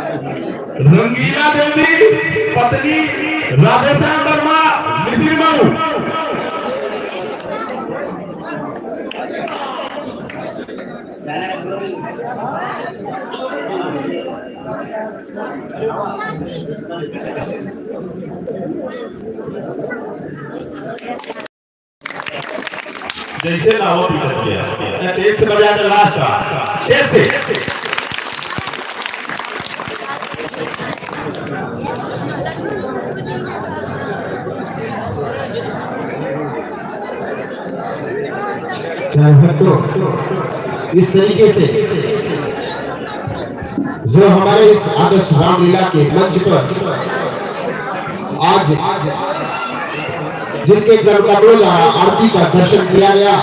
रंगीला देवी पत्नी राधेश्याम वर्मा मिसिर मऊ। जैसे लाओ पीटर किया तेज से बजा दे लास्ट का तेज से। तो इस तरीके से जो हमारे इस आदर्श रामलीला के मंच पर आज जिनके गणकमलों द्वारा आरती का दर्शन किया गया,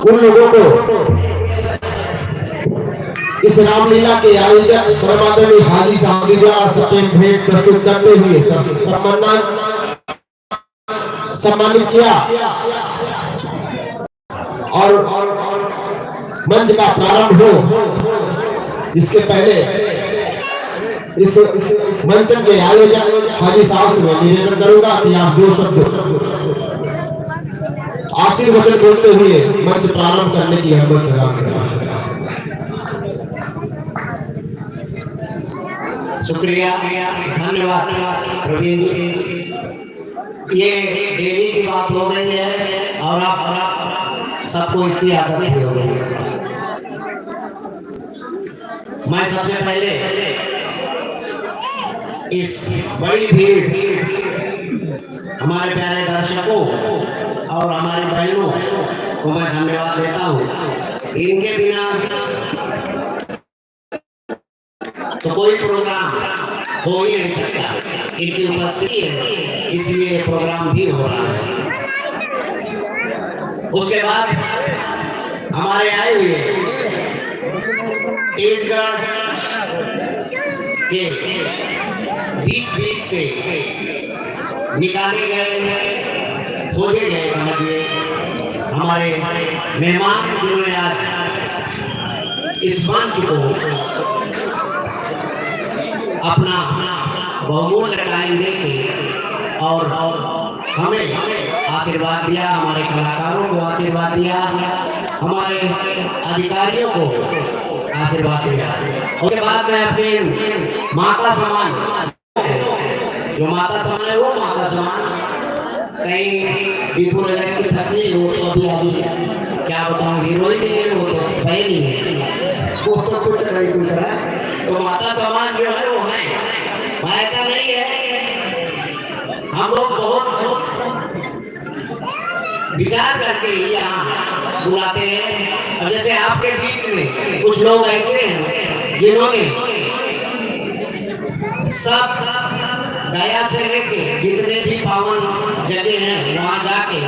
उन लोगों को इस रामलीला के आयोजक परमादरणीय हाजी साहब द्वारा सप्रेम भेंट प्रस्तुत करते हुए सम्मानित किया और मंच का प्रारंभ हो इसके पहले इस मंचन के आयोजक हाजी साहब से मैं निवेदन करूंगा कि आप 2 शब्द आशीर्वचन बोलते हुए मंच प्रारंभ करने की हिम्मत प्रदान करें। शुक्रिया, धन्यवाद प्रवीण जी। ये देवी की बात हो गई है और आप सबको इसकी आदत भी हो गई है। मैं सबसे पहले इस बड़ी भीड़ हमारे प्यारे दर्शकों और हमारी बहनों को मैं धन्यवाद देता हूँ। इनके बिना तो कोई प्रोग्राम हो ही नहीं सकता, इनकी उपस्थिति है इसलिए प्रोग्राम भी हो रहा है। उसके बाद हमारे आए हुए तेजगढ़ के बीच से निकाले गए, खोजे गए समझिए हमारे मेहमान जिन्होंने आज इस मंच को अपना बहुमूल्य टाइम देके और हमें आशीर्वाद दिया, हमारे कलाकारों को आशीर्वाद दिया, हमारे अधिकारियों को आशीर्वाद दिया। उसके बाद मैं अपने माता समान, जो माता समान है वो माता समान, कहीं दीपू रजक की पत्नी हो तो अभी अभी क्या बताऊँ, हीरोइन नहीं है वो, तो बहन ही है वो, तो कुछ नहीं दूसरा। तो माता समान जो है वो है, ऐसा नहीं है। हम लोग बहुत विचार करके ही यहाँ बुलाते हैं। अब जैसे आपके बीच में कुछ लोग ऐसे हैं जिन्होंने सब दया से लेके जितने भी पावन जगह हैं वहाँ जाके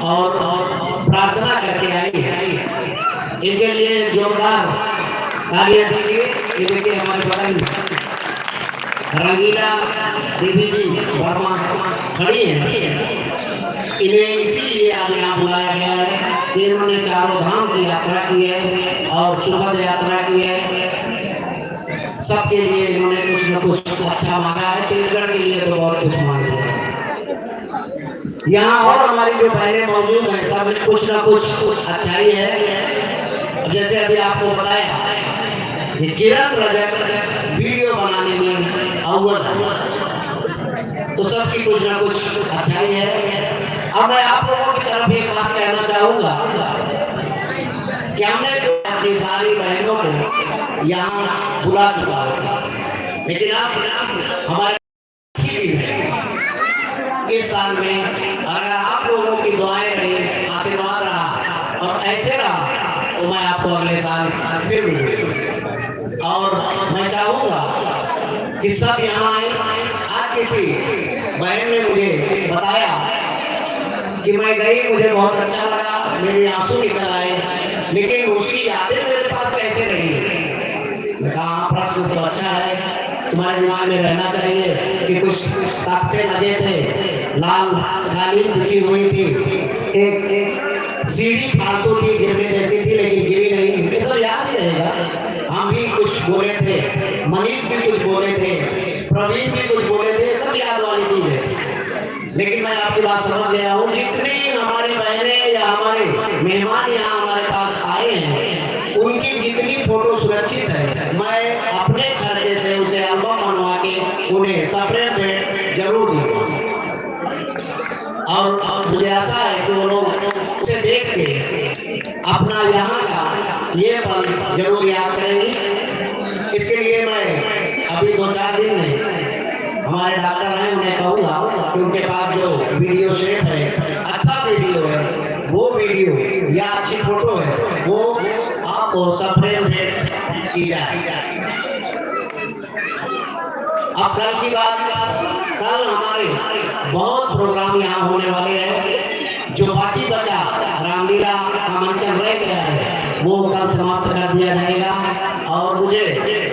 और प्रार्थना करके आई है। इनके लिए जोरदार तालियां दीजिए। ये देखिए हमारे बगल रंगीला देवी जी वर्मा खड़ी है। इन्हें इसीलिए आज यहाँ बुलाया गया है कि इन्होंने चारों धाम की यात्रा की है और सुखद यात्रा की है। सबके लिए इन्होंने कुछ न कुछ अच्छा मांगा है। तेजगढ़ के लिए तो बहुत कुछ मांग दिया है। यहाँ और हमारी जो पहले मौजूद है सब में कुछ न कुछ अच्छाई है। जैसे अभी आपको बताया ये किरण रजक वीडियो बनाने में अव्वल तो सबकी कुछ ना कुछ अच्छाई है। अब मैं आप लोगों की तरफ एक बात कहना चाहूँगा कि हमने अपनी सारी बहनों को यहाँ बुला चुका है, लेकिन आप हमारे इस साल में अगर आप लोगों की दुआएं रही, आशीर्वाद रहा और ऐसे रहा तो मैं आपको अगले साल फिर मिलूंगा। और मैं चाहूँगा कि सब यहाँ आए। आज किसी बहन ने मुझे बताया कि मैं गई, मुझे बहुत अच्छा लगा, मेरे आंसू निकल आए, लेकिन उसकी यादें मेरे पास कैसे रही। मैं कहा प्रश्न तो अच्छा है, तुम्हारे दिमाग में रहना चाहिए कि कुछ तख्ते लगे थे, लाल कालीन बिछी हुई थी, एक सीढ़ी फालतू थी, गिरने जैसी थी लेकिन गिरी नहीं। ये तो याद ही रहेगा। हम हम भी कुछ बोले थे, मनीष भी कुछ बोले थे, प्रवीण भी कुछ बोले थे, सब याद वाली चीज है। लेकिन मैं आपकी बात समझ गया हूँ। जितनी हमारी बहनें या हमारे मेहमान यहाँ हमारे पास आए हैं, उनकी जितनी फोटो सुरक्षित है, मैं अपने खर्चे से उसे एल्बम बनवा के उन्हें सेपरेट भेंट जरूर दूंगा। और मुझे आशा है कि वो लोग उसे देख के अपना यहाँ का ये पल जरूर याद करेंगे। इसके लिए मैं अभी 2-4 दिन में हमारे डॉक्टर हैं, उन्हें कहूँगा कि उनके पास जो वीडियो शेप है, अच्छा वीडियो है, वो वीडियो या अच्छी फोटो है, वो आपको सेपरेट की जाए। अब कल की बात, कल हमारे बहुत प्रोग्राम यहाँ होने वाले हैं। जो बाकी बचा रामलीला का मंचन रह गया है, वो कल समाप्त कर दिया जाएगा। और मुझे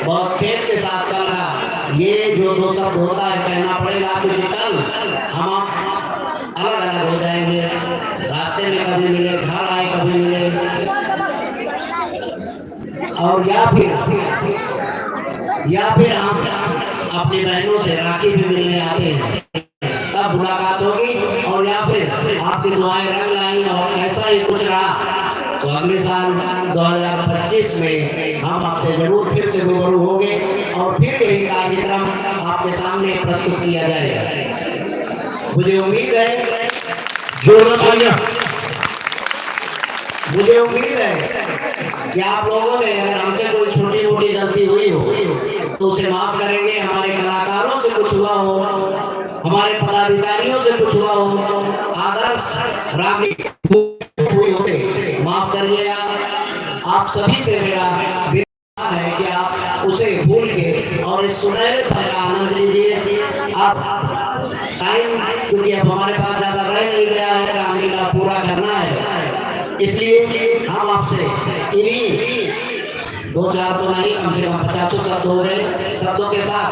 बहुत खेत के साथ चल रहा ये जो 2 शब्द होता है कहना पड़ेगा, क्योंकि कल हम अलग अलग हो जाएंगे। रास्ते में कभी मिले, घर आए कभी मिले, और या फिर हम अपनी बहनों से राखी भी मिलने आते हैं, तब मुलाकात होगी। और या फिर आपकी दुआएं रंग लाई और ऐसा ही कुछ रहा तो अगले साल 2025 में हम आपसे जरूर फिर से रूबरू होंगे और फिर यही कार्यक्रम आपके सामने प्रस्तुत किया जाएगा। मुझे उम्मीद है कि आप लोगों ने अगर हमसे कोई छोटी मोटी गलती हुई हो तो उसे माफ करेंगे। हमारे कलाकारों से कुछ हुआ हो, हमारे पदाधिकारियों से कुछ हुआ हो, आदर्श हुए होते, माफ करिएगा। आप सभी से मेरा विनम्र है कि आप उसे भूल के और इस सुनहरे पल का आनंद लीजिए। आप टाइम, क्योंकि अब हमारे पास ज्यादा रह नहीं गया है, रामलीला पूरा करना है, इसलिए हम आपसे इन्हीं 2-4 तो नहीं, कम से कम 50 शब्द हो गए, शब्दों के साथ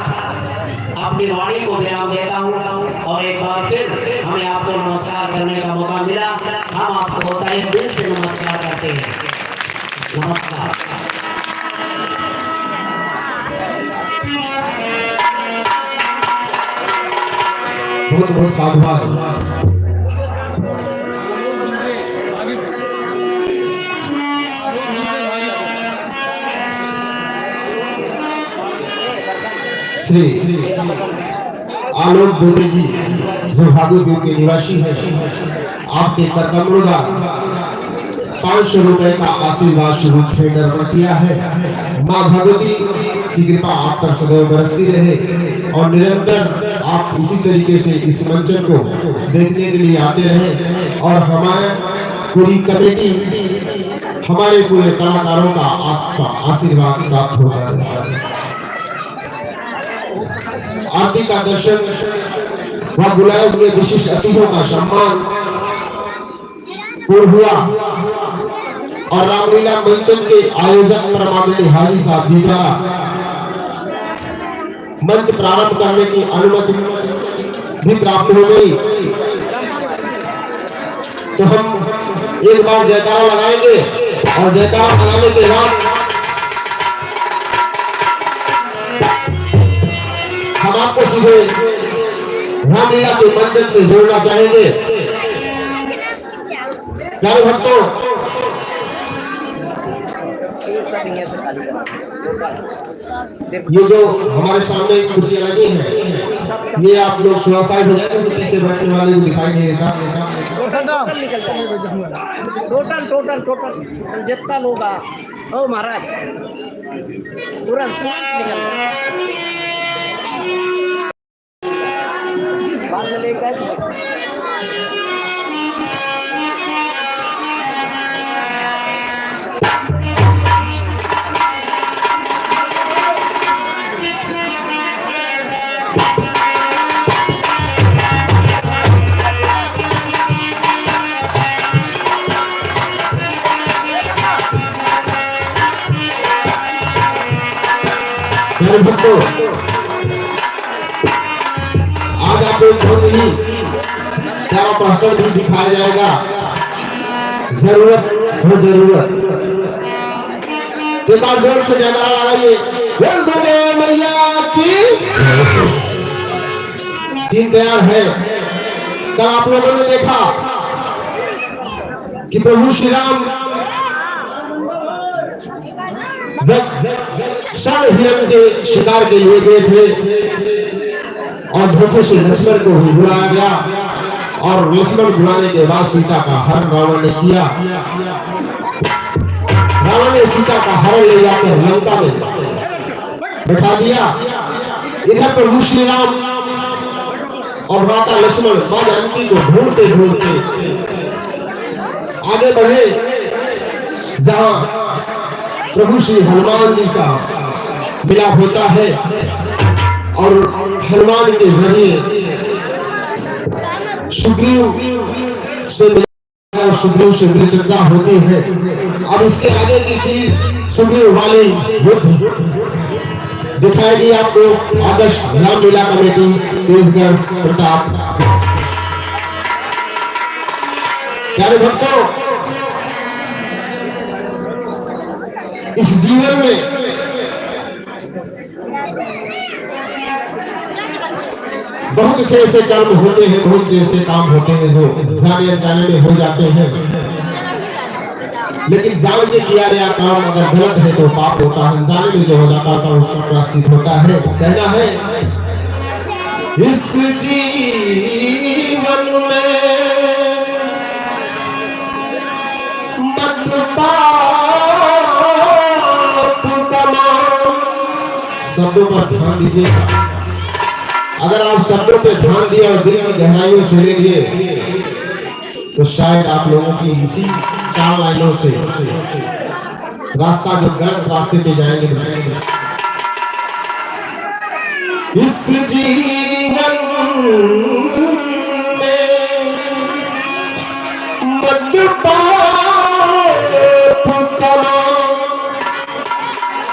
अपनी वाणी को विराम देता हूँ। और एक बार फिर हमें आपको नमस्कार करने का मौका मिला, हम आपको तहे दिल से नमस्कार करते हैं। नमस्कार। बहुत बहुत साधुवाद। श्री आलोक दुबे जी जो भागलपुर के निवासी हैं, आपके करकमलोदा 500 रुपए का आशीर्वाद स्वरूप भेंट अर्पण किया है। माँ भगवती की कृपा आप पर सदैव बरसती रहे और निरंतर आप इसी तरीके से इस मंचन को देखने के लिए आते रहे और हमारे पूरी कमेटी, हमारे पूरे कलाकारों का आपका आशीर्वाद प्राप्त होता है। आरती का दर्शन व बुलाए हुए विशिष्ट अतिथियों का सम्मान पूर्ण हुआ और रामलीला मंचन के आयोजक परमानंद हाजी साहब जी द्वारा मंच प्रारंभ करने की अनुमति भी प्राप्त हो गई। तो हम एक बार जयकारा लगाएंगे और जयकारा लगाने के बाद हम आपको सीधे रामलीला के मंचन से जोड़ना चाहेंगे। प्यारे भक्तों, ये जो हमारे सामने कुर्सियां लगी हैं, ये आप लोग थोड़ा साइड हो जाए क्योंकि पीछे बैठने वाले को दिखाई नहीं देता। टोटल जितना लोग ओ महाराज तुरंत बाद में लेकर आज आपको बहुत ही प्यारा प्रश्न भी दिखाया जाएगा। जरूरत एक बार जोर से जयकारा लगाइए, बोल दुर्गे मैया की। सीन तैयार है। कल आप लोगों ने देखा कि प्रभु श्री राम जब षण हिरण के शिकार के लिए गए थे और धोखे से लक्ष्मण को भी बुलाया गया, और लक्ष्मण बुलाने के बाद सीता का हरण रावण ने किया। रावण ने सीता का हरण ले जाकर लंका में बैठा दिया। इधर प्रभु श्री राम और माता लक्ष्मण मां जानकी को ढूंढते ढूंढते आगे बढ़े, जहां प्रभु श्री हनुमान जी सा मिलाप होता है और हनुमान के जरिए सुग्रीव से और सुग्रीव से मित्रता होती है। अब उसके आगे की चीज सुग्रीव वाली युद्ध दिखाएगी आपको आदर्श रामलीला कमेटी तेजगढ़ प्रताप। प्यारे भक्तों, इस जीवन में बहुत से ऐसे कर्म होते हैं, बहुत से ऐसे काम होते हैं जो जाने अनजाने में हो जाते हैं, लेकिन जान के किया गया काम अगर गलत है तो पाप होता है, जाने में जो हो जाता था उसका प्रायश्चित होता है। कहना है इस जीवन में मत पाप कमाओ। शब्दों पर ध्यान दीजिएगा। अगर आप शब्दों पे ध्यान दिए और दिल की गहराइयों से ले लिए तो शायद आप लोगों की इसी 4 लाइनों से रास्ता जो गलत रास्ते पे जाएंगे। इस जीवन में मत पाप कमाओ,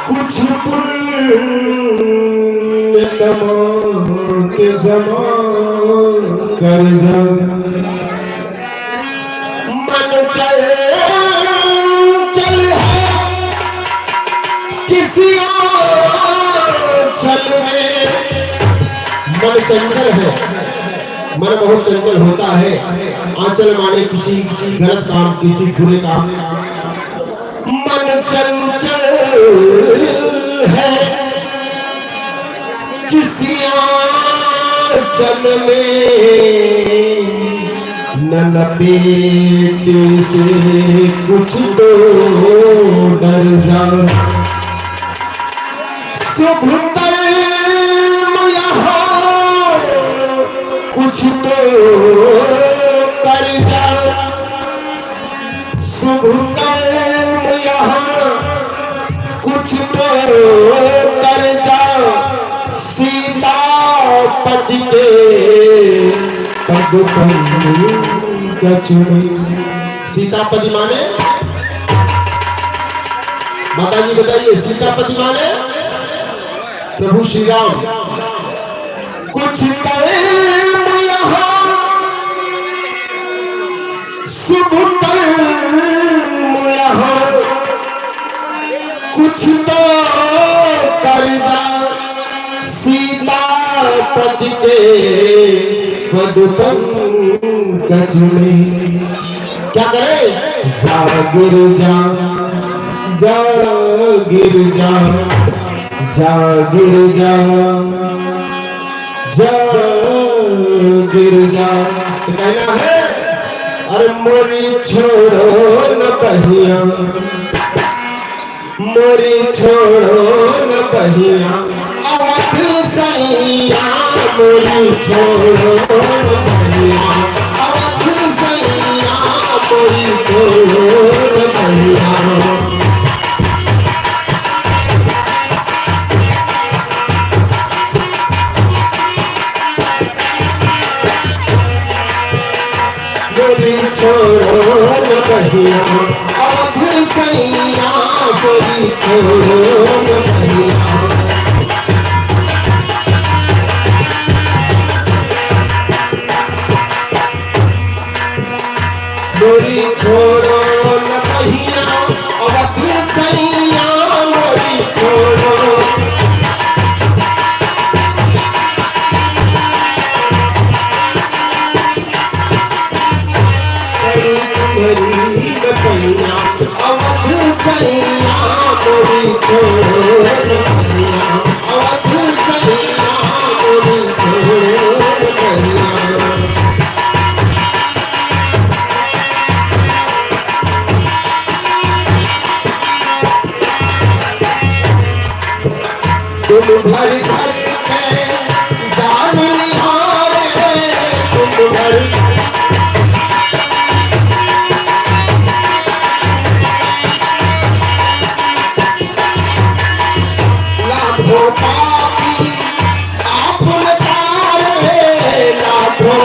कुछ पुण्य कमा के जमा कर जा। मन चल है किसी चल में, मन चंचल है, मन बहुत चंचल होता है। आंचल माने किसी गलत काम, किसी बुरे काम। मन चंचल है किसी चल में, न पेट से कुछ तो डर जा। शुभ कर्म यहाँ कुछ तो कर जा। शुभ कर्म यहाँ कुछ तो कर जा। सीतापति के पद कचुड़ी। सीतापति माने, माता जी बताइए, सीतापति माने प्रभु श्री राम। कुछ कर्म यहाँ शुभ कर्म यहाँ कुछ तो कर जा। सीतापति के पद पंकज में क्या करे? जा गिर जा, जा गिर जा, जा गिर जा, जा गिर जा। तो कहना है अरे मोरी छोड़ो न पहिया, मोरी छोड़ो न पहिया, अवध सैया मोरी छोड़ो न पहिया, अवध सैया मोरी छोड़ो न पहिया। मोरी छोड़ो न पहिया, अवध सैया मोरी छोड़ो न पहिया। मोरी छोड़ो न पहिया, अवध सैया तुम भर भर के जान निहारे, तुम भर लाखों पापी आप नकारे, लाखों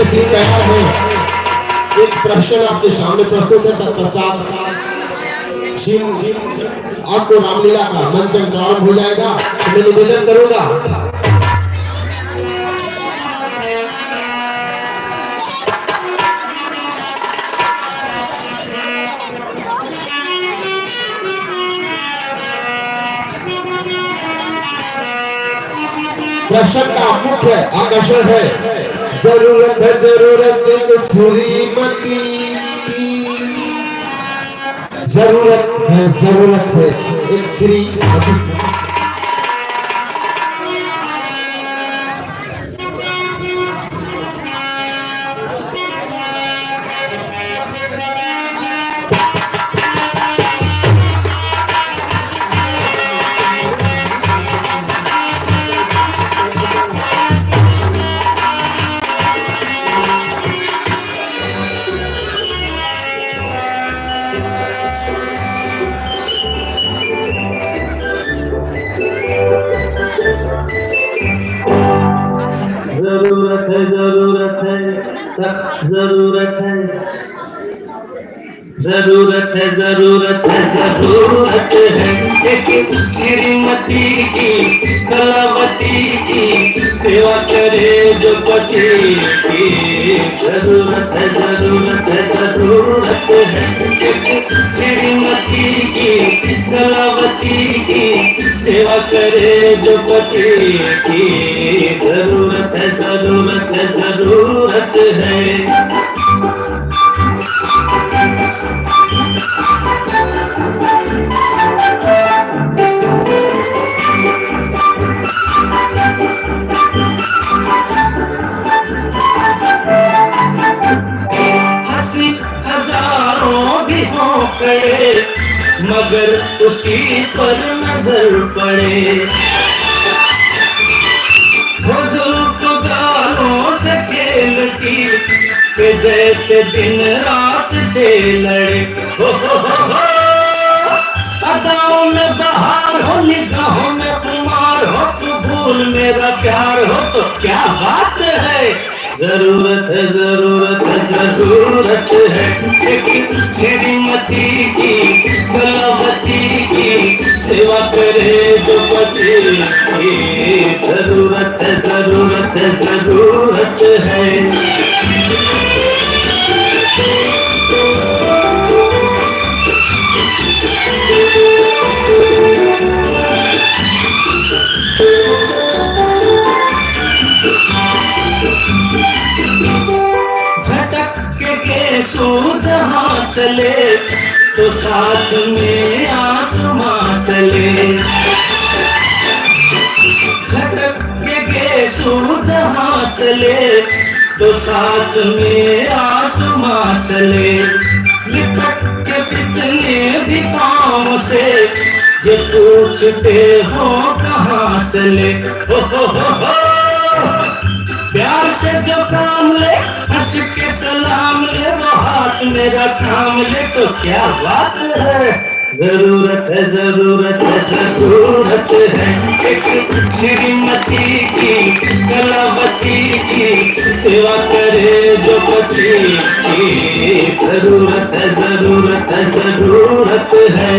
सीन तैयार है। एक प्रश्न आपके सामने प्रस्तुत है, तत्पश्चात आपको रामलीला का मंचन प्रारंभ हो जाएगा। तो मैं निवेदन करूंगा प्रश्न का मुख्य आकर्षण है जरूरत है, जरूरत एक श्रीमती की, जरूरत है एक श्रीमती। जरूरत है एक श्रीमती की, कलावती की सेवा करे जो पति की। जरूरत है एक श्रीमती की, कलावती की सेवा करे जो पति की। जरूरत है। हंसी हजारों भी हो पड़े मगर उसी पर नजर पड़े, बुजुर्ग गालों से खेलती के जैसे दिन रात से लड़े। हो अदाओं में बहार हो, निगाहों में कुमार हो, तू भूल मेरा प्यार हो तो क्या बात है। जरूरत है एक श्रीमती की, कलावती की सेवा करे जो पति की। जरूरत है। झटक के सो जहाँ चले तो साथ में आसमां चले। झटक के सो जहाँ चले तो साथ में आसमां चले। लिपट के कितने भी काम से ये पूछते हो कहाँ चले। हो प्यार से जो काम ले, हंस के सलाम ले, वो हाथ मेरा थाम ले तो क्या बात है। जरूरत है एक श्रीमती की, कलावती की सेवा करे जो पति की। जरूरत है।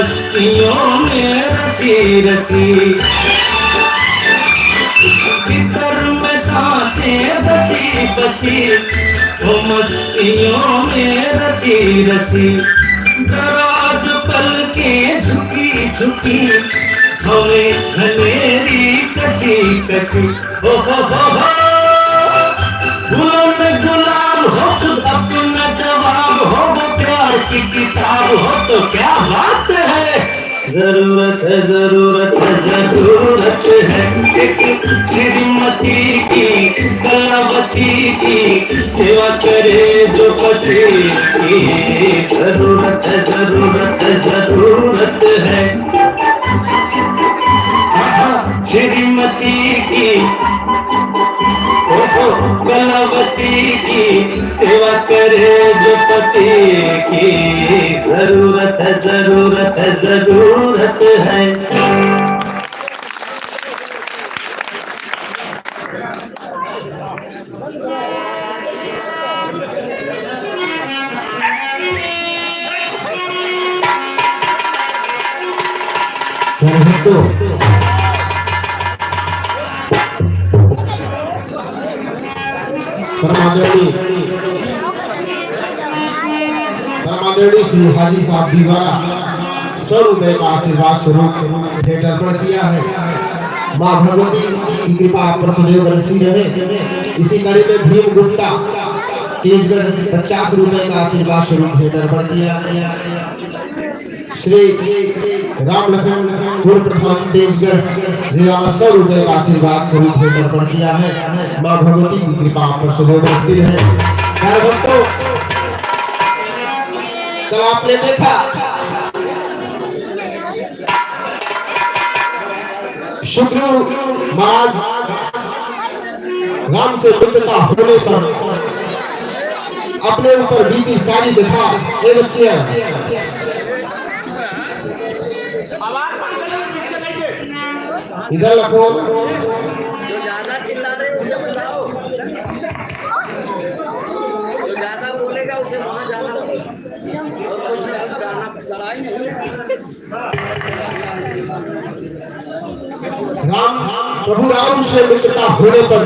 मस्तियों में रसी रसी, भीतर में सांसें बसी बसी, वो मस्तियों में रसी रसी, दराज पलकें झुकी झुकी, हमें हनेरी कसी कसी। हो फूलों में गुलाब हो, खुद अपना जवाब हो, वो प्यार की किताब हो, तो क्या बात है। जरूरत है जरूरत है जरूरत है एक श्रीमती की, कलावती की, सेवा करे जो पति की। जरूरत है जरूरत है जरूरत है श्रीमती की, कलावती की, सेवा करे जो पति की। जरूरत है जरूरत है जरूरत है। परमादरणीय श्री हाजी साहब जी द्वारा 100 रुपए का आशीर्वाद स्वरूप भेंट अर्पण किया है। माँ भगवती की कृपा आप पर सदैव बरसी रहे। इसी कड़ी में भीम गुप्ता तेजगढ़ 50 रुपए का आशीर्वाद स्वरूप भेंट अर्पण किया। श्री राम लखन पूर्व प्रधान तेजगढ़ जिला 100 रुपए का आशीर्वाद स्वरूप भेंट अर्पण किया है। माँ भगवती की कृपा आप पर सदैव बरसती रहे। भक्तों, कल आपने देखा शुक्र महाराज राम से मित्रता होने पर अपने ऊपर बीती सारी दिखा। ये बच्चे इधर रखो, जो ज्यादा चिल्ला रहे उसे बताओ, जो ज्यादा बोलेगा उसे वहां जाना होगा और कुछ गाना लड़ाई नहीं। प्रभु राम से मित्रता होने पर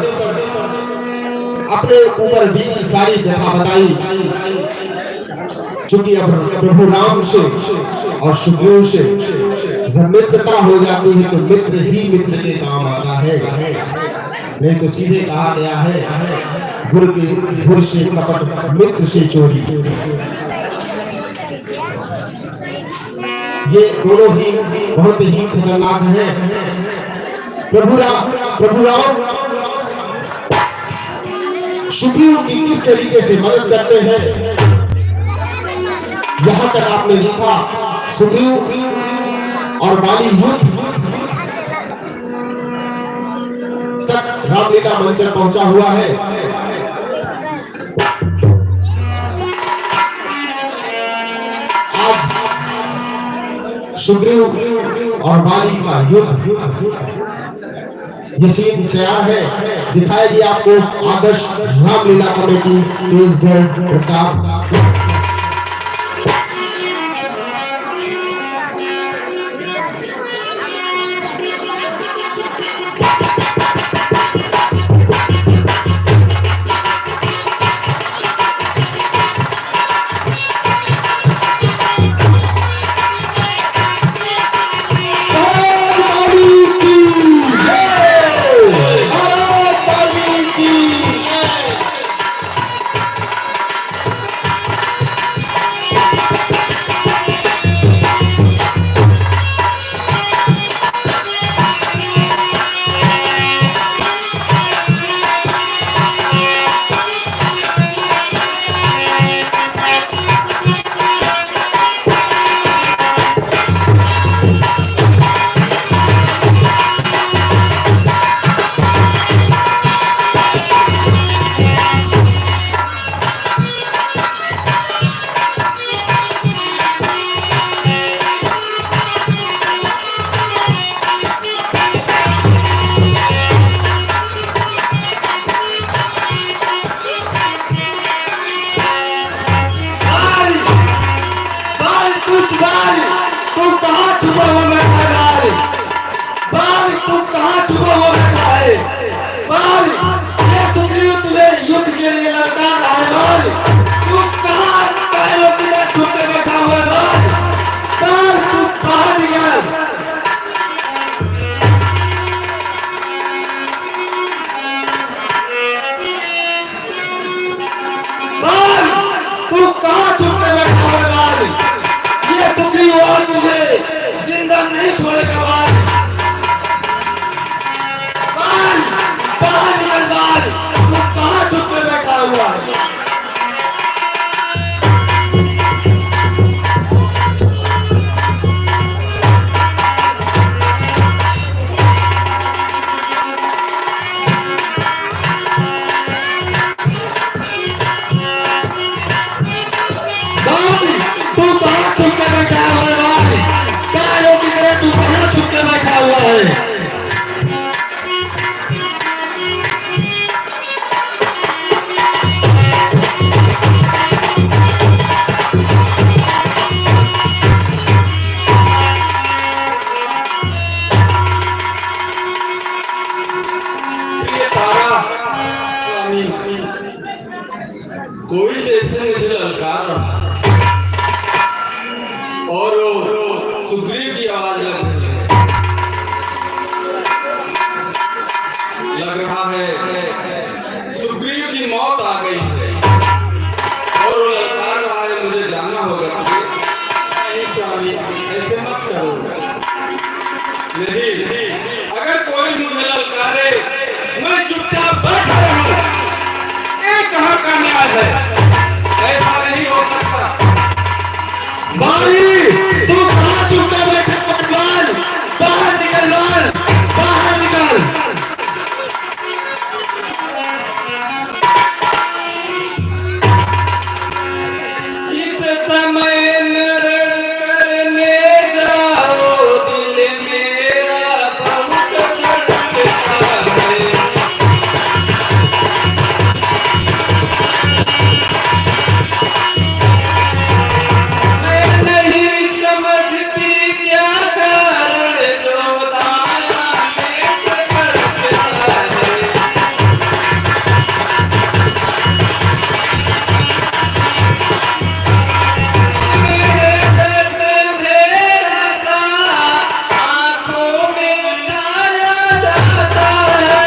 अपने ऊपर बीती सारी कथा बताई। चूंकि अब प्रभु राम से और सुग्रीव से जब मित्रता हो जाती है तो मित्र ही मित्र के काम आता है, नहीं तो सीधे कहा गया है गुरु से कपट मित्र से चोरी। ये दोनों ही बहुत ही खतरनाक है। प्रभु राम सुग्रीव की किस तरीके से मदद करते हैं, यहां तक आपने देखा। सुग्रीव और बाली युद्ध तक रामलीला मंचन पहुंचा हुआ है। आज सुग्रीव और बाली का युद्ध ये सीन तैयार है। दिखाया गया आपको आदर्श रामलीला कमेटी तेजगढ़ प्रताप। कहाँ छुपा हुआ बैठा है बाल? बाल तुम कहाँ छुपा हुआ बैठा है बाल? ये सुग्रीव तुझे युद्ध के लिए ललकार रहा है बाल। तुम कहाँ पैरों बिना छुप के बैठा हुआ है बाल? बाल तुम बाहर निकल। बाल तुम कहाँ छुप के बैठा हुआ है बाल? ये सुग्रीव और तुझे जिंदा नहीं छोड़ेगा बाल। बाल बाहर निकल बाल, तू कहाँ छुप के बैठा हुआ है? बाल तू कहाँ छुप के बैठा हुआ है बाल? कालों की तरह तू कहाँ छुप के बैठा हुआ है? स्वामी कोई जैसे मुझे ललकार रहा और वो सुग्रीव की आवाज लग रहा है सुग्रीव की मौत आ गई है और वो ललकार रहा है, मुझे जानना होगा। नहीं स्वामी ऐसे मत करो। नहीं, अगर कोई मुझे ललकारे मैं चुपचाप बैठा रहूं, ये कहाँ का न्याय है? ऐसा नहीं हो सकता। बाली तू कहाँ छुप के बैठा हुआ है बाल? बाहर निकल बाल, बाहर निकल। इस समय नरण करने जाओ, दिल मेरा बहुत धड़कता है। मैं नहीं समझती क्या कारण जो दाया में धड़कता है। मेरे दर्द अंधेरा सा आँखों में छाया जाता है।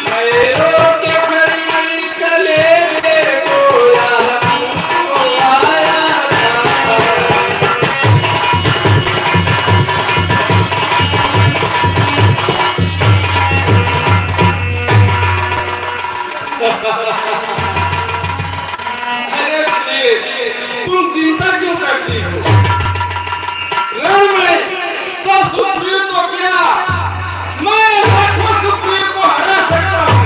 मैं रो के खड़ी कलेजे को याद आया जाता है। अरे प्लीज तुम चिंता क्यों करती हो? रण में 100 सुग्रीव तो क्या, मैं लाखों सुग्रीव को हरा सकता हूँ।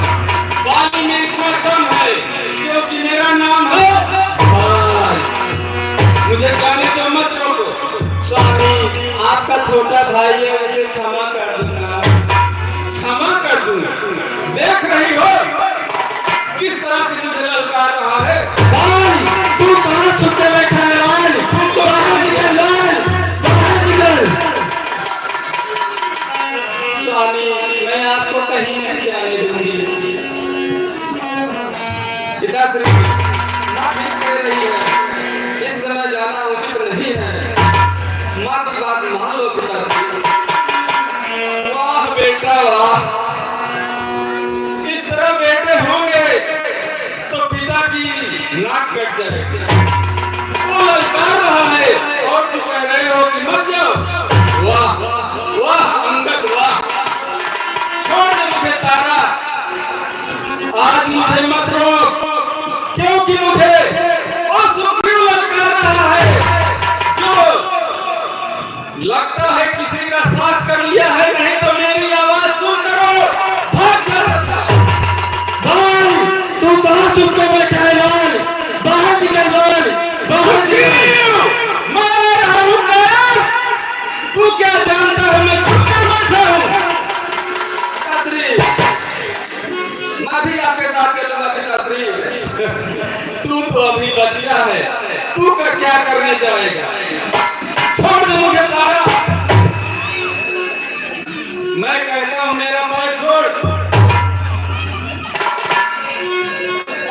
बाली में इतना दम है क्योंकि मेरा नाम है बाल। मुझे जाने तो मत रोको। स्वामी आपका छोटा भाई है, उसे क्षमा कर दूंगा। क्षमा कर दूंगा? देख रही हो किस तरह से मुझे ललकार रहा है। बाल तू कहाँ छुप के बैठा है बाल? बाहर निकल बाल, बाहर निकल। स्वामी मैं आपको कहीं नहीं जाने दूंगी। पिताश्री माँ भी कह रही है, इस समय जाना उचित नहीं है। माँ की बात मान लो पिताश्री। वाह बेटा वाह, इस तरह बेटे होंगे तो पिता की नाक कट जाएगी। वो ललकार रहा है और तुम कह रहे हो कि मत जाओ। वाह वाह अंगद वाह, छोड़ दे मुझे तारा, आज मुझे मत रोक, क्योंकि मुझे वो सुग्रीव ललकार रहा है जो लगता है किसी का साथ कर लिया है। नहीं तो मेरी आवाज सुन करो भाग जाता। बाल तू कहाँ छुप के बैठा है बाल? बाहर निकल बाल, बाहर निकल। मैं रहूंगा, तू क्या जानता है मैं छुप कर बैठा हूँ। पिताश्री मैं भी आपके साथ चलूंगा। पिताश्री तू तो अभी बच्चा है, तू का क्या करने जाएगा? छोड़ दे मुझे तारा, मैं कहता हूं मेरा पैर छोड़।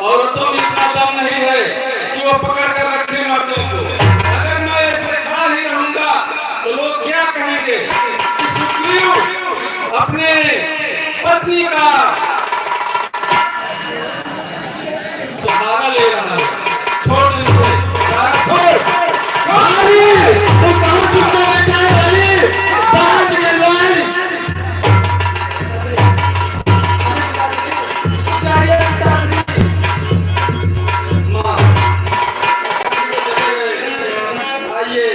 औरतों में इतना दम नहीं है कि वो पकड़ कर रखे मर्दों को। अगर मैं ऐसे खड़ा ही रहूंगा तो लोग क्या कहेंगे कि सुग्रीव अपने पत्नी का सहारा ले रहा है। छोड़ दे मुझे तारा, छोड़। तू कहाँ चुप कर बैठा है भाई? बाहर निकल भाई। आइए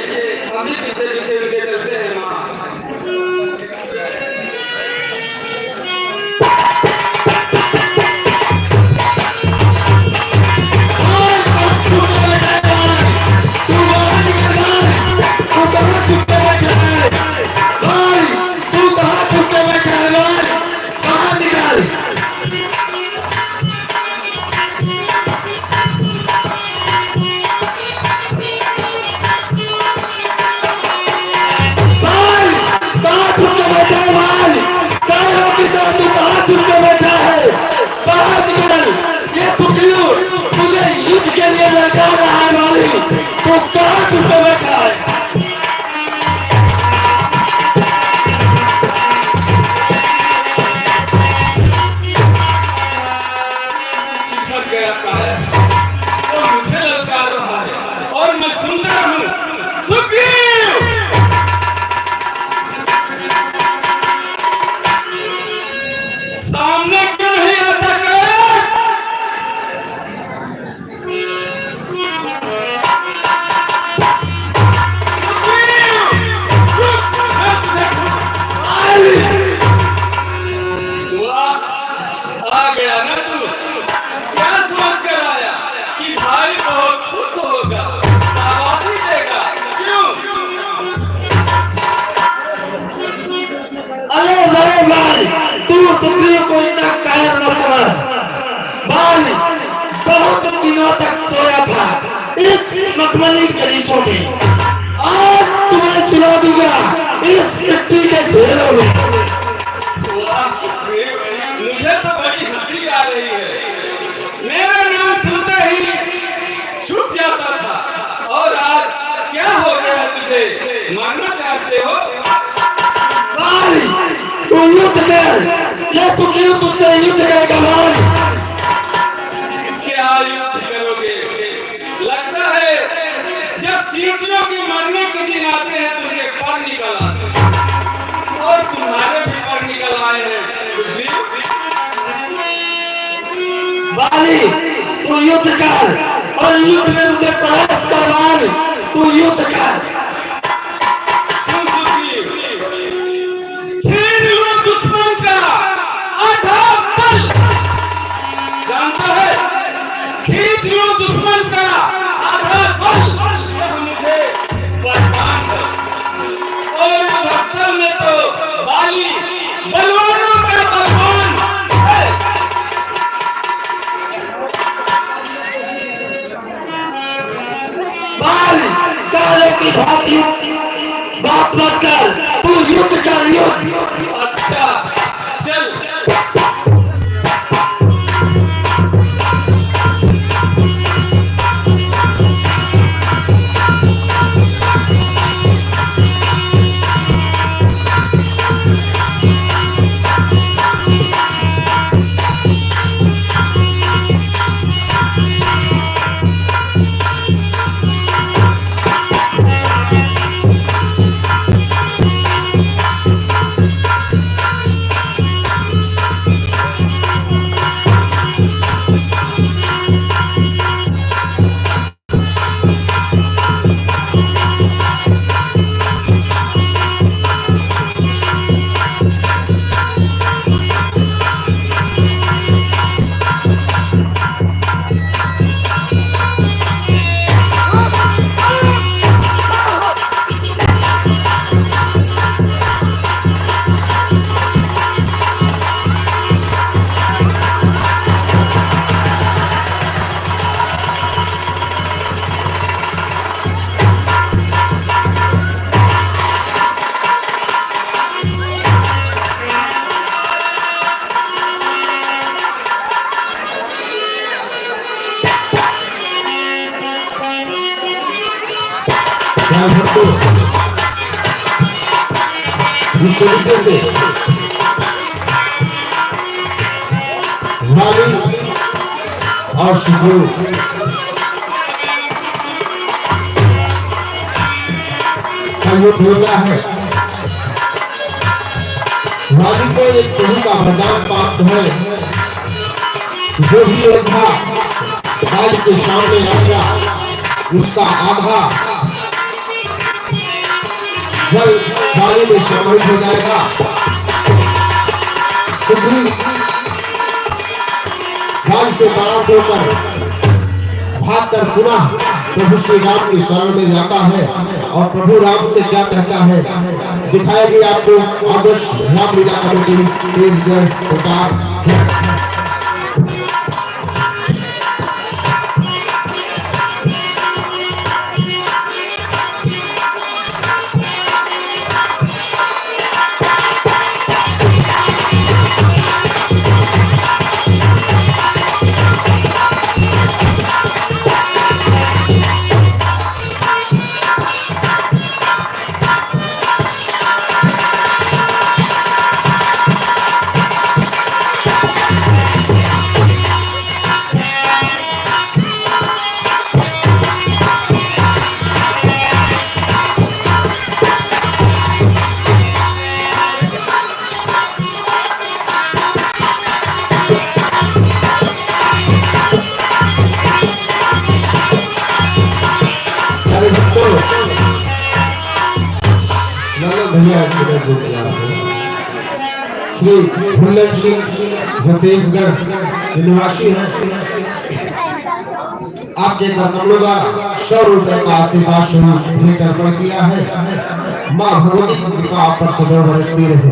हम भी पीछे पीछे उनके चलते हैं माँ। थक गया काया, वो मुझे ललकार रहा है और मैं सुनता हूँ। सुग्रीव! सामने क्यों नहीं आता काया? सुग्रीव! रुक, मैं तुझे आ गया ना तू? क्या सोच कर आया कि भाई बहुत खुश होगा, शाबाशी देगा? क्यों? अरे मेरे भाई, तू सुग्रीव को इतना कायर न समझ। भाई बहुत दिनों तक सोया था इस मखमली गलीचों में। आज तुम्हें सुला दूंगा इस मिट्टी के ढेरों में। वाह सुग्रीव, मुझे तो बड़ी हंसी आ रही है। मेरा नाम सुनते ही छुप जाता था और आज क्या हो गया तुझे? मारना चाहते हो? भाई तू युद्ध कर, ये सुग्रीव तुझसे युद्ध करेगा भाई। क्या युद्ध करोगे? लगता है जब चींटियों के मरने के दिन आते हैं तो उनके पर निकल आते हैं, और तुम्हारे भी पर निकल आए हैं सुग्रीव। भाई तू युद्ध कर और युद्ध में मुझे परास्त कर भाई। तू युद्ध कर। सुन सुग्रीव, छीन लो दुश्मन का आधा बल, जानता है? खींच लो दुश्मन का आधा बल, यह मुझे वरदान है। और युद्धस्थल में तो बाली बलवानों का बलवान है। भाई काले की भांति बात मत कर, तू युद्ध कर, युद्ध। अच्छा चल। भाई भक्तों, इस तरीके से वाली और सुखदेव का युद्ध होता है। वाली को एक प्रभु का वरदान प्राप्त है, जो भी योद्धा काल के सामने आएगा उसका आधा बल वाली में समाहित हो जाएगा। सुग्रीव काल से परास्त होकर भागकर पुनः प्रभु श्री राम की शरण में जाता है और प्रभु राम से क्या कहता है दिखाएगी आपको आदर्श राम लीला कमेटी तेजगढ़ उतार। श्री भुल्लन सिंह छत्तीसगढ़ के निवासी हैं, आपके कमलों द्वारा 100 रुपए का आशीर्वाद स्वरूप भेंट अर्पण किया है। माँ भगवती की कृपा आप पर सदैव बरसती रहे।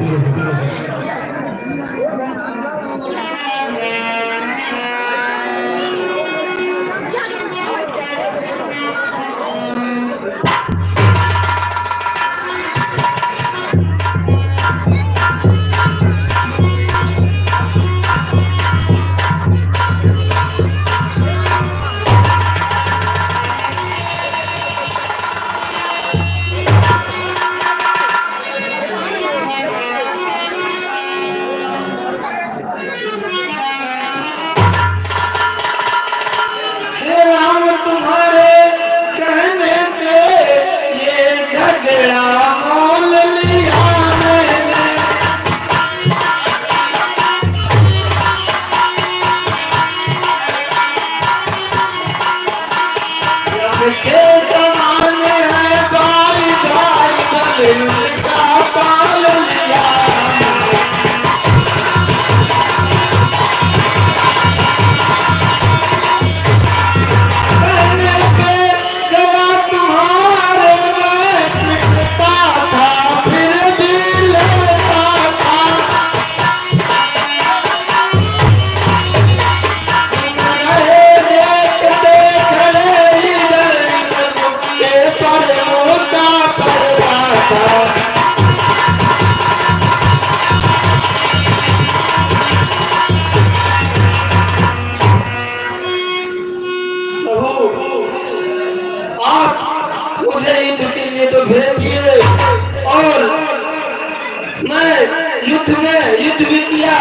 युद्ध भी किया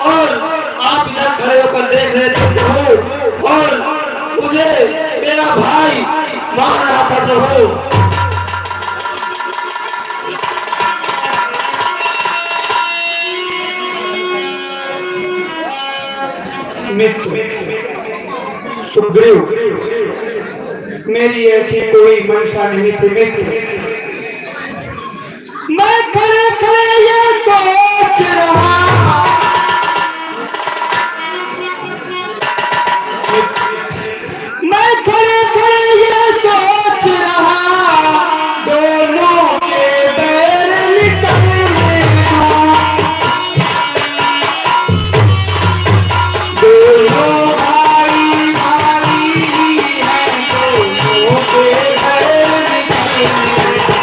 और आप इधर खड़े होकर देख रहे थे प्रभु, और मुझे मेरा भाई मार रहा था प्रभु। मित्र सुग्रीव, मेरी ऐसी कोई मंशा नहीं थी मित्र। मैं खड़े खड़े ये सोच रहा, मैं खड़े खड़े ये सोच रहा, दोनों के बैर निकलने दो, दोनों भाई भाई हैं, दोनों के बैर निकलने दो।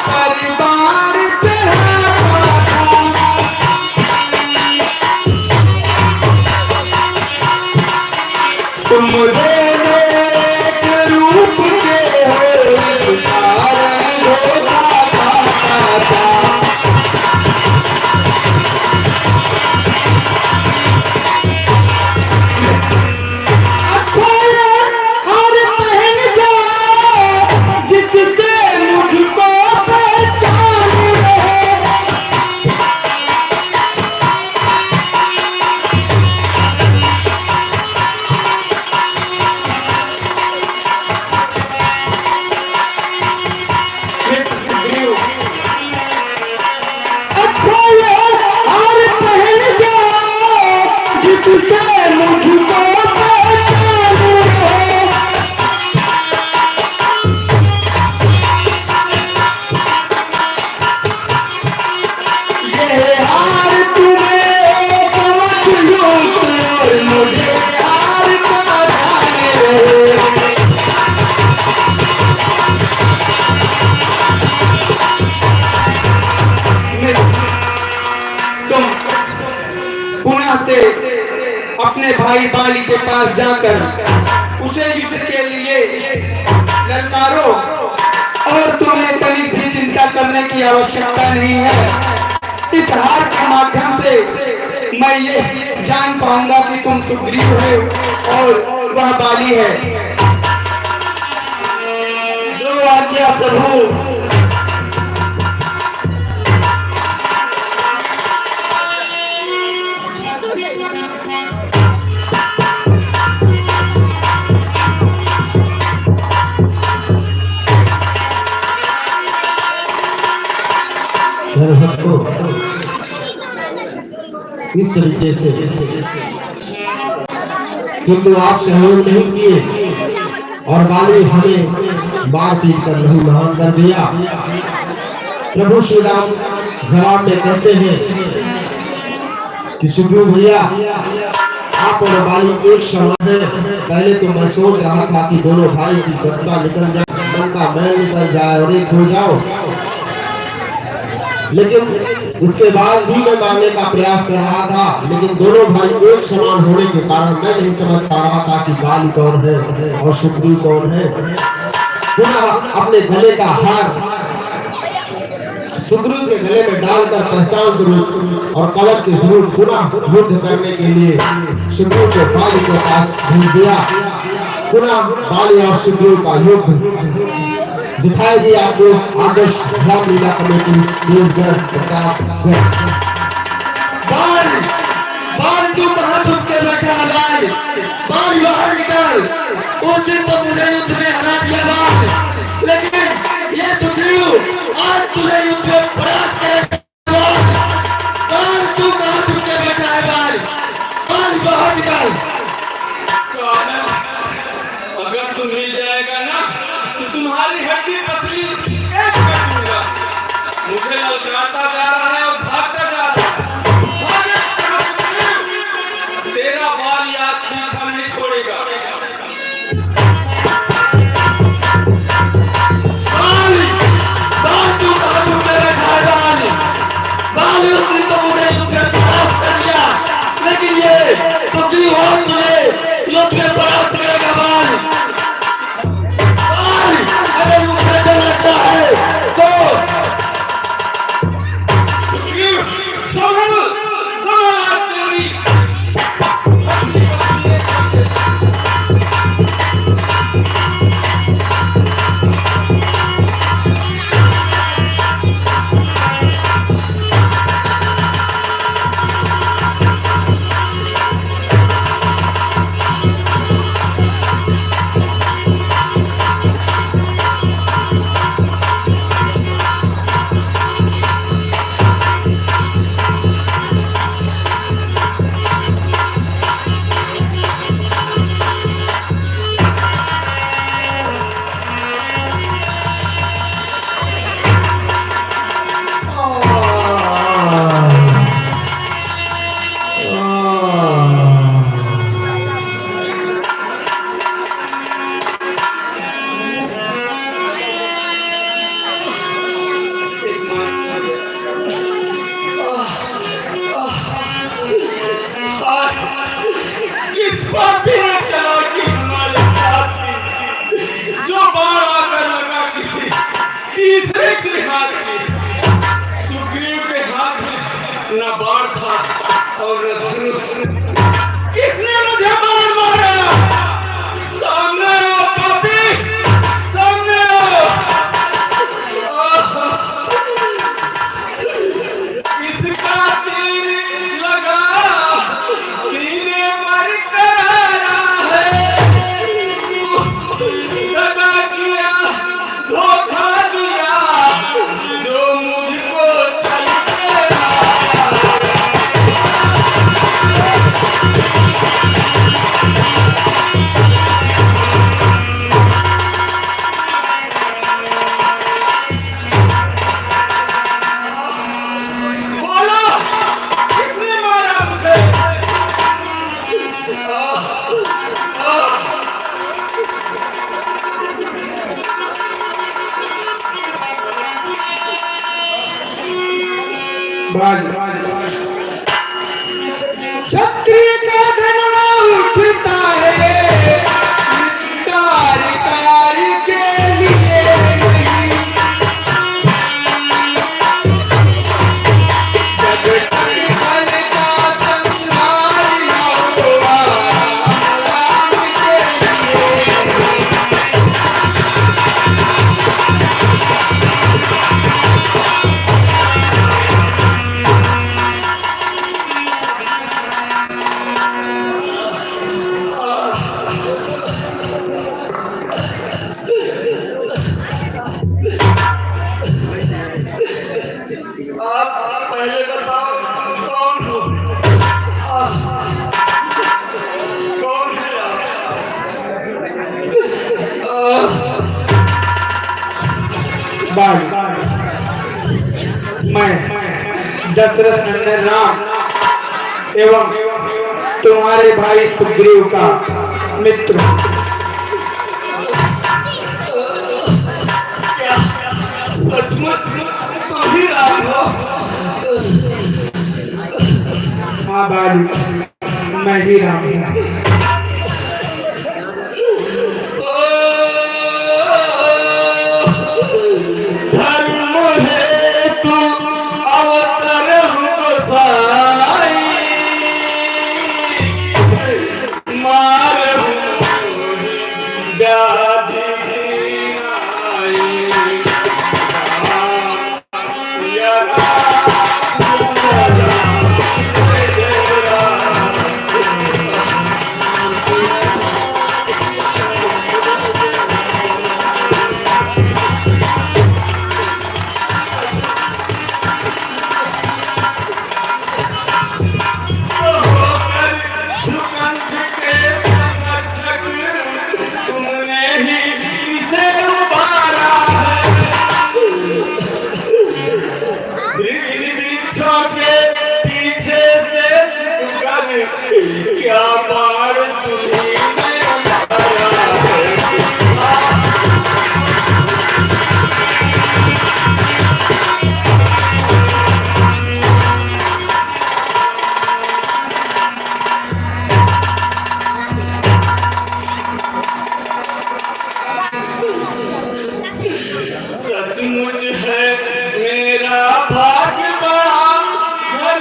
पर बार चढ़ा से अपने भाई बाली के पास जाकर उसे युद्ध के लिए ललकारो और तुम्हें तनिक भी चिंता करने की आवश्यकता नहीं है। इस हार के माध्यम से मैं ये जान पाऊंगा कि तुम सुग्रीव हो और वह बाली है। जो आज्ञा प्रभु। को इस तरीके से किंतु आप सहयोग नहीं किए और बाली हमें मार पीट कर नहीं महान कर दिया। प्रभु श्री राम जवाब में कहते हैं कि सुग्रीव भैया आप और बाली एक समान है। पहले तो मैं सोच रहा था कि दोनों भाई की घटना निकल जाए, मन का मैल निकल जाए और एक हो जाओ, लेकिन उसके बाद भी मैं मारने का प्रयास कर रहा था, लेकिन दोनों भाई एक समान होने के कारण मैं नहीं समझ पा रहा था कि बाली कौन है और सुग्रीव कौन है। पुनः अपने गले का हार सुग्रीव के गले में डालकर पहचान स्वरूप और कवच के स्वरूप पुनः युद्ध करने के लिए सुग्रीव को बाली के पास भेज दिया। पुनः बाली और सुग्रीव का युद्ध दिखाई दी आपको आदर्श रामलीला कमेटी देशगढ़ प्रताप। बाल बाल तू कहाँ छुप के बैठा है? बाल बाल बाहर निकल। उस दिन तो मुझे युद्ध में हरा दिया बाल, लेकिन ये सुग्रीव आज तुझे युद्ध में परास्त करेगा। बाल बाल तू कहाँ छुप के बैठा है? बाल बाल बाहर निकल। अगर तू मिल जाएगा ना तो तुम्हारी हड्डी पसली एक कर दूंगा। मुझे ललकाता जा रहा है और भागता जा रहा है। तेरा बाल याद पीछा नहीं छोड़ेगा। बाल बाल तू कहाँ छुप के बैठा है? बाल बाल उस दिन तो मुझे युद्ध में परास्त कर दिया, लेकिन ये सुग्रीव और तुझे युद्ध में परास्त करेगा। बाल अगर मुझे डर लगता है तो संभल संभल तेरी किस पापी ने चालाकी हमारे साथ की, जो बाण आकर लगा किसी तीसरे के हाथ में। सुग्रीव के हाथ में न बाण था और न धनुष। किसने मुझे बाण मारा? सामने आओ पापी, सामने आओ। किसका तीर लगा सीने पर करारा है? दगा किया, धोखा दिया, जो मुझको छल से बोलो, किसने मारा मुझे? बाल क्षत्रिय का धनवा उठता है कार के लिए नहीं। जब तक फल का संहार न हुआ राम के लिए। आप पहले बताओ कौन हो? कौन है बाल मैं दशरथ नंदन राम एवं तुम्हारे भाई सुग्रीव का मित्र। क्या सचमुच तुम ही राम हो? हाँ बालू मैं ही राम हूँ। धर्म हेतु अवतरहु गोसाई, मारहु व्याधि घिनाई। या सुकंठ के संरक्षक तुमने ही इसे उबारा है। इन वृक्षों के पीछे से छुपकर क्या बाण तुम्ही ने मारा है। सचमुच है मेरा भाग्यवान घर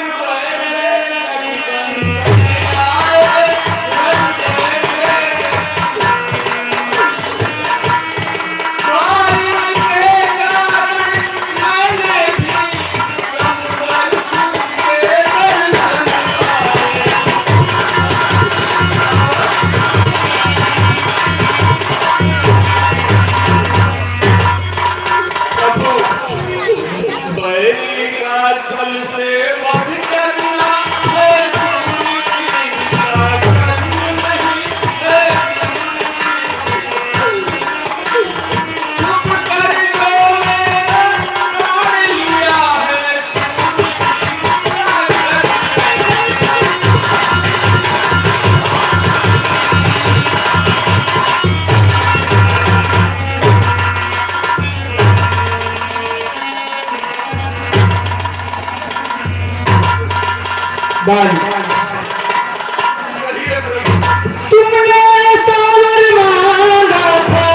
बैरी का छल से वध करना है सूर्य की ताकत नहीं है। चुप कर जो मेरा प्राण लिया है सूर्य की बाल कहिए प्रभु। तुमने सावर मांगा था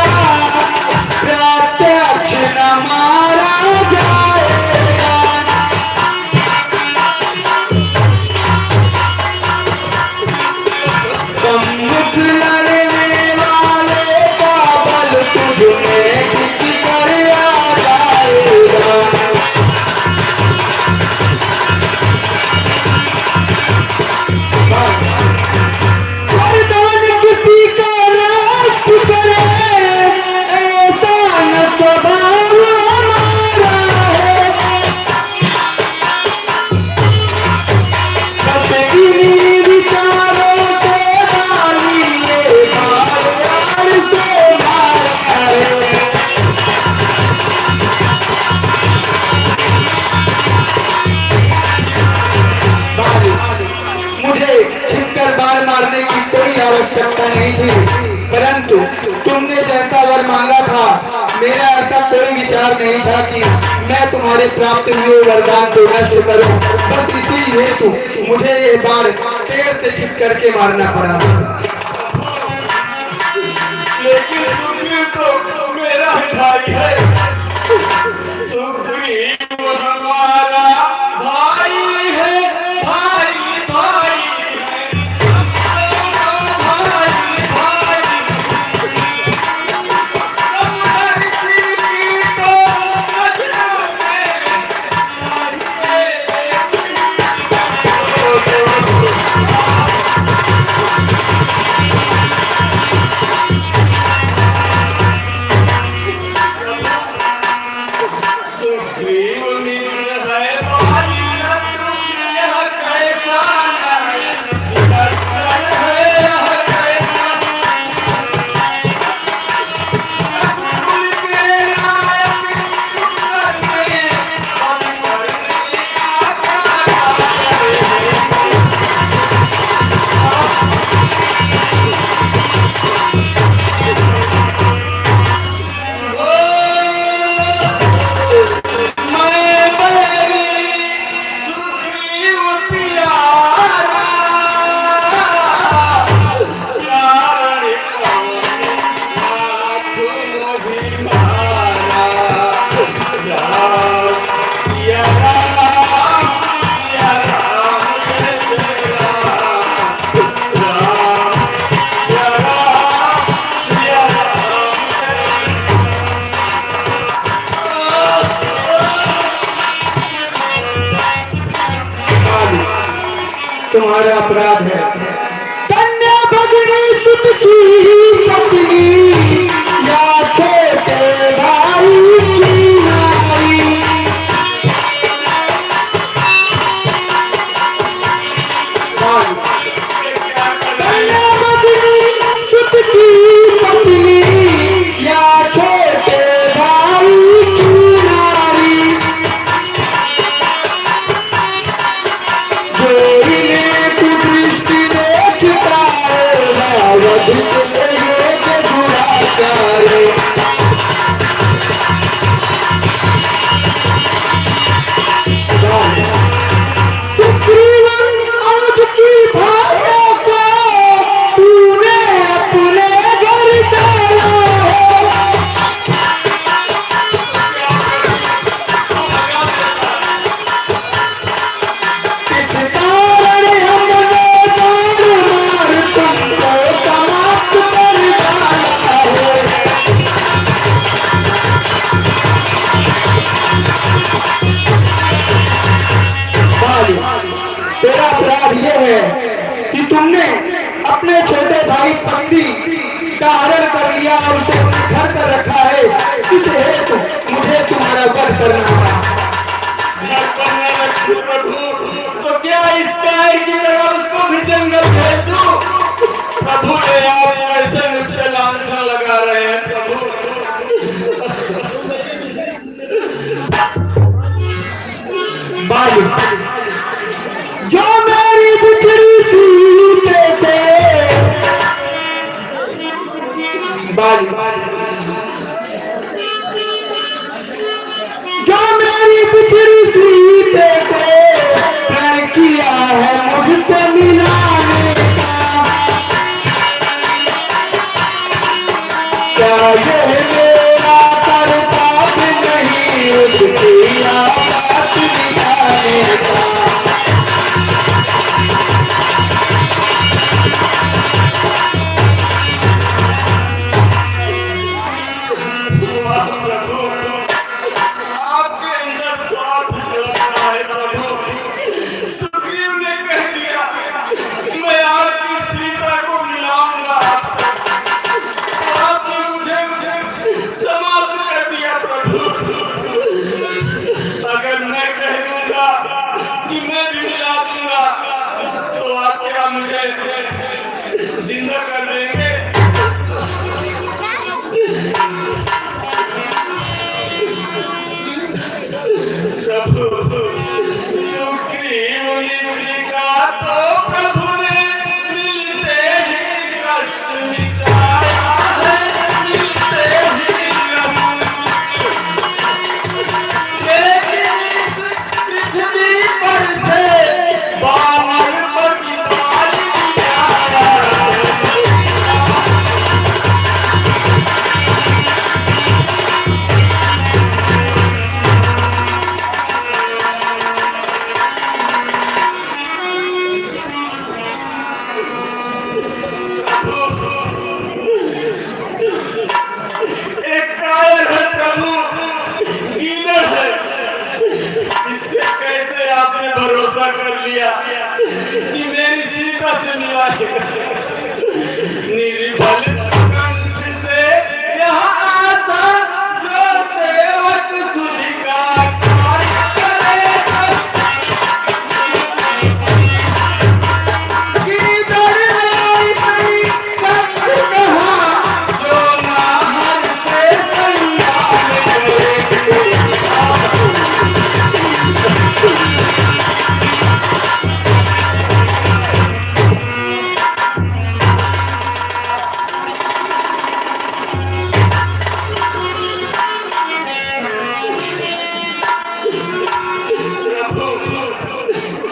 प्रत्यक्ष न मारा जाएगा। सम्मुख लड़ने वाले का बल तुझ में खिंच कर आ जाएगा। वरदान किसी का राष्ट्र करे ऐसा न स्वभाव हमारा है। बस इन्हीं विचारों से बाली ये बार से मारा है। मुझे छिपकर बाण मारने की कोई आवश्यकता नहीं थी, परंतु तुमने जैसा वर मांगा था मेरा ऐसा कोई विचार नहीं था कि मैं तुम्हारे प्राप्त हुए वरदान को नष्ट करूं। बस इसी हेतु मुझे ये बाण पेड़ से छिप करके मारना पड़ा। लेकिन सुग्रीव तो मेरा ही भाई है। सुग्रीव हमारा भाई है, भाई भाई भाई भाई। समझती की तो नजरों सुग्रीव मित्र है भाई शत्रु यह कैसा लक्षण है, यह कैसा रघुकुल के नायक करने अब करने मैं बैरी सुग्रीव प्यारा कारण मोहि मारा। राम सिया राम सिया राम जय जय राम। राम सिया राम सिया राम तुम्हारा अपराध है। कन्या भगिनी सुत की पत्नी या छोटे भाई की नारी। कन्या भगिनी सुत की पत्नी या छोटे भाई की नारी। जोड़ी ने कुदृष्टि देख पाए रावण के योग दुराचारे। सुग्रीवन आज की भार्या को तूने अपने घर डाला। इस कारण हमने मार मार तुमको समाप्त कर डाला है। बाली, तेरा अपराध ये है कि तुमने अपने छोटे भाई पत्नी का हरण कर लिया और उसे अपने घर पर रखा है। इस हेतु मुझे तुम्हारा वध करना पड़ा। घर पर न रखूं प्रभु तो क्या इस पैर की तरह उसको भी जंगल भेज दूं? प्रभु ये आप कैसे मुझ पे लांछन लगा रहे हैं प्रभु? बाली, जो मेरी बिछड़ी सीते थे। बाली, जो मेरी बिछड़ी सीते थे प्रण किया है मुझसे मिलाने का। क्या ये मेरा करताप नहीं उसकी आफत मिटाने का। वाह प्रभु, आपके अंदर स्वार्थ झलकता है प्रभु। सुग्रीव ने कह दिया मैं आपकी सीता को मिलाऊंगा आपसे, तो आपने मुझे समाप्त कर दिया प्रभु। अगर मैं कह दूंगा कि मैं भी मिला दूंगा तो आप क्या मुझे जिंदा कर देंगे? प्रभु सुग्रीव मित्र का तो प्रभु ने मिलते ही कष्ट मिटाया है, मिलते ही गम। लेकिन इस पृथ्वी पर से बानर पति बाल भरोसा कर लिया कि मेरी सीता से मिलाएगा। निर्बल सुगंध से यहाँ आशा जो सेवक सुधि का कार्य करेगा। कि दरबार में सत्य कहा जो नाहर से संगाल करेगा।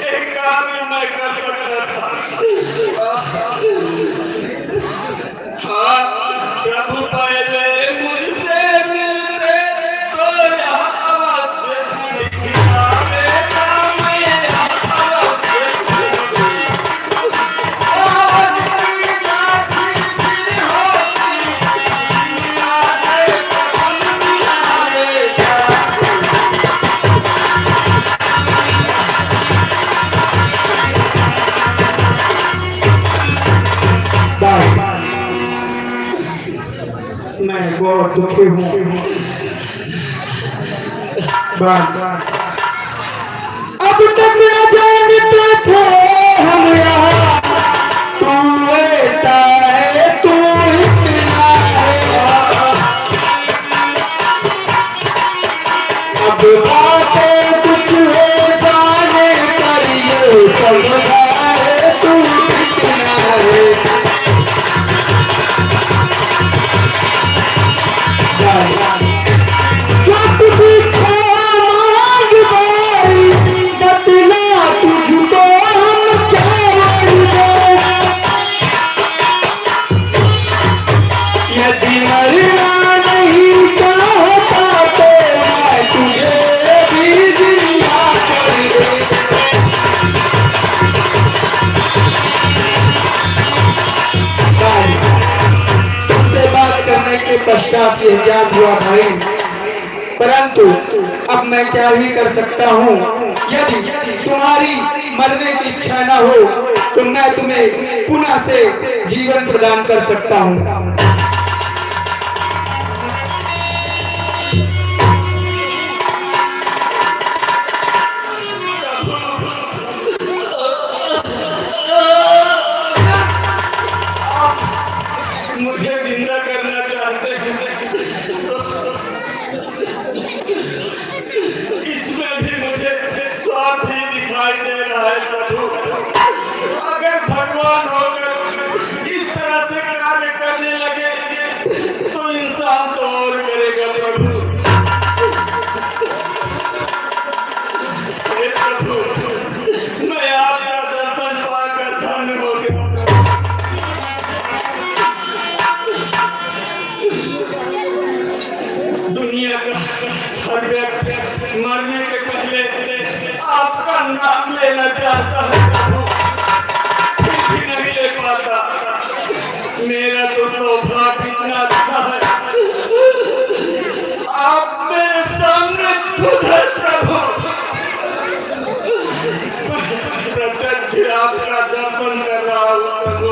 एक कार्य मैं कर सकता था। हाँ, प्रभु पहले मुझसे मिलते तो यह अवश्य दिखलावेगा, मैं अवश्य आज की साथी फिर होती सीमा से कौन मिलावेगा। मैं बहुत दुखी हूँ। अब तक न जानते थे हम यहाँ, तू ऐसा है, तू इतना है। अब बातें कुछ हो जाने पर ये समझा है, तू कितना है। जो तुझको मांग भाई बतला तुझको हम क्या दें। यदि मरना नहीं चाहता तो मैं तुझे भी जिंदा कर दूं। तुमसे बात करने के पश्चात ये ज्ञान हुआ भाई, परंतु अब मैं क्या ही कर सकता हूँ। यदि तुम्हारी मरने की इच्छा न हो तो मैं तुम्हें पुनः से जीवन प्रदान कर सकता हूँ। मुझे जिंदा करना चाहते हैं तो इसमें भी मुझे स्वार्थ ही दिखाई दे रहा है प्रभु। अगर भगवान होकर इस तरह से कार्य करने लगे तो इंसान तो और करेगा प्रभु। हे प्रभु, मैं आपका दर्शन पाकर धन्य हो गया। दुनिया का हर व्यक्ति मरने के पहले आपका नाम लेना चाहता है प्रभु, फिर भी नहीं ले पाता। मेरा तो सौभाग्य इतना अच्छा है, आप मेरे सामने खुद है प्रभु। प्रत्यक्ष आपका दर्शन कर रहा हूँ प्रभु।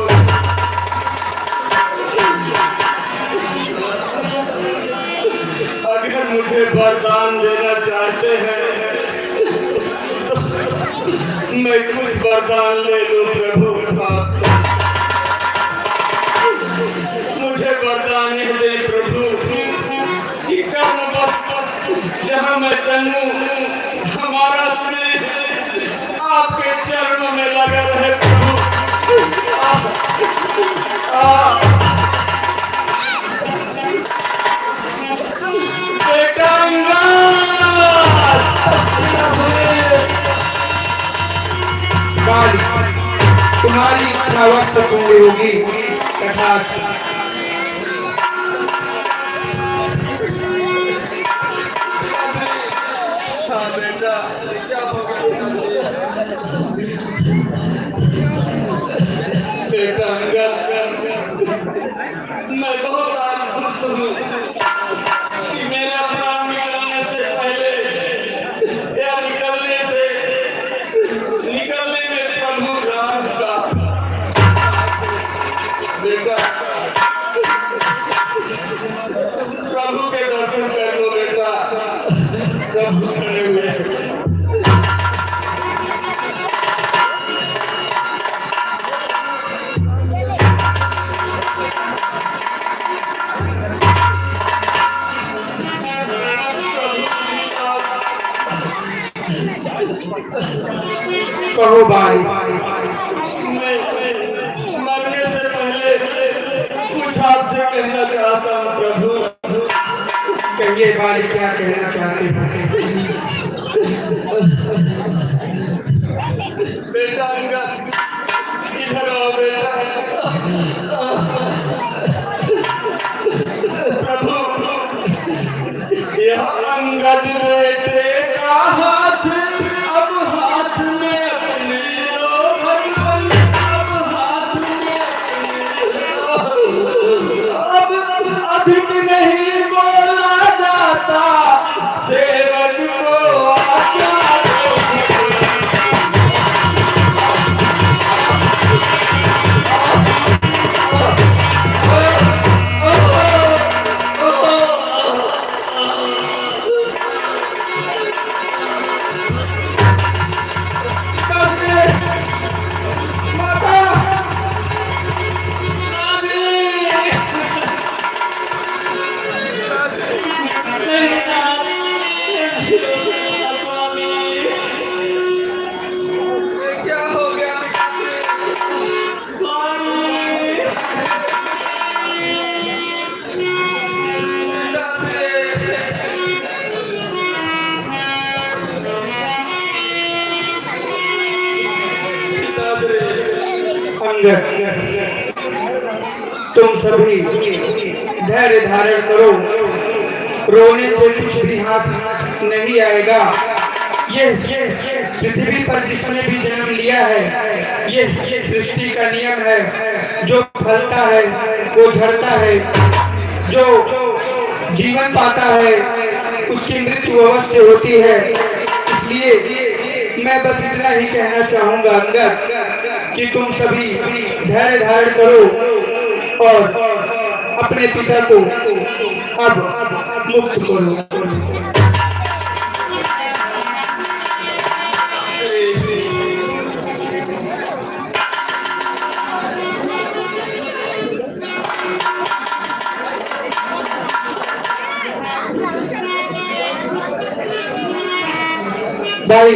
अगर मुझे वरदान देना चाहते हैं तो मैं कुछ वरदान ले लूं प्रभु आपसे। मुझे वरदान यह दे प्रभु कि कर्म बस जहाँ मैं जन्मूं हमारा स्नेह आपके चरणों में लगा रहे प्रभु। तुम्हारी इच्छा अवश्य पूरी होगी। तथास्तु। हाँ बेटा, क्या हो गया? बेटा मैं बहुत आज खुश हूँ कि मेरा प्राण निकलने से पहले या निकलने से कहो भाई। मैं मरने से पहले कुछ आपसे कहना चाहता हूँ प्रभु। कहिए भाई, क्या कहना चाहते हैं? बेटा अंगद, इधर आओ बेटा। प्रभु, यह अंगद बेटे का हाथ अब हाथ में अपने लो भगवान, अब हाथ में अब अधिक नहीं बोला जाता, सेवक को आज्ञा दो। क्या हो गया अंगद, तुम सभी धैर्य धारण करो, रोने से कुछ भी हाथ नहीं आएगा। ये पृथ्वी पर जिसने भी जन्म लिया है, ये सृष्टि का नियम है। जो फलता है वो झड़ता है, जो जीवन पाता है उसकी मृत्यु अवश्य होती है। इसलिए मैं बस इतना ही कहना चाहूंगा अंगद, कि तुम सभी धैर्य धारण करो और अपने पिता को अब मुक्त करो। भाई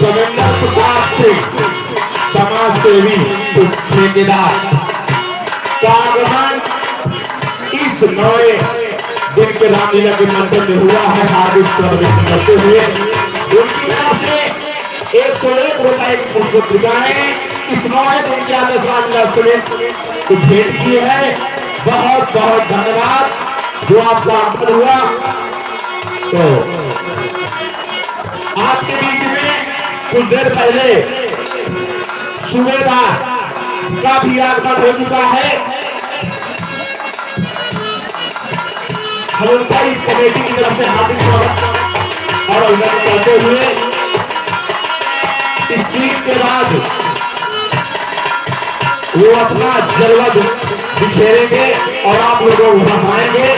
कमेंडर प्रताप सिंह, समाज सेवी ठेकेदार का आगमन इस नए दिन के रामलीला के मंदिर में हुआ है। हार्दिक स्वागत करते हुए उनकी तरफ से 101 रुपए की पुष्पत्रिकाएं इस नए दिन के आदर्श रामलीला से को भेंट की है। बहुत बहुत धन्यवाद जो आपका आगमन हुआ। तो आपके बीच में कुछ देर पहले सूबेदार का भी आगमन हो चुका है। हम उनका इस कमेटी की तरफ से हार्दिक स्वागत और अभिनंदन करते हुए इस सीट के बाद वो अपना जलवा बिखेरेंगे और आप लोगों को हंसाएंगे।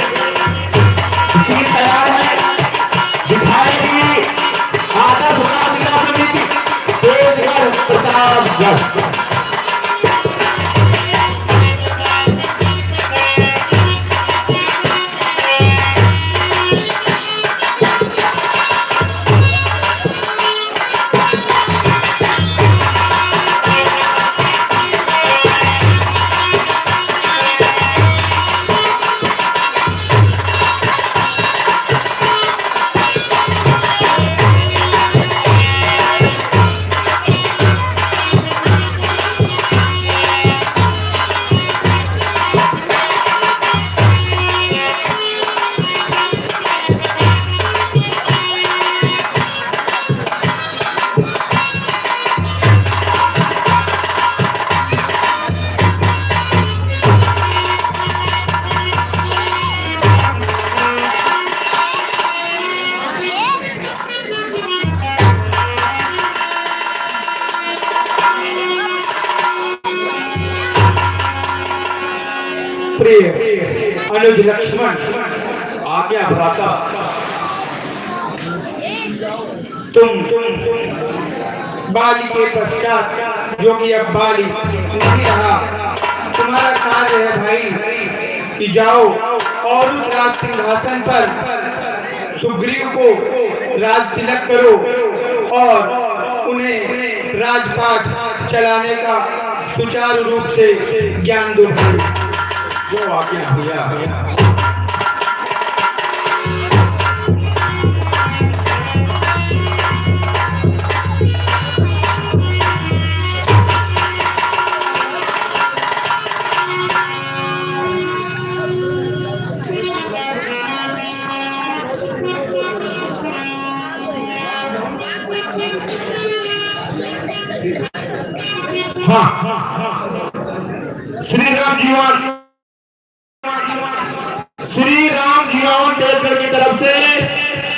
सीट तैयार है, दिखाएंगी आदर्श रामलीला समिति तेजगढ़ प्रतापगढ़। सुप्रिय अनुज लक्ष्मण आज्ञा भ्राता। तुम बाली के पश्चात जो कि अब बाली नहीं रहा, तुम्हारा कार्य है भाई कि जाओ और उस राज सिंहासन पर सुग्रीव को राज तिलक करो और उन्हें राजपाट चलाने का सुचारू रूप से ज्ञान दो। जो आज्ञा भैया। श्री राम जीवन टेलर की तरफ से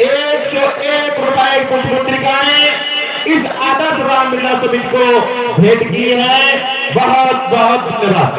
101 रुपए कुछ मुद्रिकाएं इस आदर्श रामलीला समिति को भेंट की है। बहुत बहुत धन्यवाद।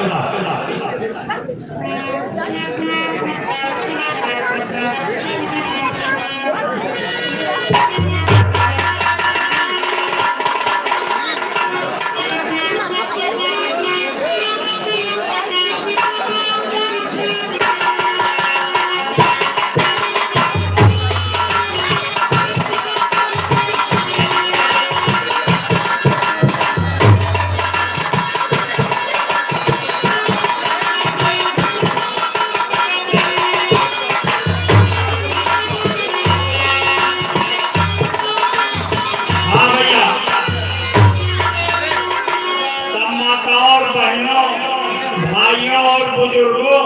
बुजुर्गों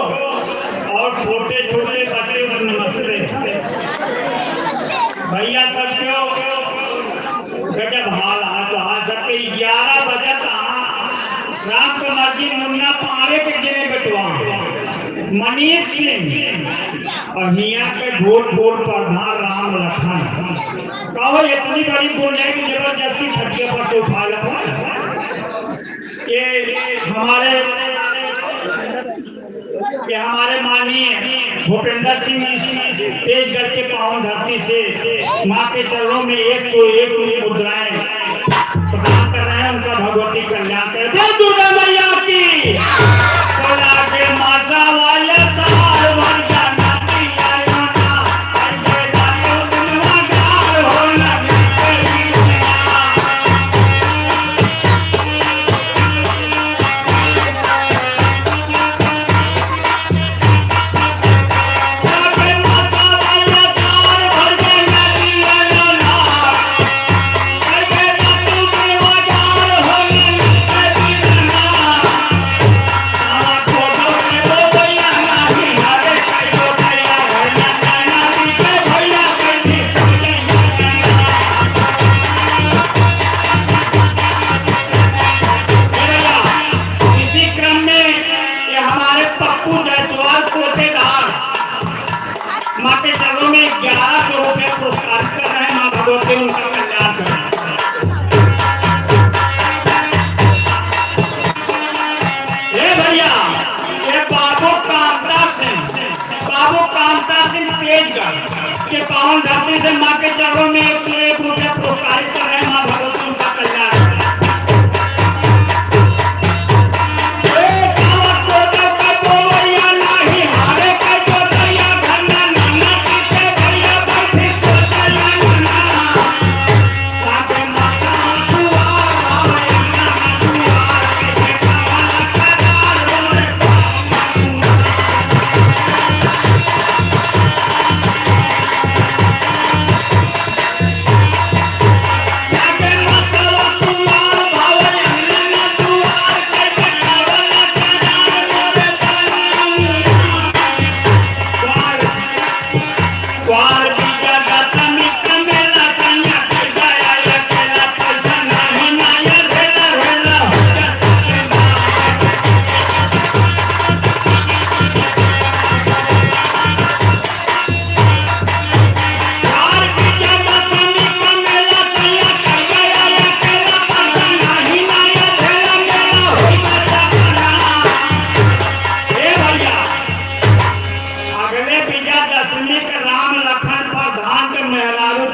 और छोटे छोटे बच्चों को नमस्ते। भैया सबको गजब हाल हाल सबके 11 बजे राम को मर्जी मुन्ना पारे के गिने बटवा मनीष सिंह और हिया के भोट भोट प्रधान राम लखन कहो इतनी बड़ी बोले की जबरदस्ती खटिया पर तो उठा लो कि हमारे माननीय भूपेंद्र सिंह तेजगढ़ के पावन धरती से माँ के चरणों में 101 मुद्राएं प्रदान कर रहे हैं। उनका भगवती कल्याण कर जय दुर्गा मैया की। के माता वाले साल भर जाना के पावन धरती से माँ के चरणों में 101 रुपया पुरस्कारित कर रहे हैं। माँ भगवती उनका कल्याण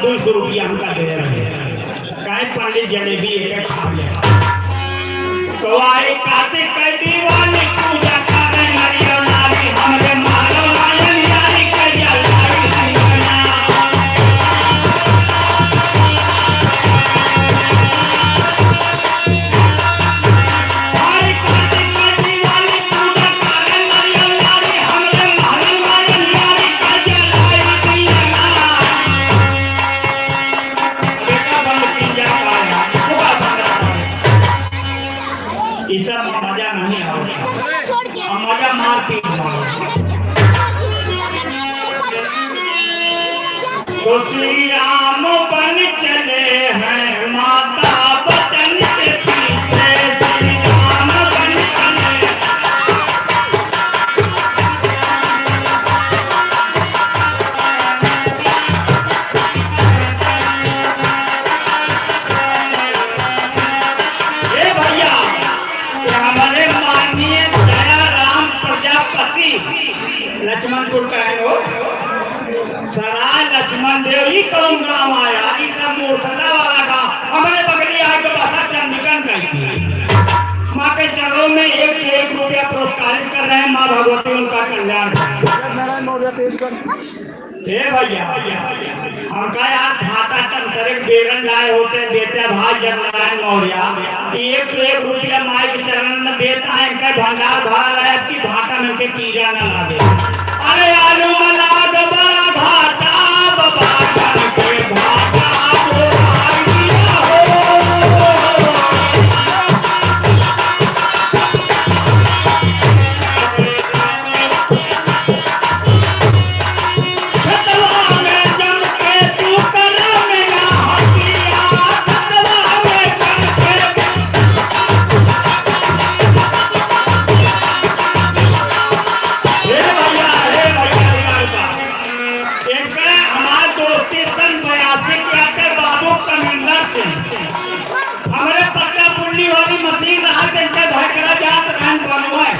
200 रुपया हमका दे रहे हैं। काहे पंडित जलेबी एक खा ले तो आए कार्तिक के दीवाने पूजा करे नरिया नारी हमरे मारो लायन यारी के जलाई दिया मजा नहीं आता, मजा मार पीट तो श्री राम बन चले हैं माता बचन के पीछे श्री राम बन चले। ए भैया हमारे माननीय दया राम प्रजापति लक्ष्मणपुर का है वो सराय लक्ष्मण देव ही कौन गाँव आया सब मूर्खता वाला गाँव हमारे बगली आके बसा चंदिकन गई थी। माँ के चरणों में 1 से 1 रुपया पुरस्कारित कर रहे हैं। माँ भगवती उनका कल्याण हे भैया हमका यार भाटा टंकर बेरन लाए होते देते भाई जगनारायण मौर्य 1 से 1 रुपया माई के चरण में देता है इनका भंडार भरा रहा है कि भाटा में उनके कीड़ा न लागे। अरे आलू मला बड़ा भाटा बाबा करके भाटा वो भाई दिया हो खतवा में जम के तू करा मेरा हटिया खतवा में जम के हे भैया एक हमारे दोस्ती सन 82 के आते बाबू कमिंदर सिंह हमारे पट्टा पुल्ली वाली मशीन रहा के भटकरा जात रहन बनवाए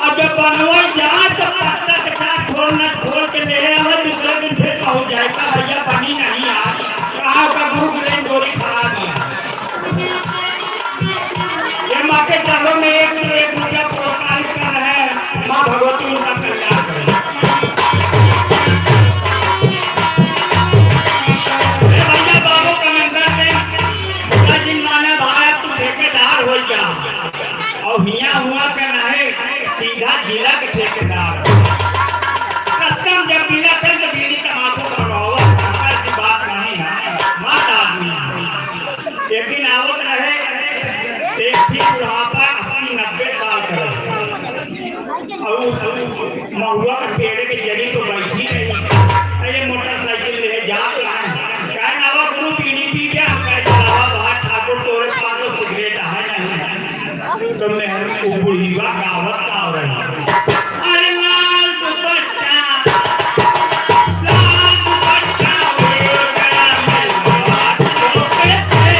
और जब बनवाए जाए तो पट्टा के साथ खोल के ले रहे दूसरे दिन फिर पहुंच जाएगा भैया बनी नहीं यार कहा का गुरु ग्रेन गोरी खा दिया। ये माँ के चरणों में 1 से 1 रुपया पुरस्कारित कर रहे हैं। माँ भगवती उनका कल्याण करे। भैया बाबू कमेंटर से जिन्ना भाई तू ठेकेदार हो जा और हिया हुआ करना है सीधा जिला के ठेकेदार कस्टम जब बिना थे तो बीड़ी का माथो करवाओ ऐसी बात नहीं है। मात आदमी एक दिन आवत रहे एक भी बुढ़ापा 80-90 साल का और महुआ के पेड़ के जड़ी तो बैठी रही ये मोटरसाइकिल ले जात कहे नावा गुरु बीड़ी पी गया कहे चलावा भाई ठाकुर तोरे पास सिगरेट है नहीं तो मैं बुढ़ीवा गावत का हो रही अरे लाल दुपट्टा लाल दुपट्टा हो गया मेरा टोपे से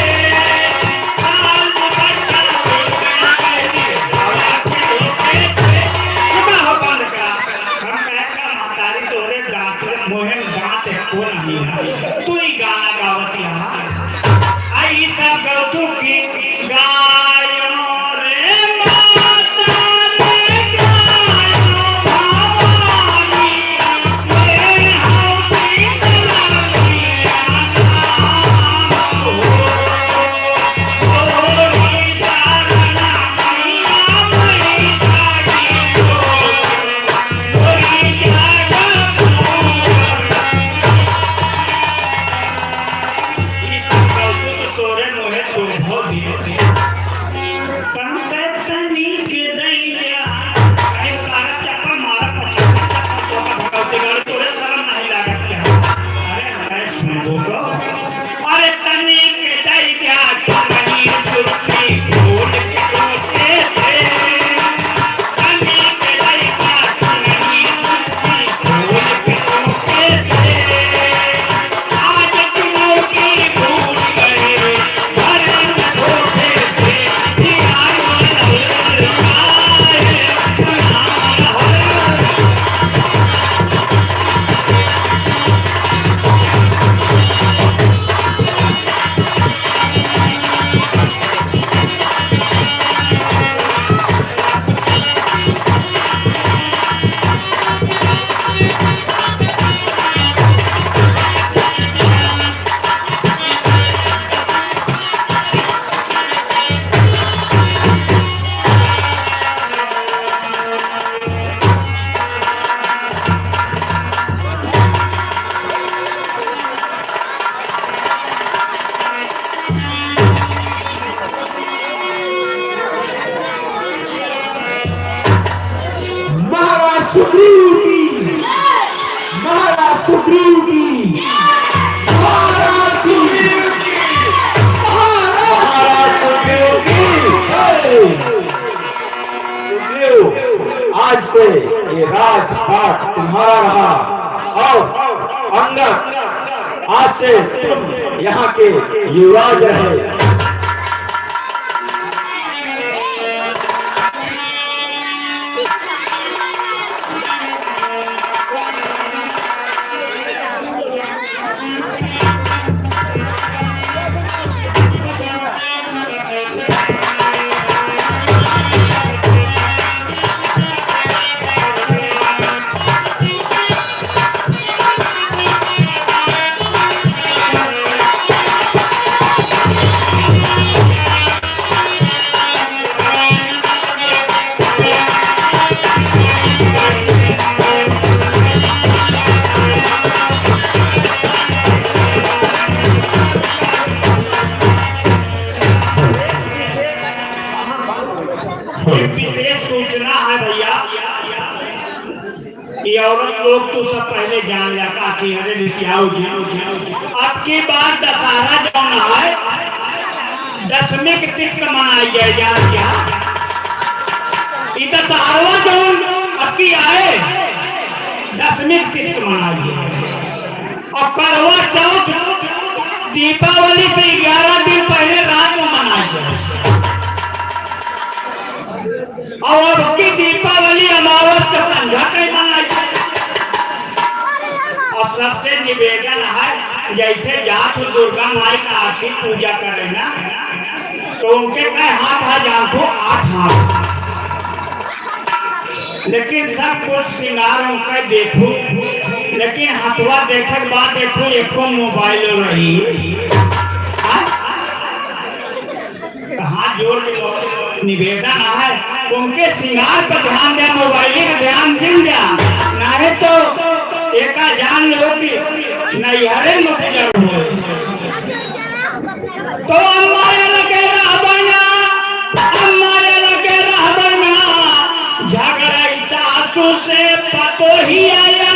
लाल दुपट्टा हो गया टोपे से हो बंद का हम कहकर मातारी तोरे दांत मोहन दांत को नहीं है तू ही गाना गावत यहाँ आई सब गौतु की गायो रे माता रे गायो भवानी रे हौसी चलानिया ओरी दाना मैया मैया ओरी जागा तोरे मोहे शोभो दिए तुम्हारा रहा और अंगद आज से तुम यहाँ के युवराज रहे। एक विशेष सूचना है भैया, ये औरत लोग तो सब पहले जान लगा कि अरे ऋषियाओ जी अब की बार दशहरा जौन है 10वीं की तिथि मनाई जाए जान क्या इधर दशहरा जौन अब की आए 10वीं की तिथि मनाई है और करवा चौथ दीपावली से 11 दिन पहले रात में मनाई जाए और अब की दीपावली अमावस का संध्या कहीं मनाई जाए। और सबसे निवेदन है जैसे जात दुर्गा माई का आरती पूजा करे ना तो उनके कई हाथ आ जातो 8 हाथ, लेकिन सब कुछ श्रृंगार उनका देखो, लेकिन हथवा देखे के बाद देखो एक मोबाइल रही हाथ जोड़ के निवेदन है उनके श्रृंगार पर ध्यान दे, मोबाइल का ध्यान दिन दिया नहीं तो एक जान लो कि नैहरे मुझे हो तो हमारे लगे रहबना झगड़ा सासू से पतो ही आया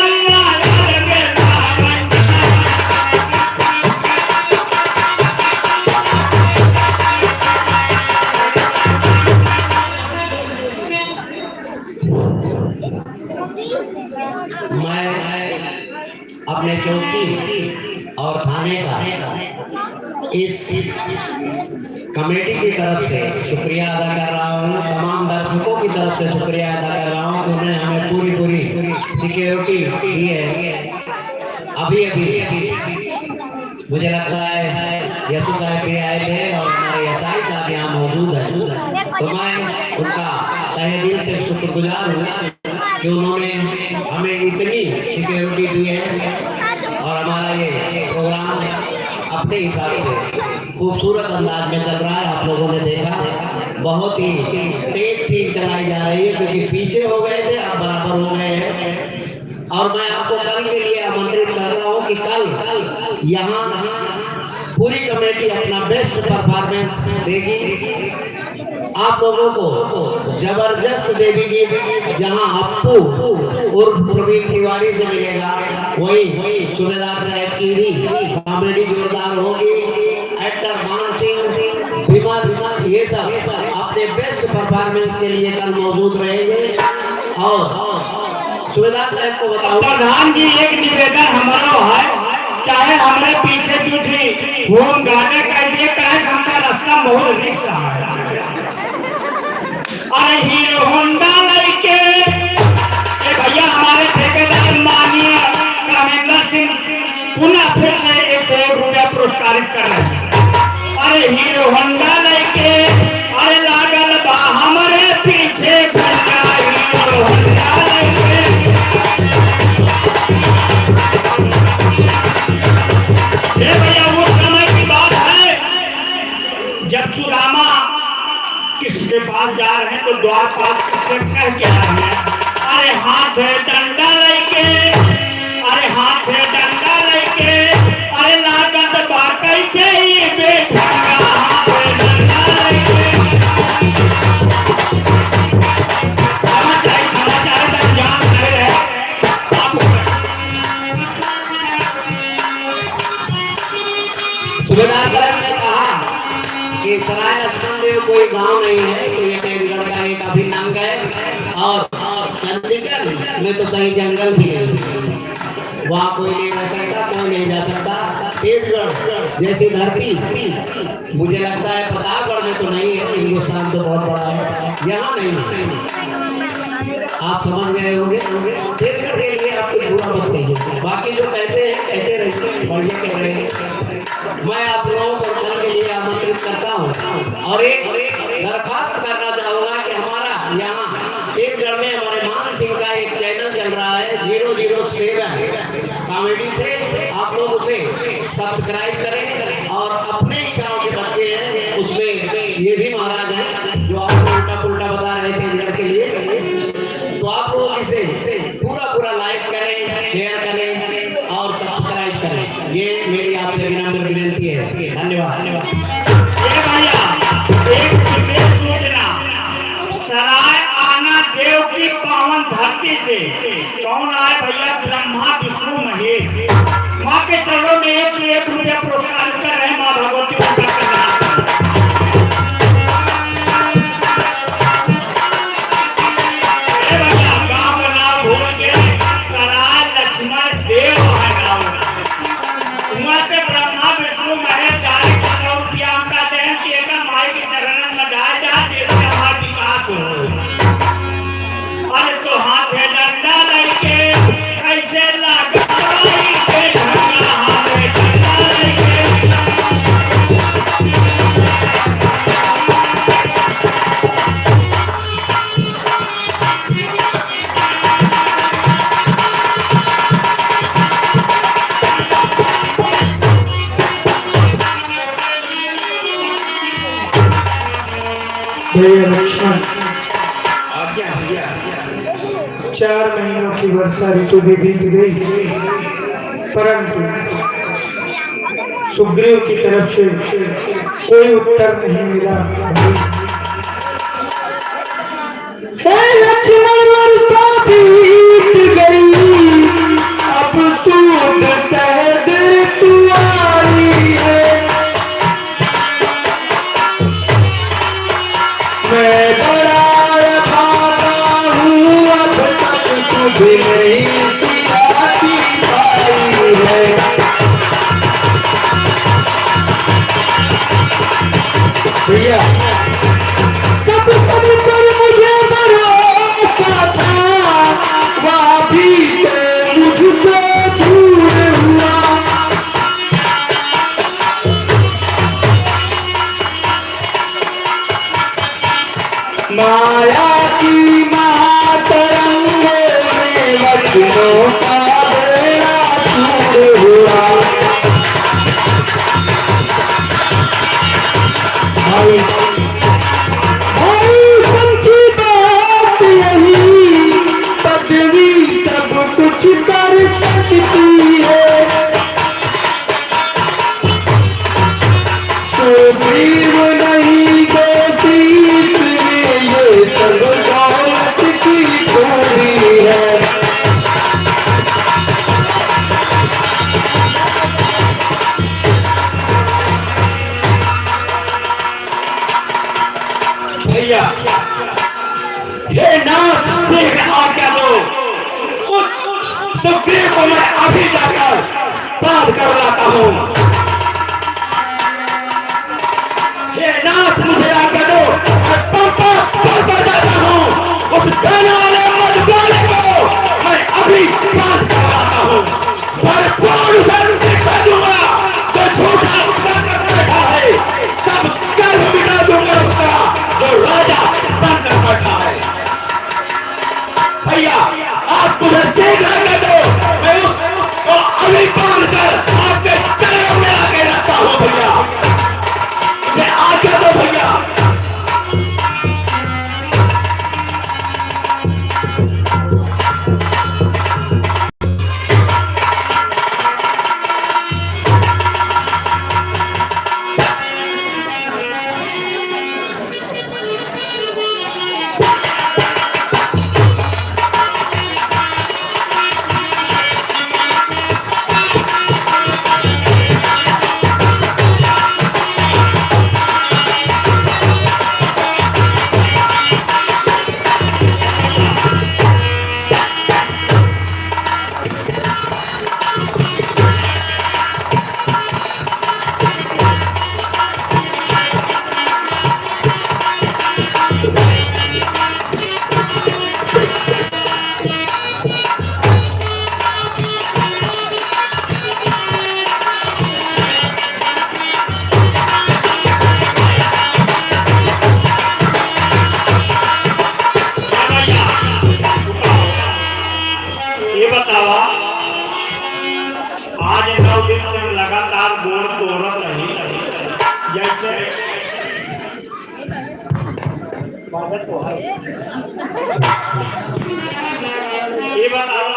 अपने चौकी और थाने का इस कमेटी की तरफ से शुक्रिया अदा कर रहा हूँ, तमाम दर्शकों की तरफ से शुक्रिया अदा कर रहा हूँ कि उन्होंने हमें पूरी सिक्योरिटी दी है। अभी मुझे लगता है यसु साहब भी आए थे और हमारे एसआई साहब यहाँ मौजूद है, तो मैं उनका तहे दिल से शुक्रगुजार हूँ कि उन्होंने हमें इतनी सिक्योरिटी दी है और हमारा ये प्रोग्राम अपने हिसाब से खूबसूरत अंदाज में चल रहा है। आप लोगों ने देखा बहुत ही तेज सीन चलाई जा रही है क्योंकि पीछे हो गए थे अब बराबर हो गए हैं। और मैं आपको कल के लिए आमंत्रित कर रहा हूँ कि कल यहाँ पूरी कमेटी अपना बेस्ट परफॉर्मेंस देगी, आप लोगों को जबरदस्त देवी जहां अप्पू और प्रवीण तिवारी से मिलेगा वही सूबेदार साहब की भी कॉमेडी जोरदार होगी। एक्टर मान सिंह विमल ये सब अपने बेस्ट परफॉर्मेंस के लिए कल मौजूद रहेंगे। और सूबेदार साहब को बताओ प्रधान जी एक निवेदन हमारा है, चाहे हमारे पीछे दूसरी होम गार्ड कर दिए कहे हमका रास्ता बहुत रिक्शा है। अरे हीरो होंडा लड़के भैया हमारे ठेकेदार माननीय रामेंद्र सिंह पुनः फिर से 101 रुपया पुरस्कारित कर रहे हैं। अरे हीरो होंडा लड़के अरे लागल बा हमारे पीछे हीरो होंडा लड़के। भैया वो समय की बात है जब सुदामा किसके पास जा रहे हैं तो द्वारपाल से कह के आ रहे हैं अरे हाथ है डंडा लेके, अरे हाथ है डंडा लेके अरे लागत बाकई से ही बेटा हाथ है डंडा लेके। समाचार तक जान कर रहे सूबेदार साहब ने कहा कि सराय लक्ष्मण देव कोई गांव नहीं है, तो ये तेजगढ़ का एक अभिनंग है और नंदीगढ़ में तो सही जंगल भी नहीं, वहाँ कोई नहीं रह सकता, कोई नहीं जा सकता। तेजगढ़ जैसी धरती मुझे लगता है प्रतापगढ़ में तो नहीं है, हिंदुस्तान तो बहुत बड़ा है, यहाँ नहीं। आप समझ गए होंगे। तेजगढ़ के लिए आप कुछ बुरा मत कहिए, बाकी जो कहते हैं कहते रहिए, बढ़िया कह रहे हैं। मैं आप लोगों को कल के लिए आमंत्रित करता हूँ और एक दरखास्त करना चाहूँगा कि हमारा यहाँ तेजगढ़ में हमारे मान सिंह का एक चैनल चल रहा है 007 कॉमेडी से, आप लोग उसे सब्सक्राइब करें और अपने ही गांव के बच्चे हैं उसमें ये भी महाराज हैं जो आपको उल्टा पुल्टा बता रहे थे तेजगढ़ के लिए, तो आप लोग इसे पूरा लाइक करें, शेयर करें और सब्सक्राइब करें। ये मेरी आपसे विनम्र विनती है। धन्यवाद। ये भैया एक विशेष सूचना, सराय आना देव की पावन धरती से कौन आए भैया? ब्रह्मा विष्णु महेश। माँ के चरणों में 101 रुपया पुरस्कार कर रहे हैं माँ भगवती उनका गाँव का नाम भूल के सराय लक्ष्मण देव है गाँव, वहाँ से ब्रह्मा विष्णु महेश डायरेक्ट 100 रुपया उनका देन किए का माई के चरणन में डाल जा, जिससे हमारा विकास हो। अरे तो हाथ में डंडा लेके कैसे लगा के ढंगा हाथ में डंडा लेके भैया लक्ष्मण, 4 महीनों की वर्षा ऋतु भी बीत गई, परंतु सुग्रीव की तरफ से कोई उत्तर नहीं मिला। हे लक्ष्मण, वर्षा बीत गई, अब सूद सहद ऋतु आई है। मैं बड़ा भागा हूँ, अब तक सुध नहीं सियाती पाई है। भैया कब कब पर मुझे भरोसा था, वह भी तो मुझसे दूर हुआ। माया की महातरंग में वचनों का बेड़ा चूर हुआ। भाई सच्ची बात यही, पदवी सब कुछ कर सकती है। सुग्रीव नहीं दोषी, ये सब दौलत की पूरी है। भैया हे नाथ सिंह आज्ञा दो, उस सुग्रीव को मैं अभी जाकर बात कर लाता हूँ। हे नाथ मुझे आज्ञा दो, मैं पंपा जाता हूँ, उस जाने वाले मजदूर को मैं अभी बात कर लाता हूँ। भरपूर शिक्षा दूंगा जो झूठा बनकर बैठा है, सब गर्व मिटा दूंगा उसका जो राजा बनकर बैठा है। भैया आप मुझे शीघ्र कर दो, मैं उसको अभी बांध कर आपके चरणों बोलत रही जैसे ये बताओ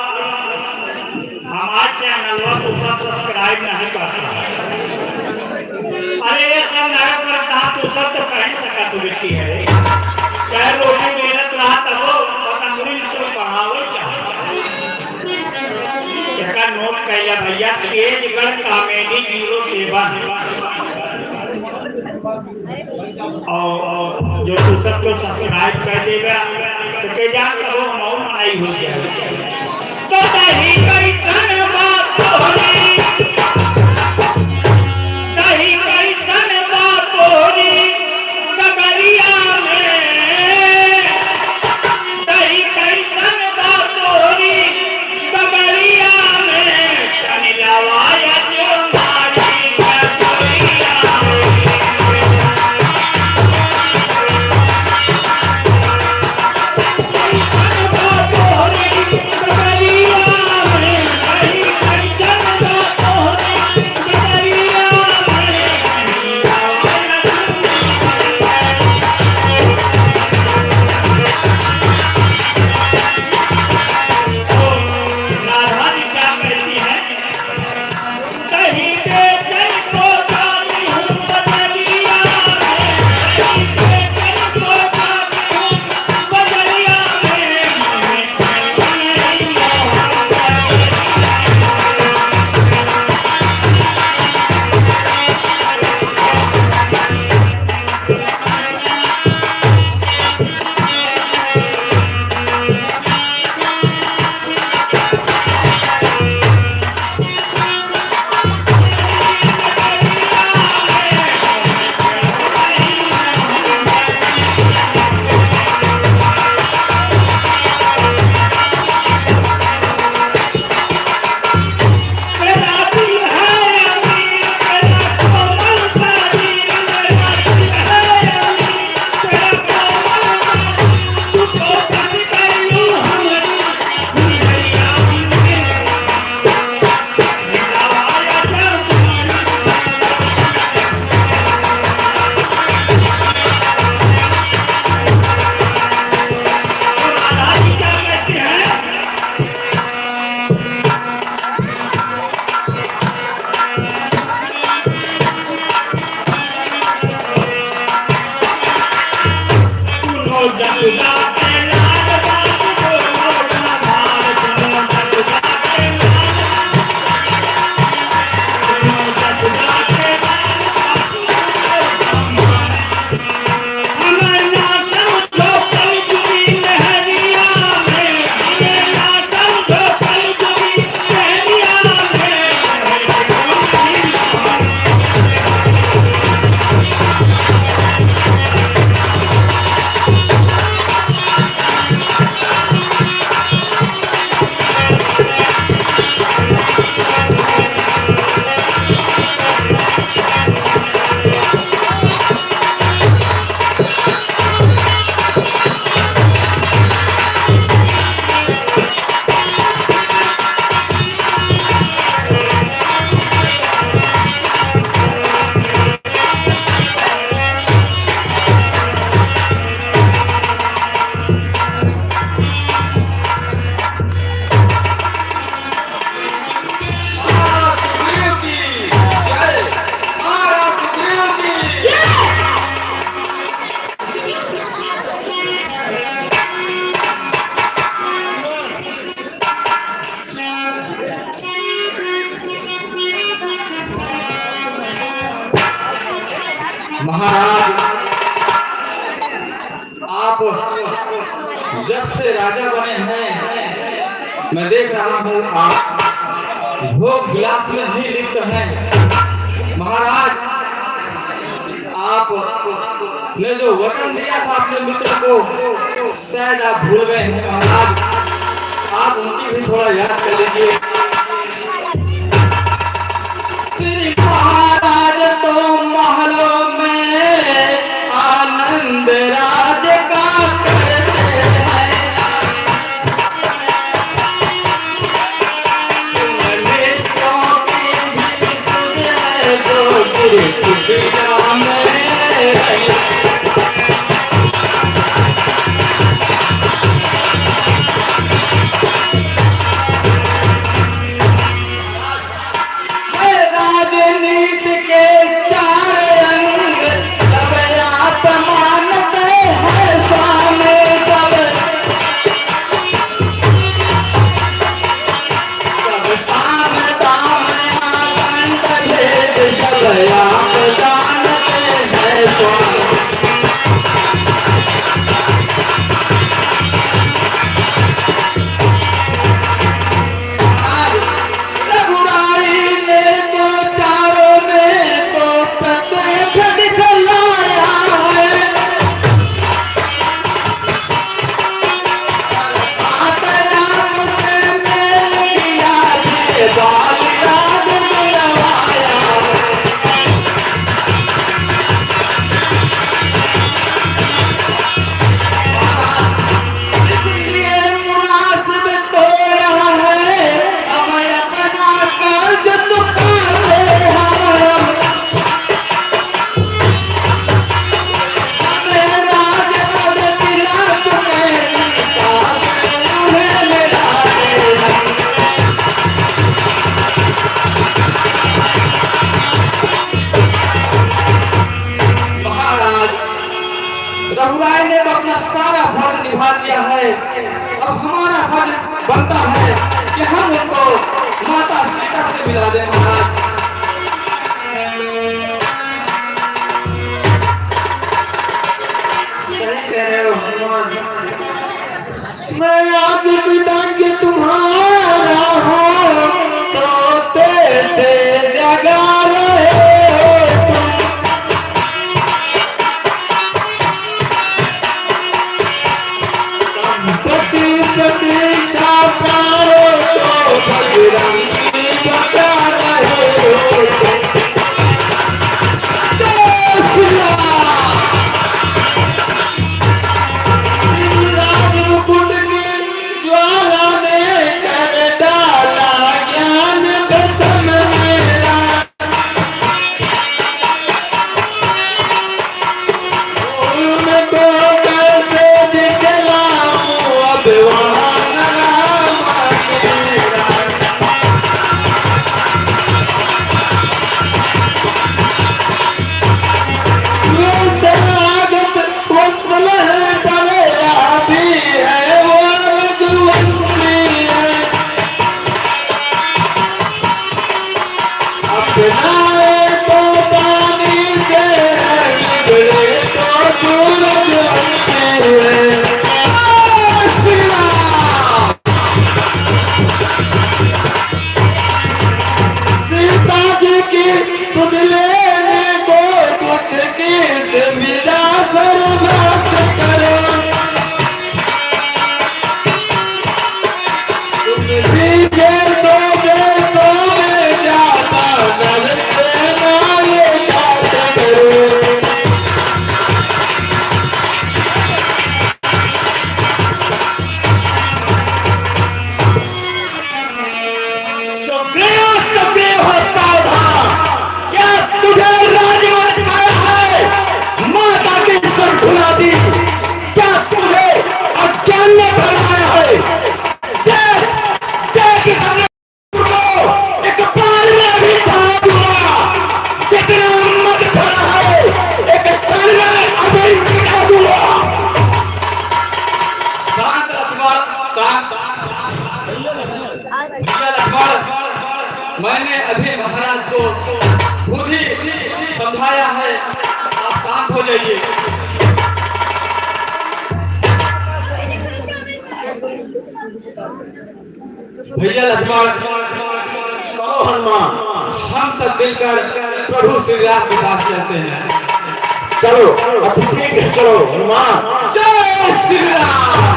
हमारे चैनलवा को सब सब्सक्राइब नहीं करता। अरे ये सब नहीं करता तो सब तो कह नहीं सका तू बेटी है चाहे रोटी मेहनत रहा तब पता मुरी तो पढ़ावल क्या का नोट कैला भैया तेजगढ़ कॉमेडी 07 और जो तू सबको सब्सक्राइब कर देगा तो के जान कब नौ मनाई हो जाए तो दही कैसन बात होली दही कैसन बात होली कगरिया में दही कैसन बात होली कगरिया में चनिलवाया जो मारी कगरिया महाराज आप जब से राजा बने हैं मैं देख रहा हूँ आप भोग विलास में ही लिप्त हैं। महाराज आप ने जो वचन दिया था अपने मित्र को शायद आप भूल गए हैं। महाराज आप उनकी भी थोड़ा याद कर लीजिए। श्री महाराज तो महलों में आनंद राज का करते हैं, तुम मित्रों की भी सुध है जो तेरे कुटिया में रहे। राजनीति के चार अंग सब आप मानते हैं स्वामी सब साम दाम आनंद भेद सब आप जानते हैं स्वामी। रघुराई ने तो चारों में तो प्रत्यक्ष दिखलाया है। आतराम से मेल किया ये बाल राज दिलवाया है। इसलिए मुनासिब तो रहा है हमें अपना कर्ज चुका दे हम। हमें राज पद दिला चुके गीता उन्हें मिला दे। महाराज रघुराय ने तो अपना सारा फर्ज निभा दिया है। अब हमारा फर्ज बनता है कि हम उनको माता सीता से मिला दें। महाराज सही कह रहे हो हनुमान। मैं आज विदांग तुम्हारा हूँ सोते से जगा रहे हो तुम। संपत्ति प्रतिष्ठा पारो तो बजरंगी बचा रहे हो तुम। जय श्री राम। इस राज मुकुट की ज्वाला ने कर डाला ज्ञान भस्म मेरा। उनको कैसे दिखलाऊं अब वहाँ न रामा मेरा। वो शरणागत वो सलह पड़या भी है वो रघुवंशी है। अपनाए तो पानी दे बिगड़े तो सूरजवंशी है। जय श्री राम। सीता जी की सुध लेने को कुछ किस विदा सर्वत करो। तुम भीगे तो देशों में जाता नल सेना ये बात करो। सुग्रीव हो सावधान। क्या तुझे राजमहल छाया है? माता की सुर भुला दी। क्या तुझे अज्ञान में भरमाया है? देख देख इस हमले को एक बार में भी ढा दूंगा। जितना मद भरा है एक क्षण में अभी मिटा दूंगा। शांत लक्ष्मण शांत। भैया लक्ष्मण मैंने अभी महाराज को खुद ही समझाया है। आप शांत हो जाइए। भैया लक्ष्मण कहो हनुमान। हम सब मिलकर प्रभु श्री राम के पास चलते हैं। चलो अब शीघ्र चलो हनुमान। जय श्री राम।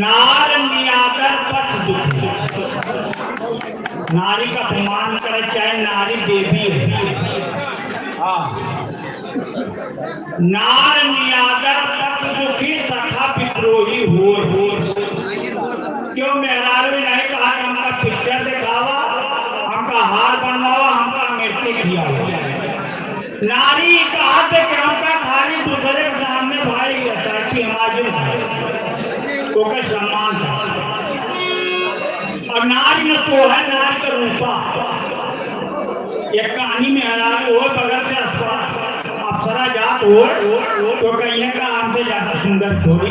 नार नियादर पस दुखी। नारी का अपमान करे चाहे नारी देवी है। हाँ। नार नियादर पस दुखी सखा विद्रोही हो। क्यों मेहरारू नहीं कहा कि हमका पिक्चर दिखावा, हमका हार बनवावा, हमका मृत्यु किया। नारी कहा कि हमका खाली दूसरे के सामने भाई की हमारे को का सम्मान था। और नारी न तो है नारी का रूपा। एक कहानी में हरामी हो बगल से अप्सरा जात हो तो कहीं का हमसे ज्यादा सुंदर थोड़ी।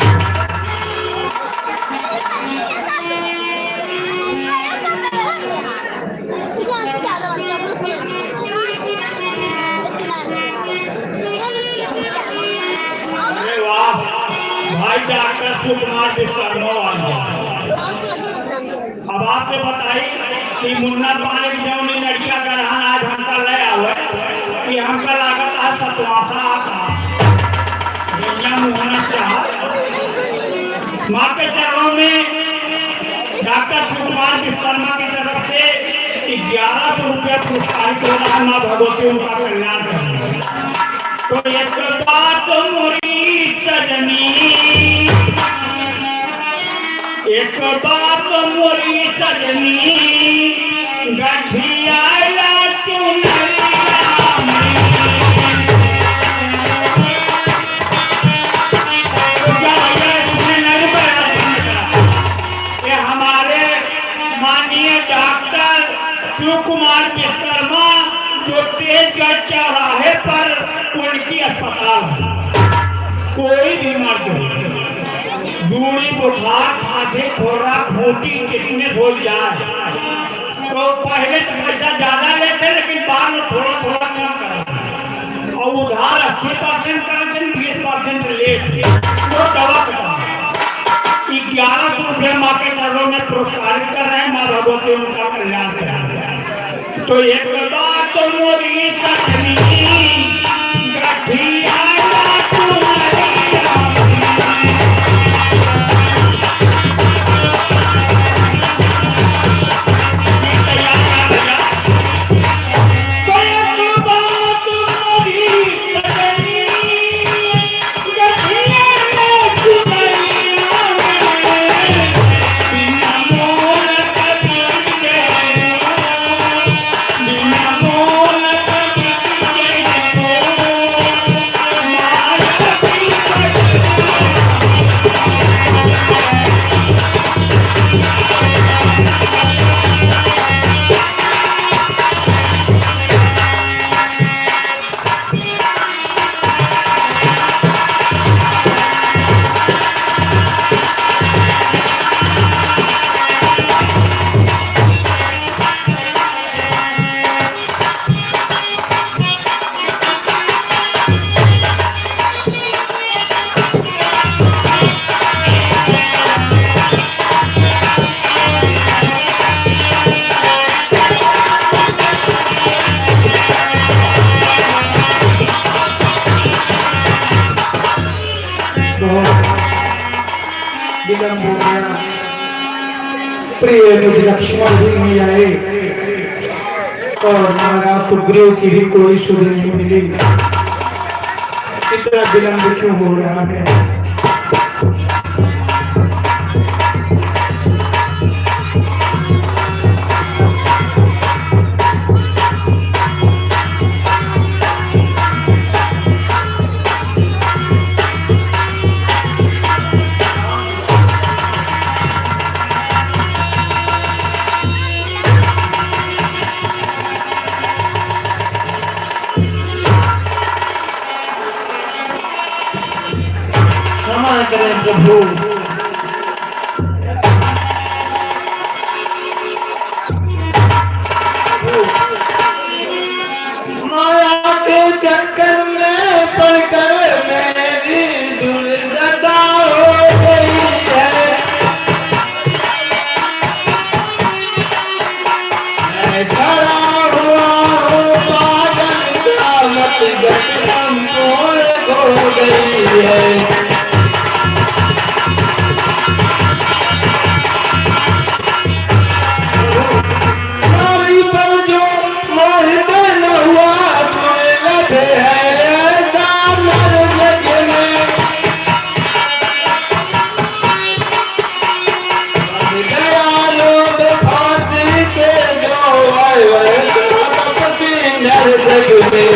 अरे वाह भाई डॉक्टर सुकुमार विश्वकर्मा वाले। अब आपसे बताई कि मुन्ना पाने की जो लड़कियां गरहन आज हमका ले आवे कि हमका लागत आज सतवासा आता माँ के चरणों में डॉक्टर सुकुमार विश्वकर्मा की तरफ से 1100 रुपया पुरस्कारित हो रहा है। माँ भगवती उनका कल्याण करेंगे। तो एक बात मोरी सजनी, एक बात मोरी सजनी, गठिया हमारे माननीय डॉक्टर शिवकुमार विश्वकर्मा जो तेजगढ़ चौराहे पर उनकी अस्पताल है। कोई भी मर्द जूड़ी बुखार खांसी खोरा खोटी टिटनेस हो जाए तो पहले तो पैसा ज्यादा लेते लेकिन बाद में थोड़ा थोड़ा कम करते और उधार 80% करते 20% लेते वो दवा का 1100 रुपया माँ के चरणों में पुरस्कारित कर रहे हैं। माँ भगवती उनका कल्याण करेंगे। तो एक बात तो मोरी सजनी गठिया विलम्ब हो गया। प्रिय मुझ लक्ष्मण भी नहीं आए और महाराज सुग्रीव की भी कोई सुध नहीं मिली। इतना विलम्ब क्यों हो रहा है? करें प्रभु, माया के चक्कर में पड़कर मेरी दुर्दशा हो गई है। मैं खड़ा हुआ हूँ पागल का मत गम हो गई है। वेद में।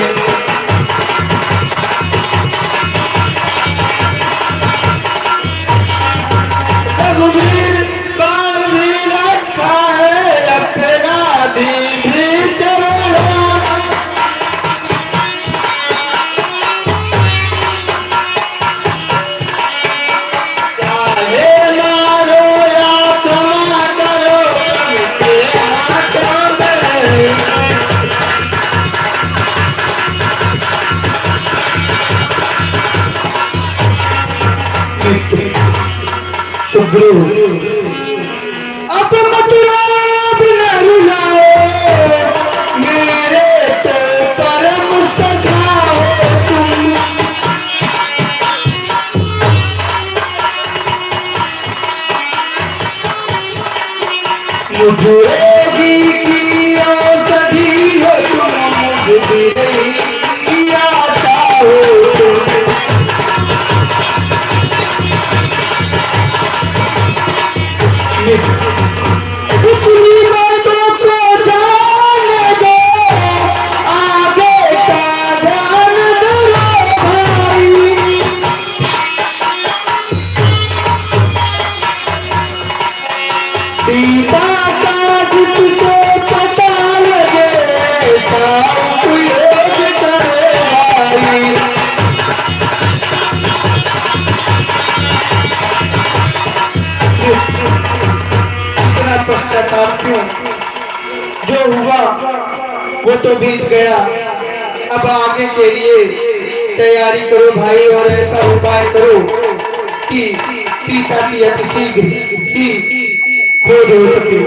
रघुवीर बाण भी रखा है अपराधी भी चरणों। चाहे मारो या क्षमा करो उनके हाथों में। सुग्रीव अब मथुरा बिना रुलाओ, मेरे तो परम सखा हो तुम। मुझे की औषधि हो तुम, मुझे की आशा हो तुम। पिछली बातों को जाने दो, आगे का ध्यान धरो भाई। सीता का जिसको पता लगे, सब उपयोग करे भाई। इतना पश्चाताप क्यों? जो हुआ वो तो बीत गया, अब आगे के लिए तैयारी करो भाई, और ऐसा उपाय करो कि सीता की अतिशीघ्र ही खोज हो सके।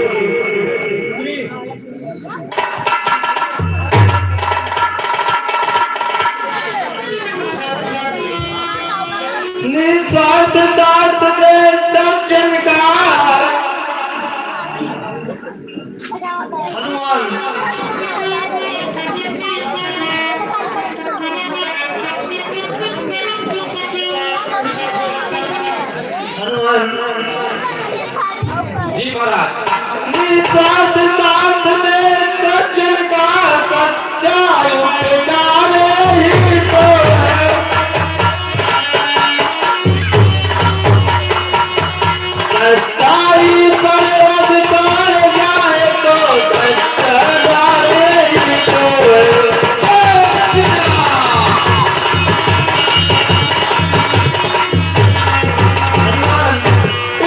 निस्वार्थ साथ दे सज्जन का हनुमान। हनुमान जी महाराज। निस्वार्थ साथ दे सज्जन का, सच्चा उपकार ही तो है। सच्चाई पर अधिकार जाए तो सच्चा ही तो है।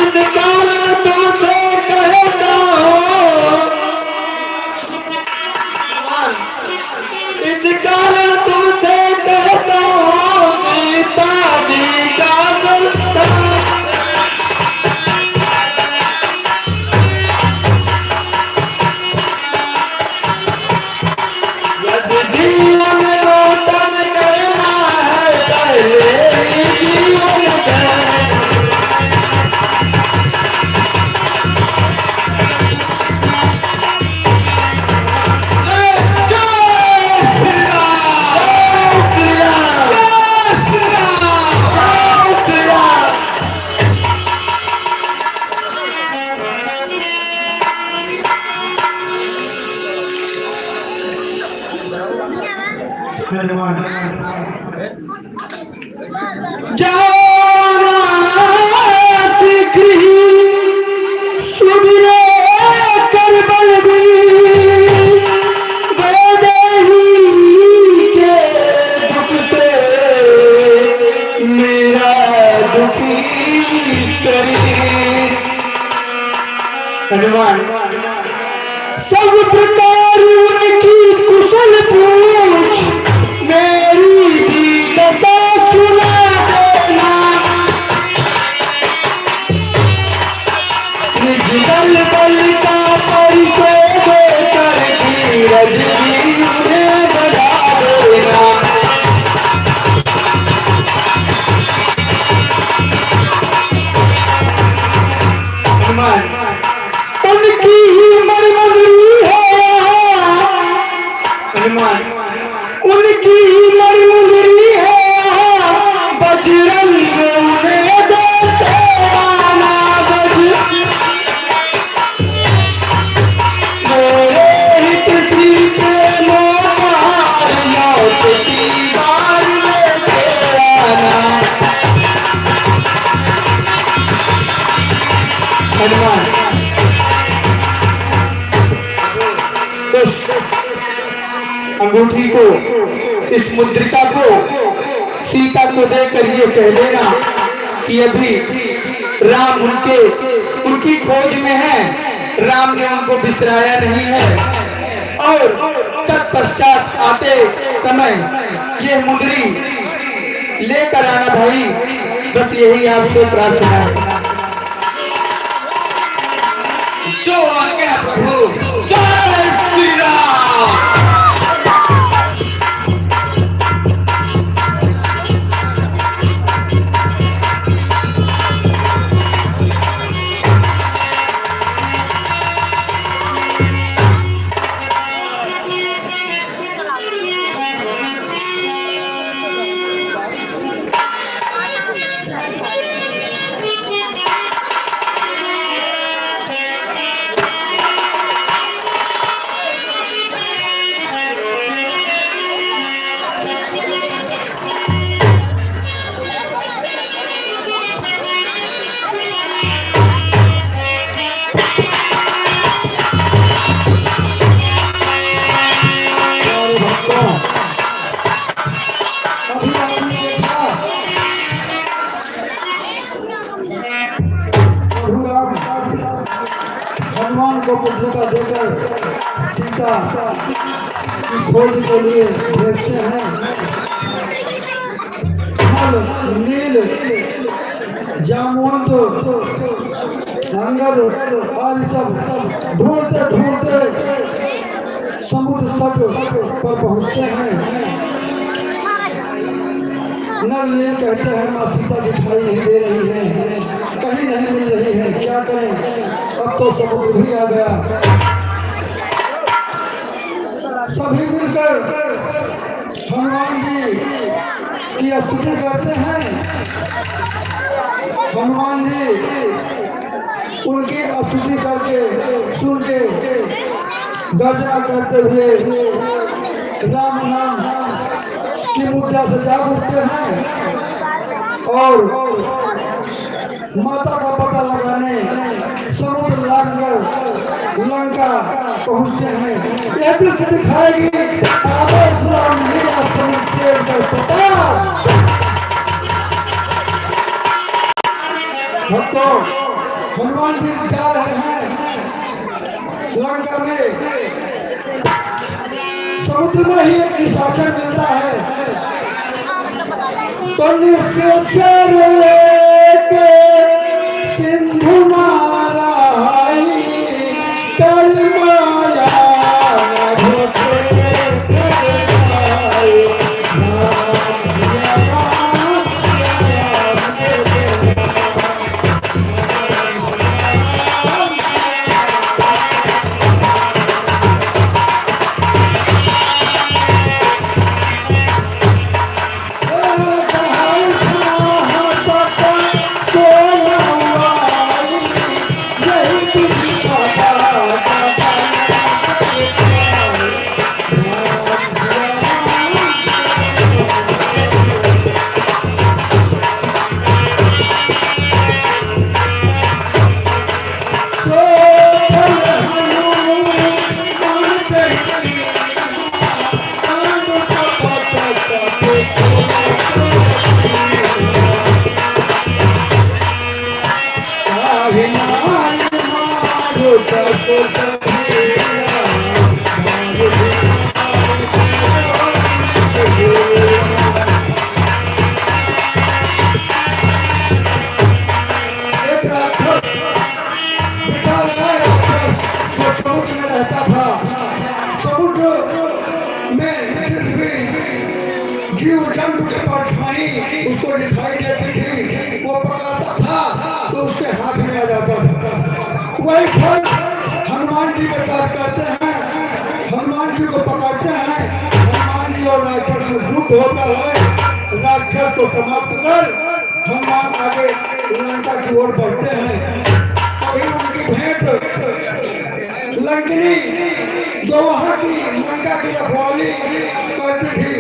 इस कारण तुमसे कहता हूँ, इस कारण तुमसे कहता हूँ, सीता जी का बलता। यदि जीवन नूतन करना है, पहले ही जीवन करें। हनुमान सब प्रकार उनकी कुशल पूछ, मेरी भी दशा सुना देना। निज बल बल का परिचय देकर धीरज भी उन्हें बढ़ा देना। हनुमान उनकी ही मरमंदिरी है, हनुमान उनकी ही मरमंदिरी है। बजरंग उन्हें देते आना, मेरे हित जी के मोहर अंगूठी को, इस मुद्रिका को सीता को देकर ये कह देना कि अभी राम उनकी खोज में है, राम ने उनको बिसराया नहीं है। और तत्पश्चात आते समय ये मुंदरी लेकर आना भाई, बस यही आपसे प्रार्थना है। जो आज्ञा प्रभु। जय श्री राम। हनुमान को पुत्रिका देकर सीता की खोज के लिए भेजते हैं। नल, नील, जामवंत, अंगद आदि सब ढूंढते ढूंढते समुद्र तट पर पहुंचते हैं। नल नील कहते हैं माँ सीता दिखाई नहीं दे रही है, कहीं नहीं मिल रही है, क्या करें, अब तो समुद्र भी आ गया। सभी मिलकर हनुमान जी की स्तुति करते हैं। हनुमान जी उनकी स्तुति करके सुन के गर्जना करते हुए राम नाम की मुद्रा से जाग उठते हैं और माता का पता लगाने समुद्र लांघकर लंका पहुंचते हैं। यह दृश्य दिखाएगी आदर्श राम लीला समुद्र पर पता। भक्तों, हनुमान जी जा रहे हैं लंका में। समुद्र में ही एक निशाचर मिलता है, तो निशाचर के सिंधु मारा कर माया जीव जंतु के परछाई उसको दिखाई देती थी, वो पकड़ता था तो उसके हाथ में आ जाता था। वही फल हनुमान जी के साथ करते हैं, हनुमान जी को पकड़ते हैं। हनुमान जी और राक्षस में युद्ध होता है, राक्षस को समाप्त कर हनुमान आगे लंका की ओर बढ़ते हैं। अभी उनकी भेंट लंकिनी जो वहाँ की लंका की रखवाली करती थी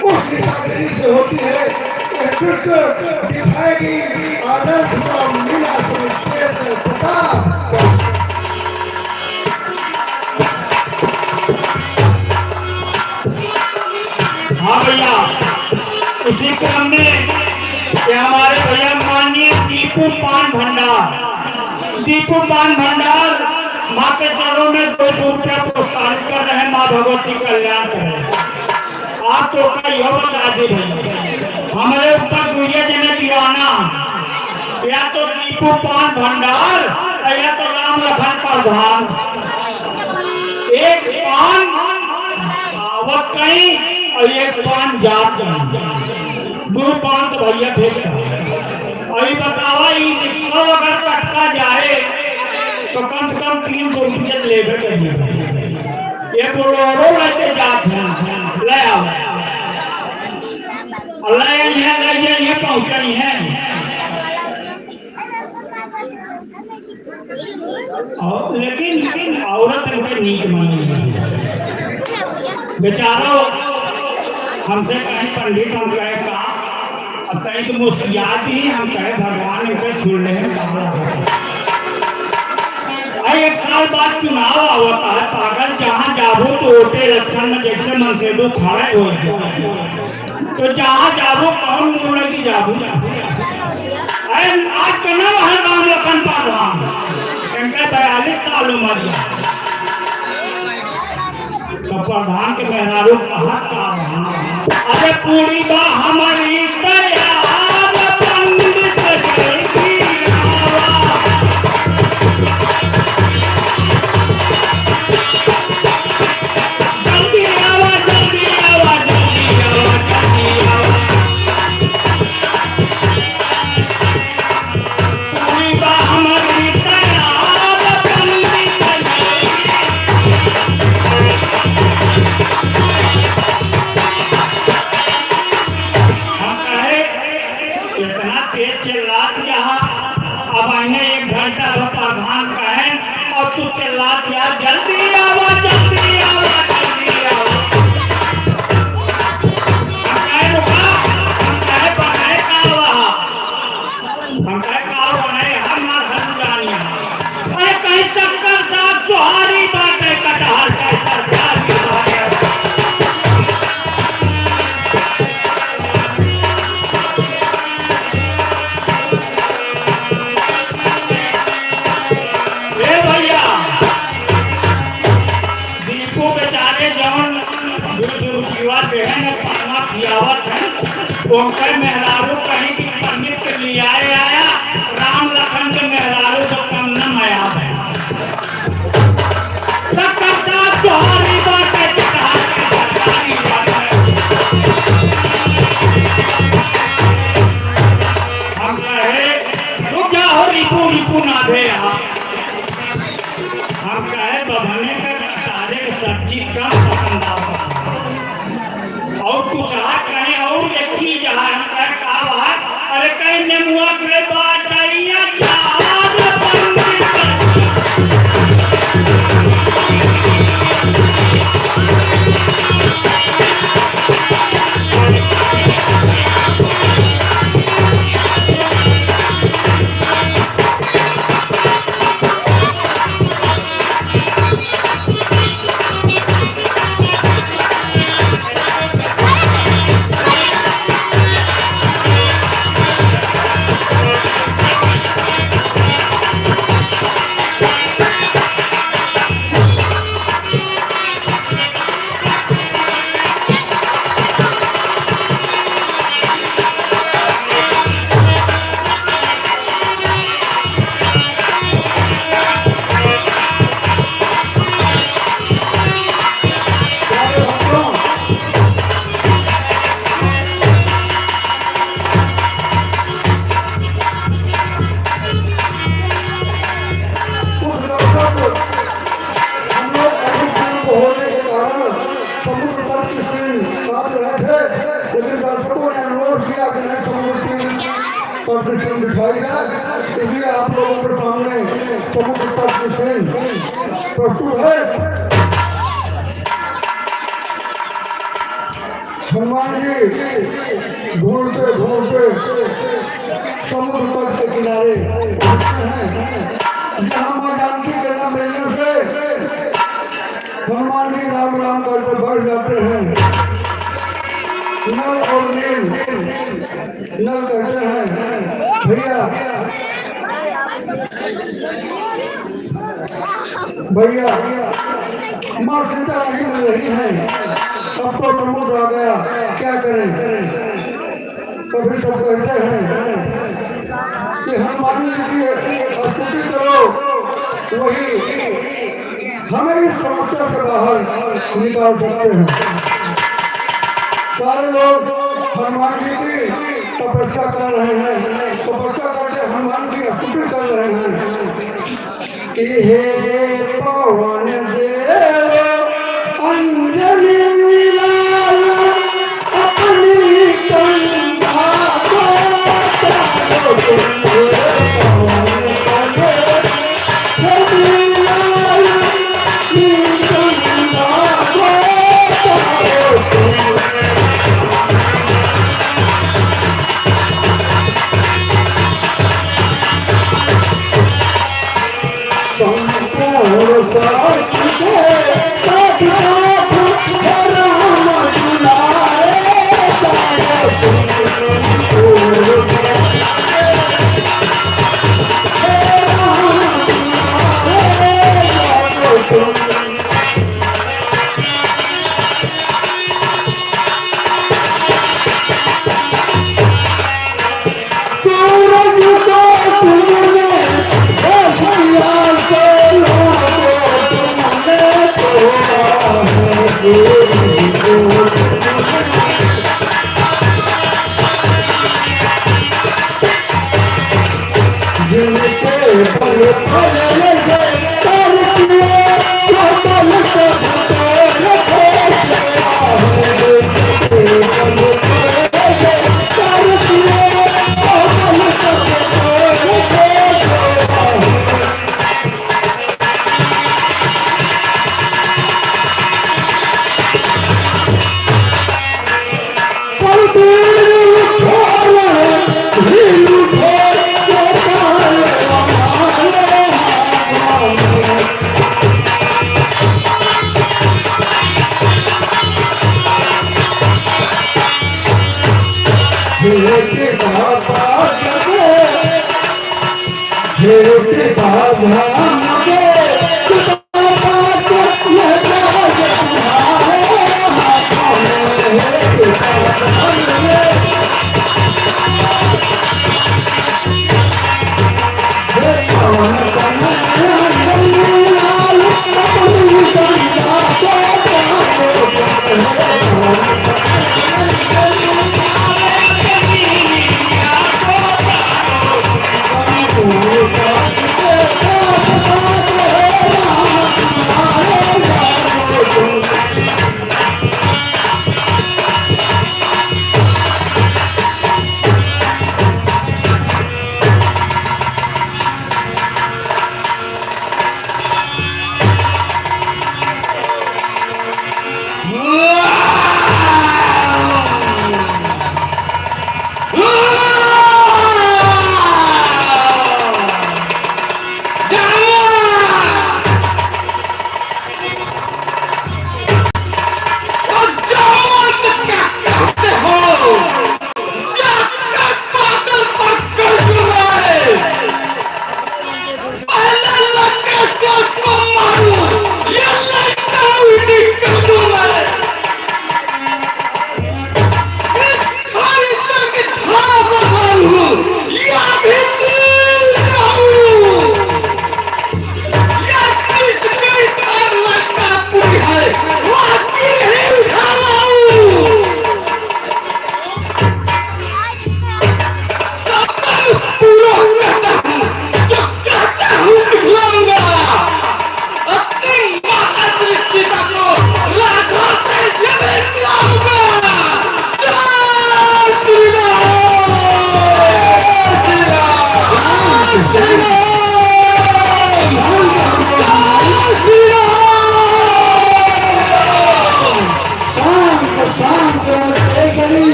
उस निशाचरी से होती है। यह दृश्य दिखाएगी आदर्श राम लीला समुद्र पता। इसी क्रम में ये हमारे भैया माननीय दीपू पान भंडार माँ के चरणों में 200 रुपया प्रोत्साहित कर रहे हैं। माँ भगवती कल्याण करें। आप तो का यह बता दे भैया हमारे ऊपर दुनिया जने दीवाना या तो दीपू पान भंडार या तो राम लखन प्रधान। एक पान आवत कहीं और एक पान जात कहीं। दो पान तो भैया फेंकता अभी बतावा रिक्शा अगर कटका जाए तो कम से कम 300 रुपये लेकर करिए। ये बोलो लेके जात हैं ले आओ ले पहुंचाई है। लेकिन औरत उनके नीक मानी बेचारो हमसे कहीं पंडित हम कहे कहा कहीं तो मुस्कियात ही हम कहे भगवान इनके सुन ले। एक साल बाद चुनाव होता है पागल जहाँ जाबो तो वोटे इलेक्शन में जैसे मनसेबू खड़े हो गए तो जहाँ जाबो कौन बोले कि जाबो आज का नाम है राम लखन प्रधान इनका 42 साल उम्र तो प्रधान के मेहरारू कहा अरे पूरी बा हमारी तैयार पंडित जल्दी आवा जल्दी आवा जल्दी आवा जल्दी आवा पूरी बा हमारी तैयार पंडित इतना तेज चिल्लात यहाँ अब आने 1 घंटा तो प्रधान कहे और तू चिल्लात यहाँ जल्दी आवा जल्दी आवा जल्दी आवा। हम कहे रुका हम कहे बनाए का वहाँ हम कहे का बनाए हम ना घर जानिया अरे कहीं शक्कर साग सुहारी बात है कटहल का तरकारी बात है। ओंकर मेहरारू कहीं की पंडित के लिए आया राम लखन के मेहरारू तो कम न आया है। हम कहे रुक जाओ रिपू ना दे हम कहे बभने का तारे की सब्जी कम पसंद आता और कुछ कहीं और एक चीज है हम कहे का अरे कहीं नेमुआ के बाटैया चार कंपटीशन दिखाई है इसलिए आप लोगों के सामने समुद्र तट की फिल्म प्रस्तुत है। हनुमान जी ढूंढते ढूंढते समुद्र तट के किनारे पहुंचते हैं जहाँ माँ जानकी के न मिलने से हनुमान जी राम राम करके बैठ जाते हैं। नल और नील, नल कहते हैं भैया भैया माँ सीता नहीं मिल रही है, अब तो समुद्र आ गया, क्या करें। कभी सब कहते हैं कि हनुमान जी की स्तुति करो, वही हमें इस समस्या से बाहर निकाल सकते हैं। सारे लोग हनुमान जी की तपस्या कर रहे हैं, तपस्या करके हनुमान की स्तुति कर रहे हैं कि हे पवन देव अंजलि मिलाय अपनी कंधा को चारो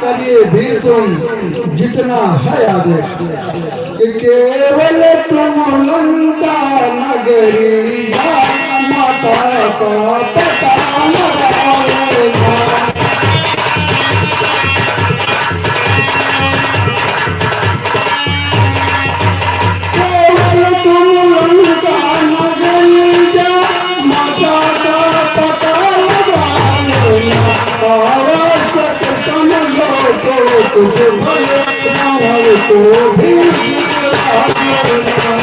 करिए भी तुम जितना है आदेश कि केवल तुम लंका नगरी माता का पता लगा लेना। केवल तुम लंका नगरी जा माता का पता लगा लेना। आवश्यक समझो तो कुछ भले रावण को भी गिरा देना।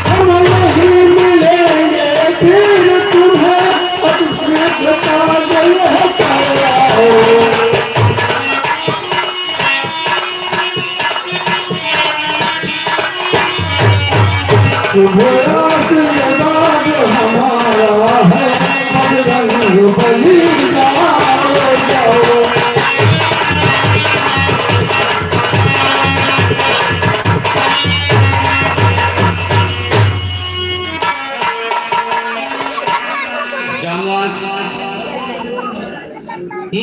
हम नहीं मिलेंगे फिर तुम्हें अभिषेक पागल है कराओ। तुम्हें आशीर्वाद हमारा है बजरंग बली जाओ।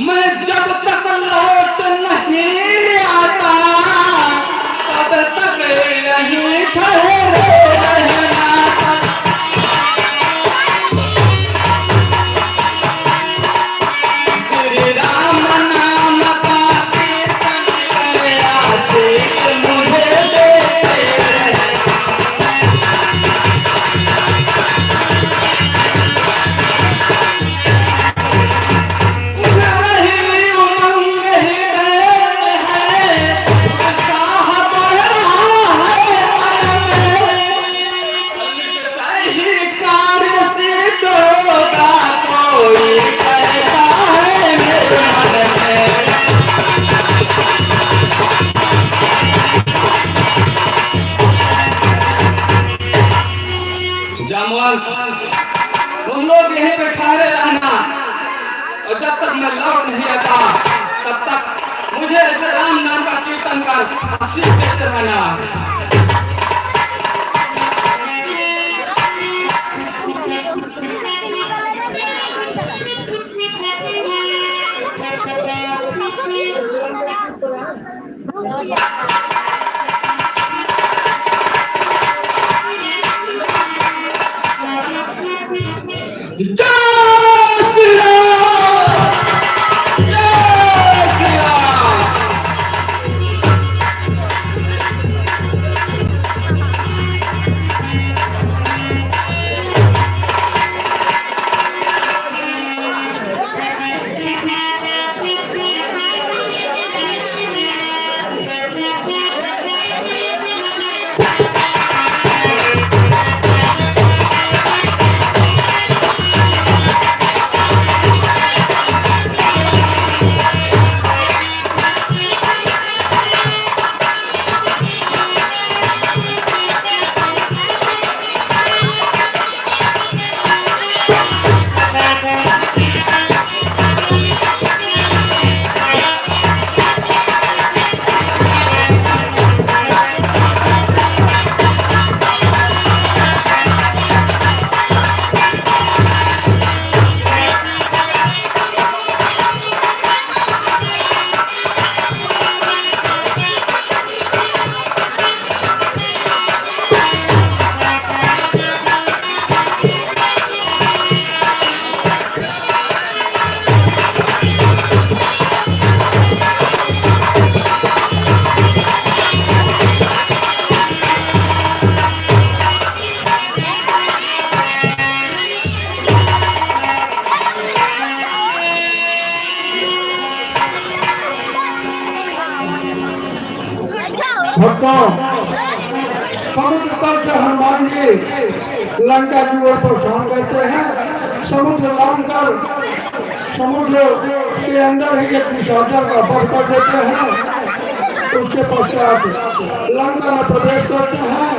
मैं जब तक लौट नहीं आता तब तक यहीं ठहरे रहना। श्री राम नाम का कीर्तन करे आशीष मुझे देते रहना। जामुन तुम लोग यहीं पे ठहरे रहना और जब तक मैं लौट नहीं आता तब तक मुझे ऐसे राम नाम का कीर्तन कर आशीष देते रहना। भक्तों, समुद्र तल से हनुमान जी लंका की ओर प्रस्थान करते हैं। समुद्र लांग कर समुद्र के अंदर ही एक निशाचर का वध कर देते हैं। उसके पश्चात लंका में प्रवेश करते हैं,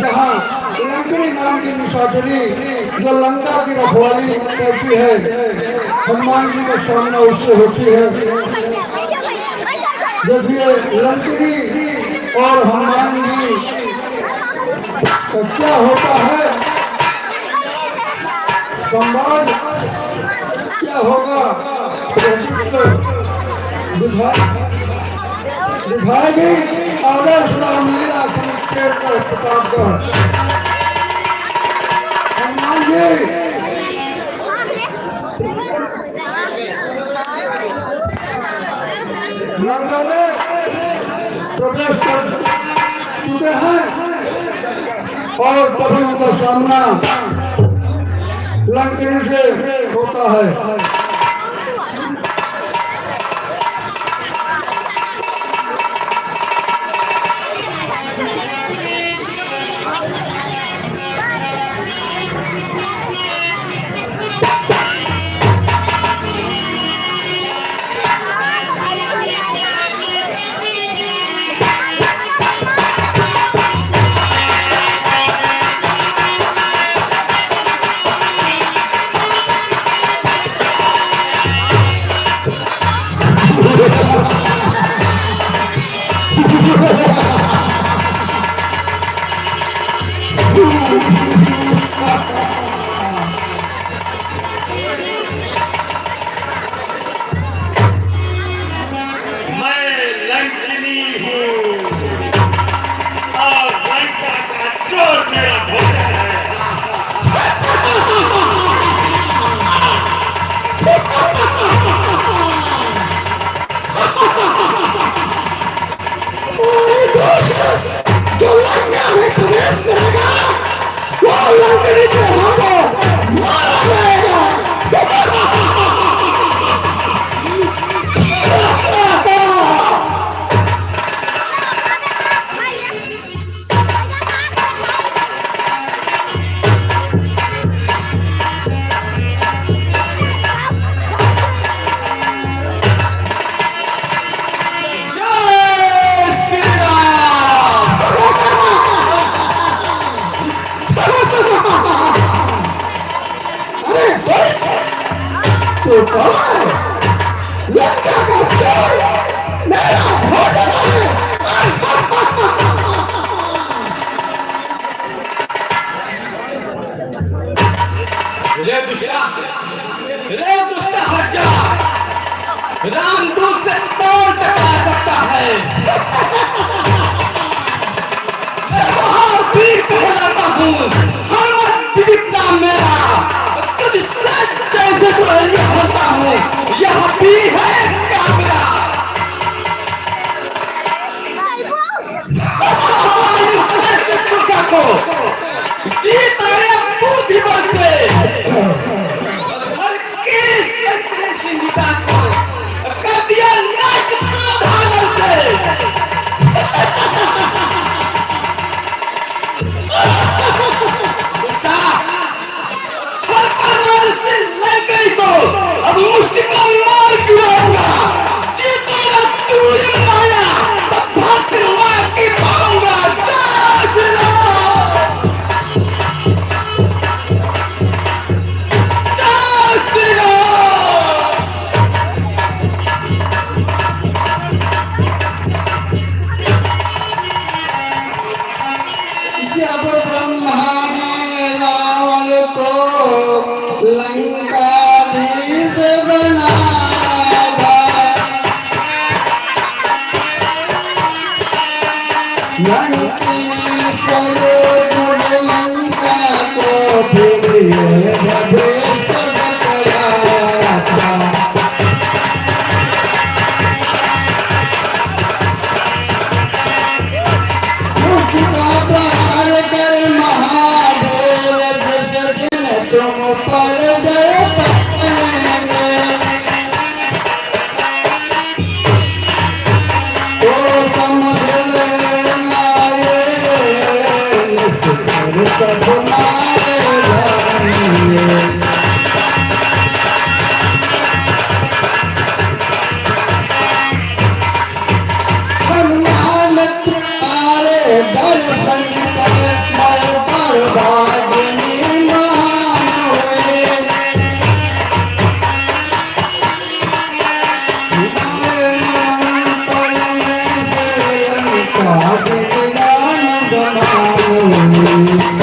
जहाँ लंकनी नाम की निशाचरी जो लंका की रखवाली करती है हनुमान जी के सामने उससे होती है। देखिए लंकनी और हनुमान जी तो क्या होता है, संवाद क्या होगा दिखाएगी आदर्श राम प्रतापगढ़ प्रतापगढ़ हनुमान जी लंका में प्रवेश कर चुके हैं और तभी उनका सामना लंकनी से होता है। रामदूत से कौन टकरा सकता है? मैं वीर कहलाता हूँ, हनुमत विदित नाम मेरा, तुझसे जैसे दुल्हनिया होता हूँ, यह भी है काबरा। को जीत आया बुद्धिबल से, कर दिया नाच प्रधान से। लंकई को अब मुष्टिका मार गिराऊंगा, जीतूंगा तूने माया, तब भाग मार के पाऊंगा। जय श्री राम, जय श्री राम। जब ब्रह्मा ने रावण को लंकाधीश बनाया, लंकिनी स्वरूप लंका को फिर ये भवेश बतलाया था। मुझका प्रहार कर महादेव, जिस दिन तुम पर जय पाएंगे, तो समझ लेना ये सब मारे जाएंगे। हनुमान तुम्हारे दर्शन कर मैं बर्बादिनी मान हुए। पलने से लंका विज्ञान दमान हुए।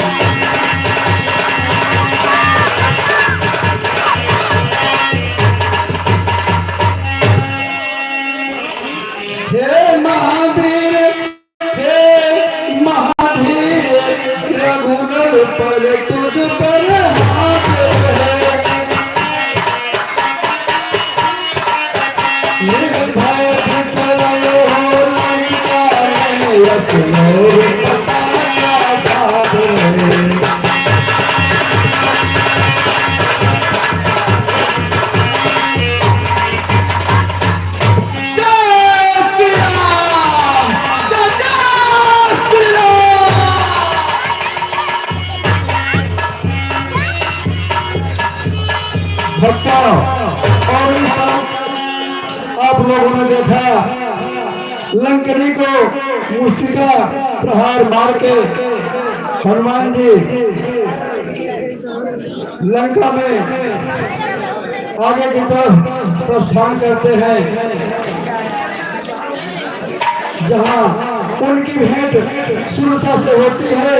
हे महावीर, हे महाधीर, चलो पता क्या बात है। भक्तों और इस तरफ आप लोगों ने देखा लंकनी को मुष्टिका प्रहार मार के हनुमान जी लंका में आगे की तरफ प्रस्थान करते हैं, जहां उनकी भेंट सुरसा से होती है।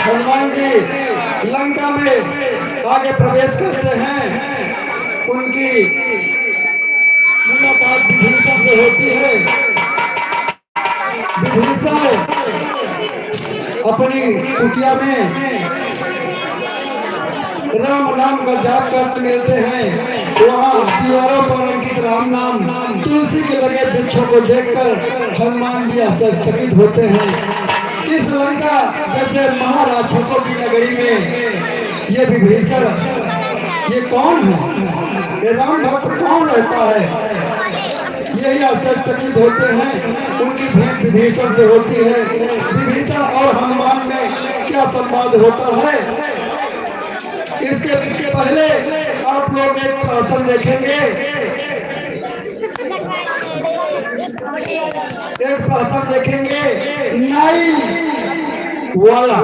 हनुमान जी लंका में आगे प्रवेश करते हैं। उनकी मुलाकात विभीषण से होती है। विभीषण अपनी कुटिया में राम नाम का जाप करते मिलते हैं। वहाँ दीवारों पर अंकित राम नाम तुलसी के लगे वृक्षों को देखकर हनुमान जी आश्चर्यचकित होते हैं। इस लंका जैसे महाराक्षसों की नगरी में ये विभीषण ये कौन है, ये राम भक्त कौन रहता है, यही आश्चर्यचकित होते हैं। उनकी भेंट विभीषण से होती है। विभीषण और हनुमान में क्या संवाद होता है, इसके पहले आप लोग एक प्रहसन देखेंगे। एक प्रहसन देखेंगे नाई वाला।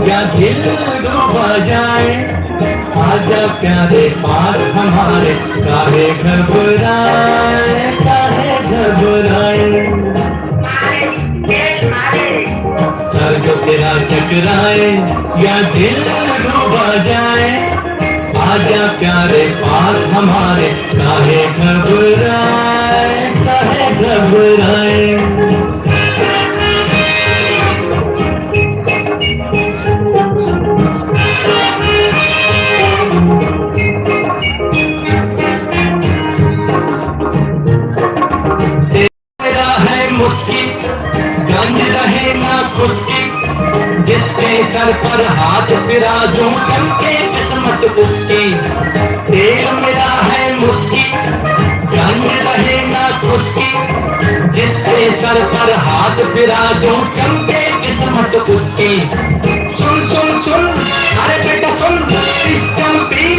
या दिल डूबा जाए, आजा प्यारे पास हमारे, काहे घबराए, काहे घबराए। सर जो तेरा चकराए या दिल डूबा जाए, आजा प्यारे पास हमारे, काहे घबराए, काहे घबराए। गंज रहे ना खुशकी, जिसके सर पर हाथ फिराजूं, चमके किस्मत उसकी। तेल मेरा है मुस्की, गंज रहे ना खुशकी, जिसके सर पर हाथ फिराजूं, चमके किस्मत उसकी। सुन सुन सुन, अरे बेटा सुन, इस चंपी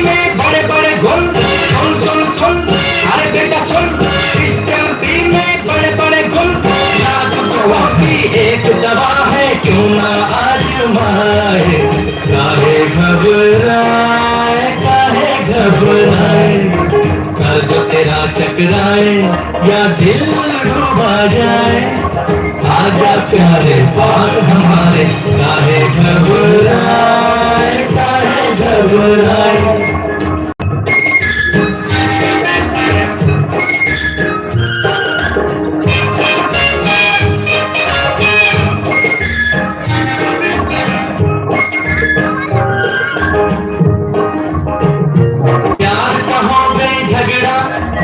या दिल डूबा जाए, आजा प्यारे पास हमारे, काहे घबराए, काहे घबराए।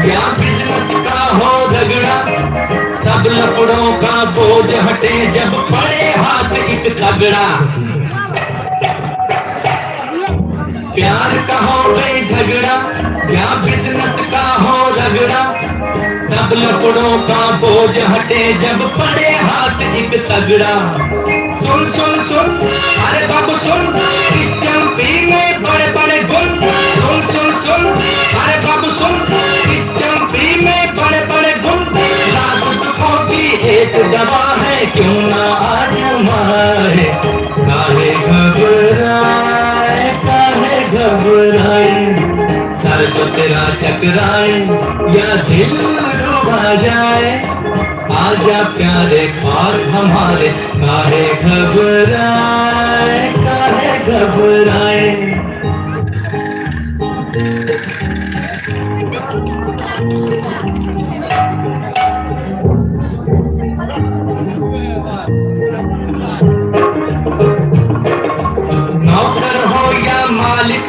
क्या बिजनेस का हो झगड़ा, सब लफड़ों का बोझ हटे जब पड़े हाथ एक तगड़ा। प्यार का हो गए झगड़ा, क्या बिजनेस का हो झगड़ा, सब लफड़ों का बोझ हटे जब पड़े हाथ एक तगड़ा। सुन सुन सुन अरे बाबू सुन, इस चंपी में बड़े बड़े गुण। सुन सुन सुन अरे बाबू सुन, इस चंपी में बड़े बड़े गुण। लाख दुखों की एक दवा है, क्यों ना आजमाए, काहे घबराए, काहे घबराए। सर तो तेरा टकराए या दिल डूबा जाए, आजा प्यारे पास हमारे, काहे घबराए, काहे घबराए। नौकर हो या मालिक,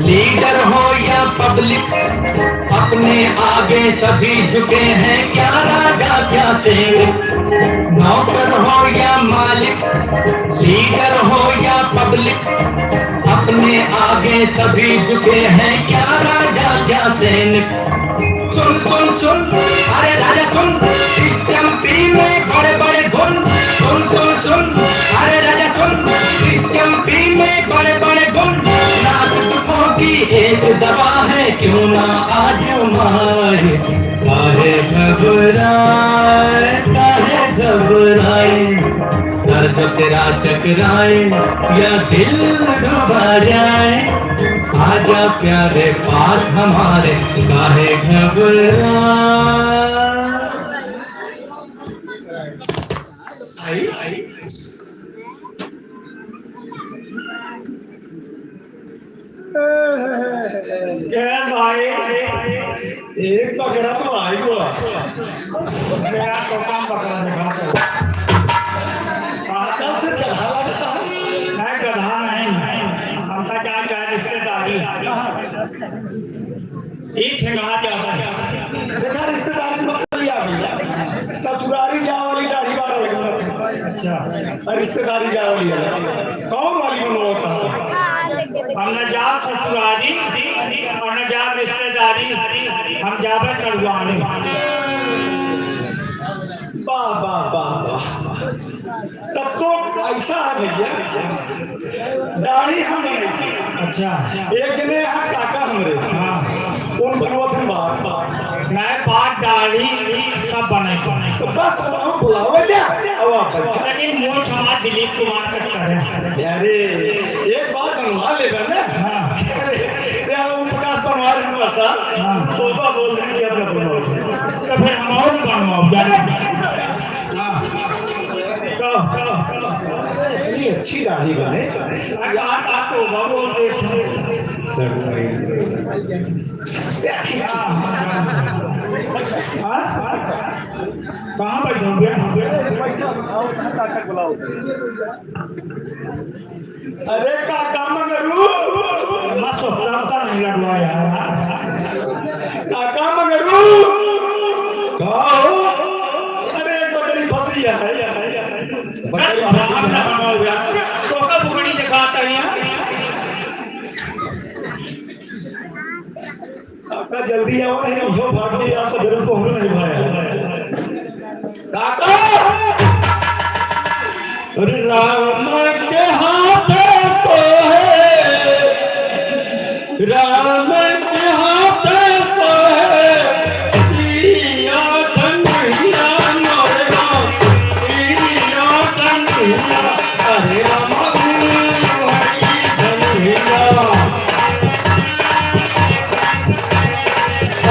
लीडर हो या पब्लिक, अपने आगे सभी झुके हैं, क्या राजा क्या सिंह। नौकर हो या मालिक, लीडर हो या पब्लिक, अपने आगे सभी झुके हैं, क्या राजा क्या सैनिक। सुन सुन सुन अरे राजा सुन, इस चंपी में बड़े बड़े गुण। सुन सुन सुन अरे राजा सुन, इस चंपी में बड़े बड़े गुण। लाख दुखों की एक दवा है, क्यों ना आजमाए, काहे घबराए, काहे घबराए। सर तो तेरा टकराए या दिल डूबा जाए, आजा प्यारे पास हमारे, काहे घबराए। क्या भाई, एक बकरा तो आई हुआ, मैं आपको काम बकरा दिखाता हूँ। से गधा लगता है, मैं गधा नहीं, हमका क्या रिश्तेदारी ठेंगा जाता है। देखा रिश्तेदारी में बकरी आ गई, ससुरारी जा वाली दाढ़ी वाला लगा। अच्छा, रिश्तेदारी जा वाली कौन वाली बनवा था? हम न जाब ससुरारी और न जाब रिश्तेदारी, हम जाबे सड़ुआने। वाह वाह वाह वाह, तब तो ऐसा है भैया, दाढ़ी हम नहीं। अच्छा, एक जने यहाँ काका हमरे, हाँ, उन बनवत हम बात, मैं बात दाढ़ी सब बने तो बस हम बुलाओ क्या, लेकिन मूछ हमारा दिलीप कुमार कटता है। अरे एक बात बनवा ले ना, हाँ, ओम प्रकाश बनवा रहे था, तो बोल रहे कि अपना बनवाओ, तो फिर हम और बनवाओ। इतनी अच्छी दाढ़ी बने, आपको बाबू कहाँ बैठोगे? अरे काका मगरू, मैं सोचता नहीं लगवाया काका मगरू। अरे बकरी फसी है, बुकड़ी दिखाता है। काका जल्दी आओ, नहीं भाग के यहाँ सवेरे को हम नहीं भाया काका। अरे राम के हाथ सोहे, राम के हाथ सोहे, अरे राम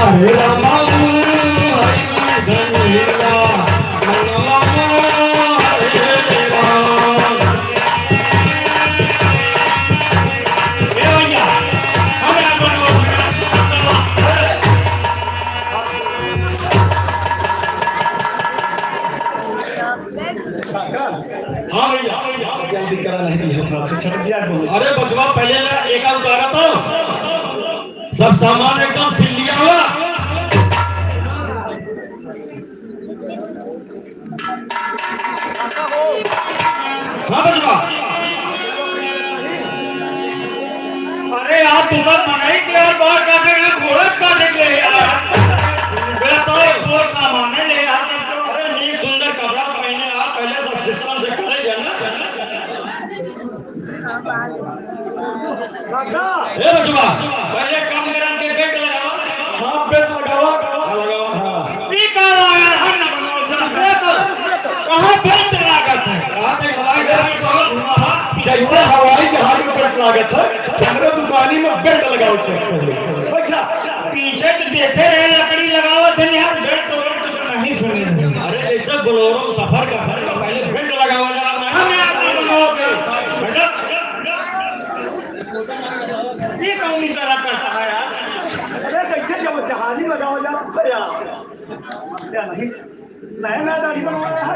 अरे राम सब सामान एकदम सिल लिया हुआ। हाँ बजवा। अरे यार तुम्हें मनाई के यार बाहर जाके घोड़ा का निकले यार। मेरा तो एक बहुत सामान है ले यार। अरे नहीं सुंदर कपड़ा पहने आप पहले सब सिस्टम से करेगा ना। ए बचवा पहले काम करन के बेल्ट लगाओ। हाँ बेल्ट लगाओ। लगाओ। ये कहाँ आया हम ना बनाओ कहाँ बेल्ट लागत है। कहाँ तक हवाई जहाज चलो। जैसे हवाई जहाज में बेल्ट लागत है हमारे दुकानी में बेल्ट लगाओ। अच्छा पीछे तो देखे रहे लकड़ी लगाओ थे यार बेल्ट तो नहीं सुने। अरे जैसे बोलोरो सफर का है पहले बेल्ट लगाओ ना। हम यार बनाओगे बेटा ये कौन तरह करता है यार। अरे कैसे जब जहाजी लगाओ यार नहीं नया दाढ़ी बनवाया है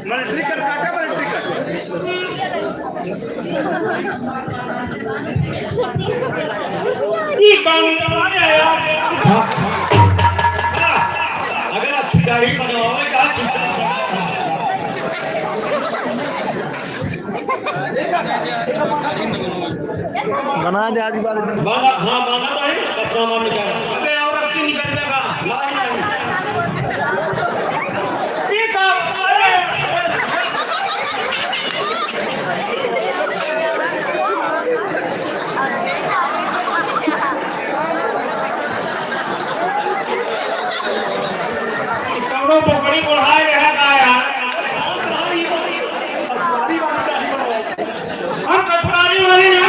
मिलिट्री कर काटा मिलिट्री कर ये कौन है यार। अगर अच्छी दाढ़ी बनवाओगे बना दे आज बार बाना। हाँ बाना दाढ़ी सब सामान में क्या और अब निकल जाएगा नहीं ये काम अरे कौनो बोकड़ी बढ़ाए रहेगा यार। हम कथुरारी वाली नहीं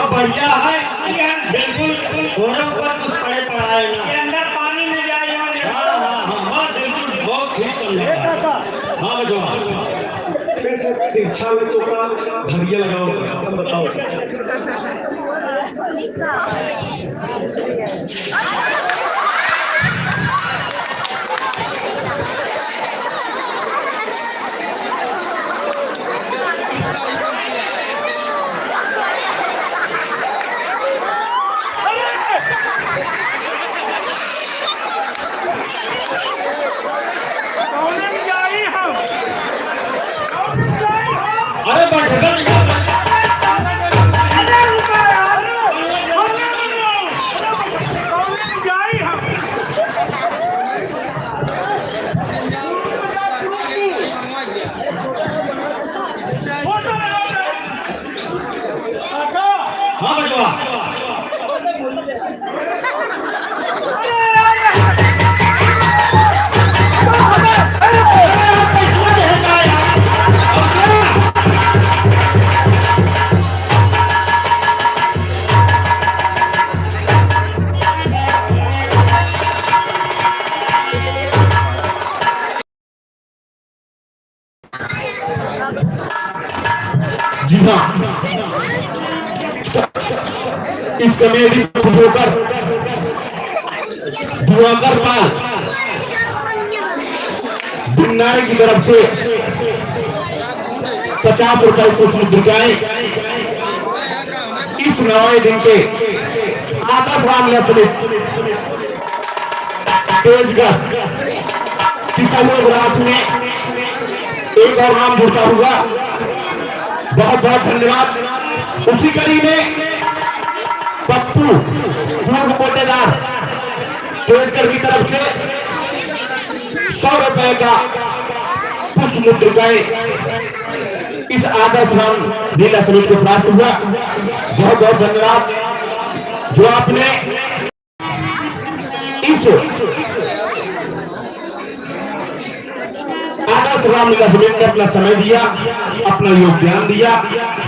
बढ़िया है बिल्कुल घोड़ों पर कुछ पड़े पढ़ाए ना। ये अंदर पानी में जाए हाँ हाँ हाँ हाँ बिल्कुल बहुत ठीक समझा। हाँ बचवा कैसे तिरछा में तो धरिया लगाओ तुम बताओ। अरे बैठेगा हाँ बचवा। जी हाँ इस कमेटी को होकर दुआकर पाल बिन्नाई की तरफ से 50 रुपए कुछ मुद्रिकाएं इस नवाई दिन के आदर्श राम लक्ष्मित तेजगढ़ की सहयोग राशि में एक और नाम जुड़ता हुआ बहुत बहुत धन्यवाद। उसी कड़ी में पप्पू पूर्व कोटेदार तेजगढ़ की तरफ से 100 रुपए का पुष्प मुद्रिकाएं इस आदर्श राम लीला समिति को प्राप्त हुआ। बहुत बहुत धन्यवाद जो आपने इस आदर्श राम लीला समिति ने अपना समय दिया, अपना योगदान दिया।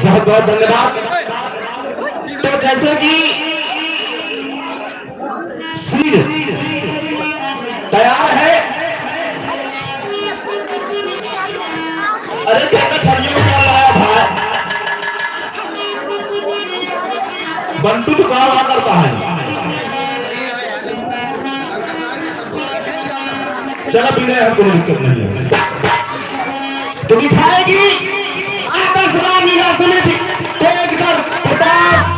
बहुत बहुत धन्यवाद। तो जैसे कि श्री तैयार है? अरे देखो छड़ियों क्या लाया भाई, बंटू तो काम करता है। चलो बिना हम कोई दिक्कत नहीं है, तो दिखाएगी आदर्श रामलीला समिति तेजगढ़ प्रताप।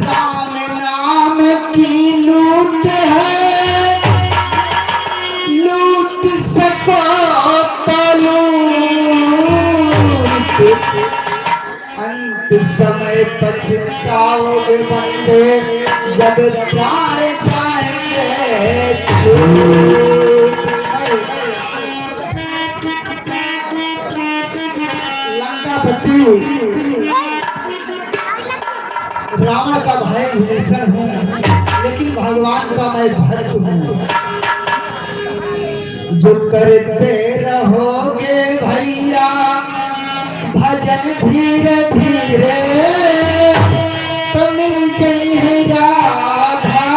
राम नाम की लूट है, लूट सको तो लूट, अंत समय पछताओगे बंदे जब प्राण जाएंगे छूट। लंका बत्ती हुई, रावण का भाई विभीषण हूँ, लेकिन भगवान का मैं भक्त हूँ। जो करते रहोगे भैया भजन धीरे धीरे, तो मिल जाए राधा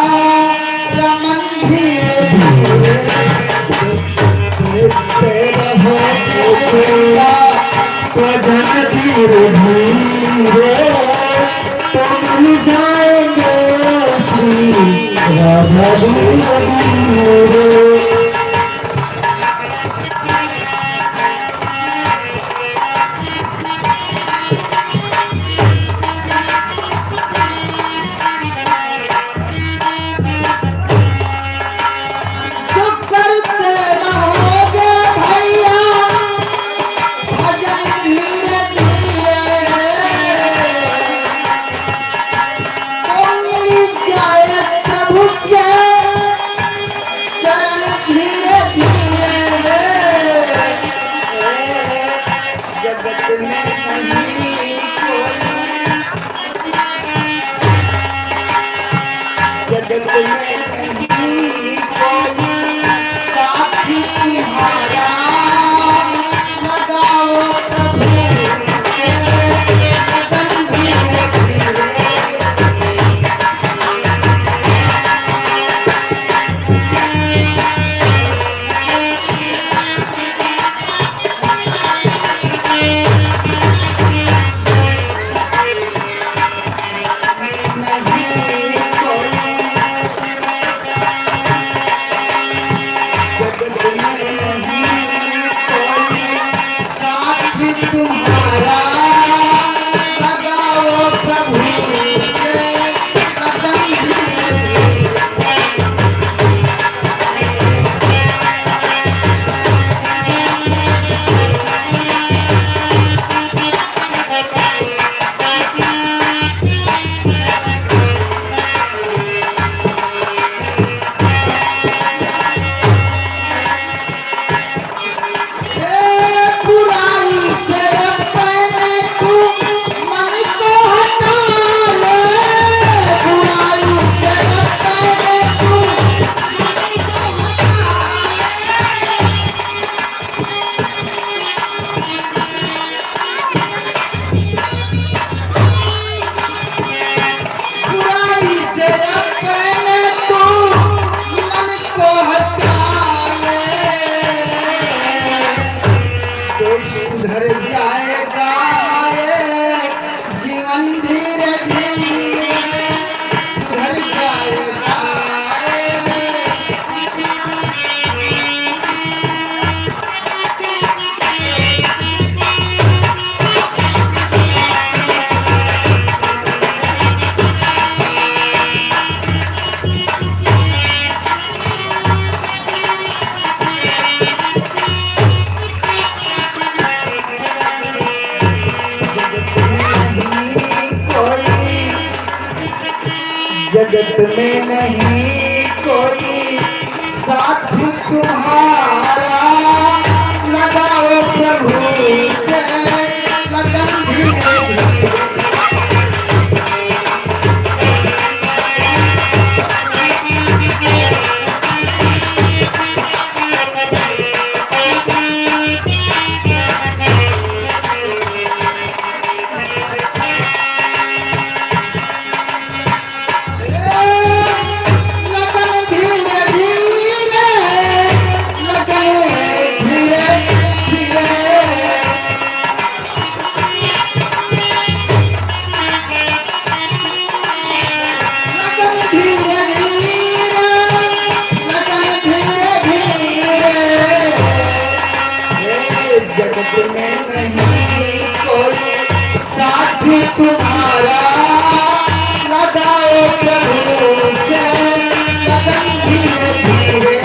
रमन धीरे धीरे। जो करते रहोगे भैया भजन धीरे धीरे, तो मिल जाएंगे श्री राधा धीरे। जो करते रहोगे भैया भजन धीरे धीरे, तो मिल जाए प्रभु के चरण धीरे धीरे। जगत में नहीं कोई, जगत में नहीं कोई साथी तुम्हारा, लगाओ प्रभु से लगन धीरे धीरे। नहीं कोई जगत में नहीं कोई साथी तुम्हारा, लगाओ प्रभु से लगन धीरे धीरे। बुराई से जगत में नहीं कोई साथ तुम्हारा, लगाओ प्रभु से लगन धीरे धीरे। जगत में नहीं कोई साथ तुम्हारा, लगाओ प्रभु से लगन धीरे धीरे।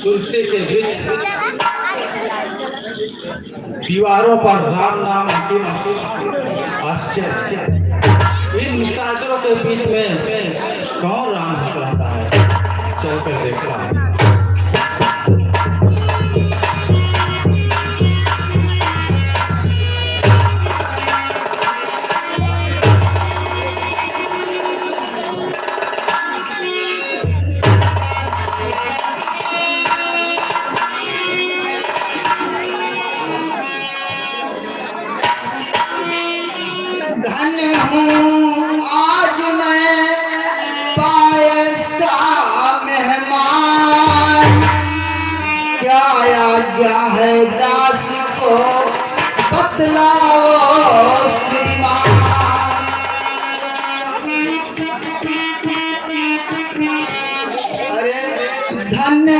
तुलसी के वृक्ष, दीवारों पर राम नाम अंतिम आश्चर्य। इन निशाचरों के बीच में कौन राम भक्त रहता है, चल कर देखता है। धन्य हूँ आज मैं पाए सा मेहमान, क्या आज्ञा है दास को बतलाओ श्रीमान। अरे धन्य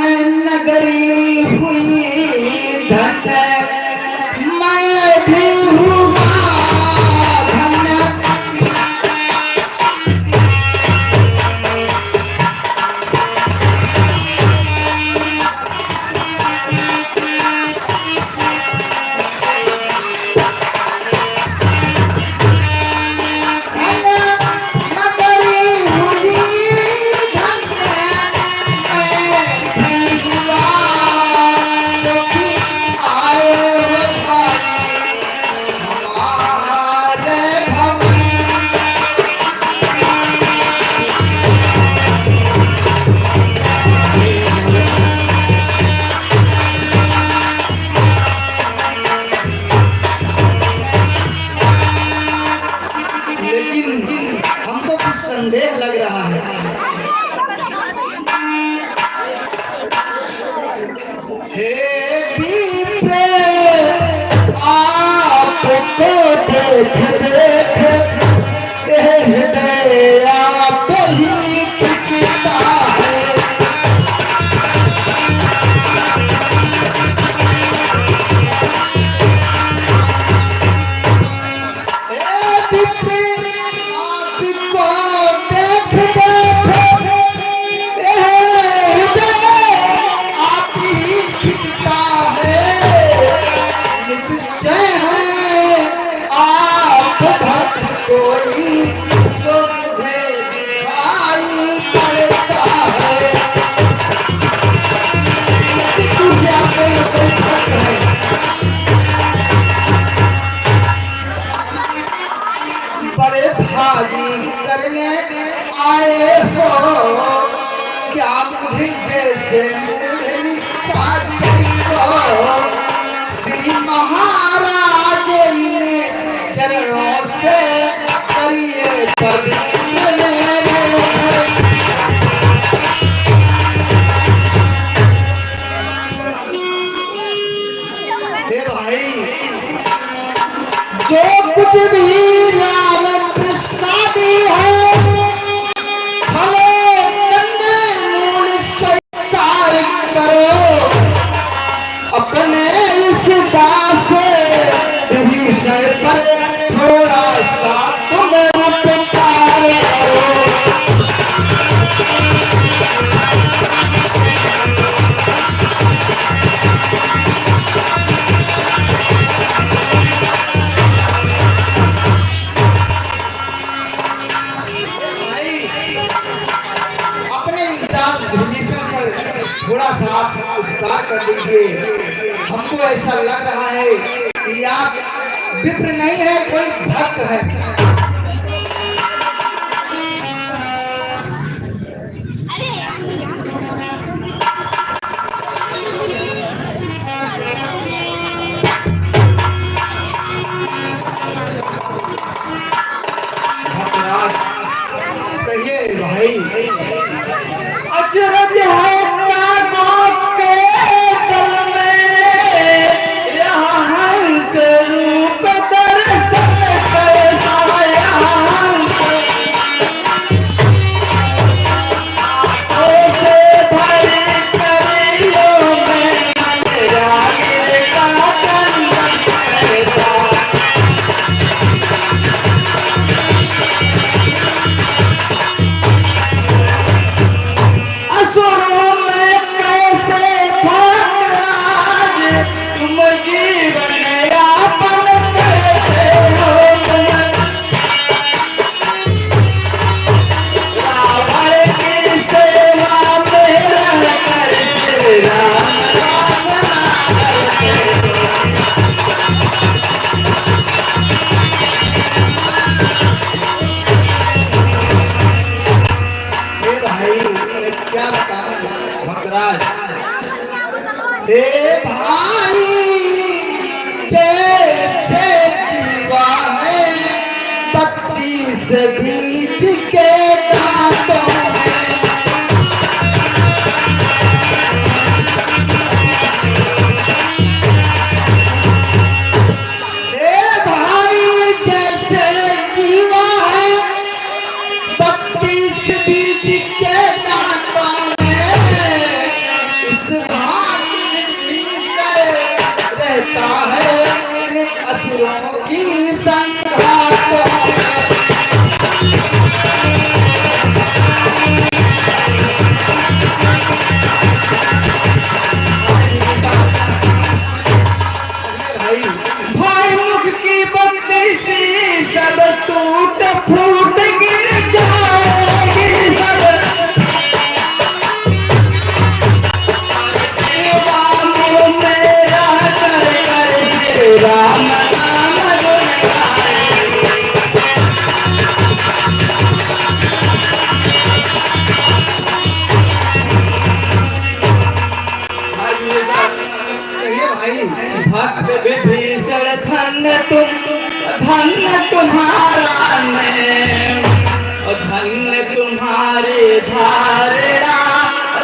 नगरी हुई धन्य मैं भी हूँ, संदेह लग रहा है। हे दीपे आपको देख देख हृदय आप ही खिंचता है। हे दीपे आपको देख देख हृदय आप ही खिंचता है। निश्चय है आप जो कुछ भी राम प्रसादी है भले कंदे मूल स्वीकार करो अपने इस दास विभीषण पर थोड़ा सा तुम उपकार करो। अपने इस दास विभीषण पर थोड़ा सा उपकार कर दीजिए। हमको ऐसा लग रहा है कि आप विप्र नहीं है, कोई भक्त है। भक्तराज कहिए भाई, अचरज है कागों के दल में यहाँ हंस रूप दर्शन करता यहाँ ऐसे भरी कलियों में रागिर का चंदन करता। असुरों में कैसे भक्तराज तुम जीवन यापन करते हो तुम रावण की सेवा में रहकर श्री राम रासना करते हो। भाई मैं क्या बताऊं भक्तराज, हे भाई जैसे जीवा है पत्ती से बीज के दांतों में, हे भाई जैसे जीवा है बत्तीस बीज के दांतों में, इस भाग्य से रहता है इन असुरों की संघातों में। भाई मुख की बत्ती सी सब टूट फूट गिर जाएगी सब, बाहों में रह कर श्री राम नाम गुन गाएंगे। भाई भक्त विभीषण धन्य तुम्हारा नेम, धन्य तुम्हारी धारणा,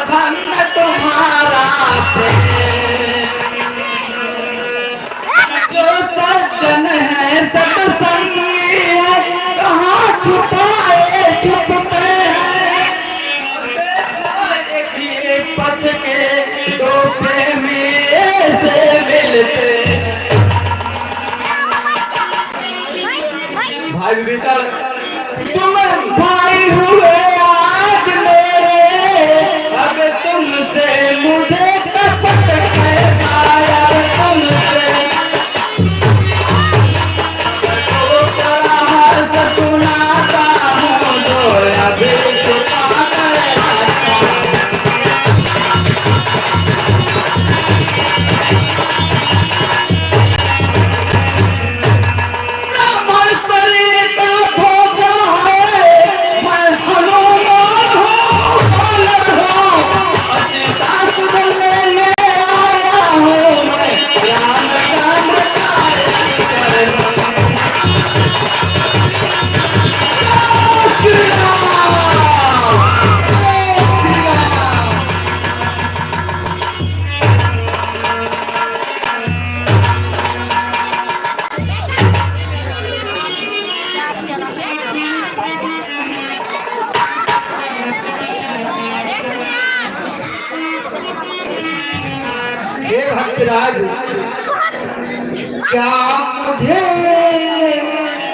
धन्य तुम्हारा प्रेम। जो सज्जन है सत्संगी है कहाँ छुपाए छुपते हैं, एक ही पथ के दो प्रेमी से मिलते। भाई विभीषण तुम भाई हुए आज मेरे, अब तुमसे मुझे कपट कैसा, अब तुमसे तो तरह सुनाता हूँ जो अभी छुपा कर रखा। ब्राह्मण शरीर का धोखा है भक्तराज, क्या मुझे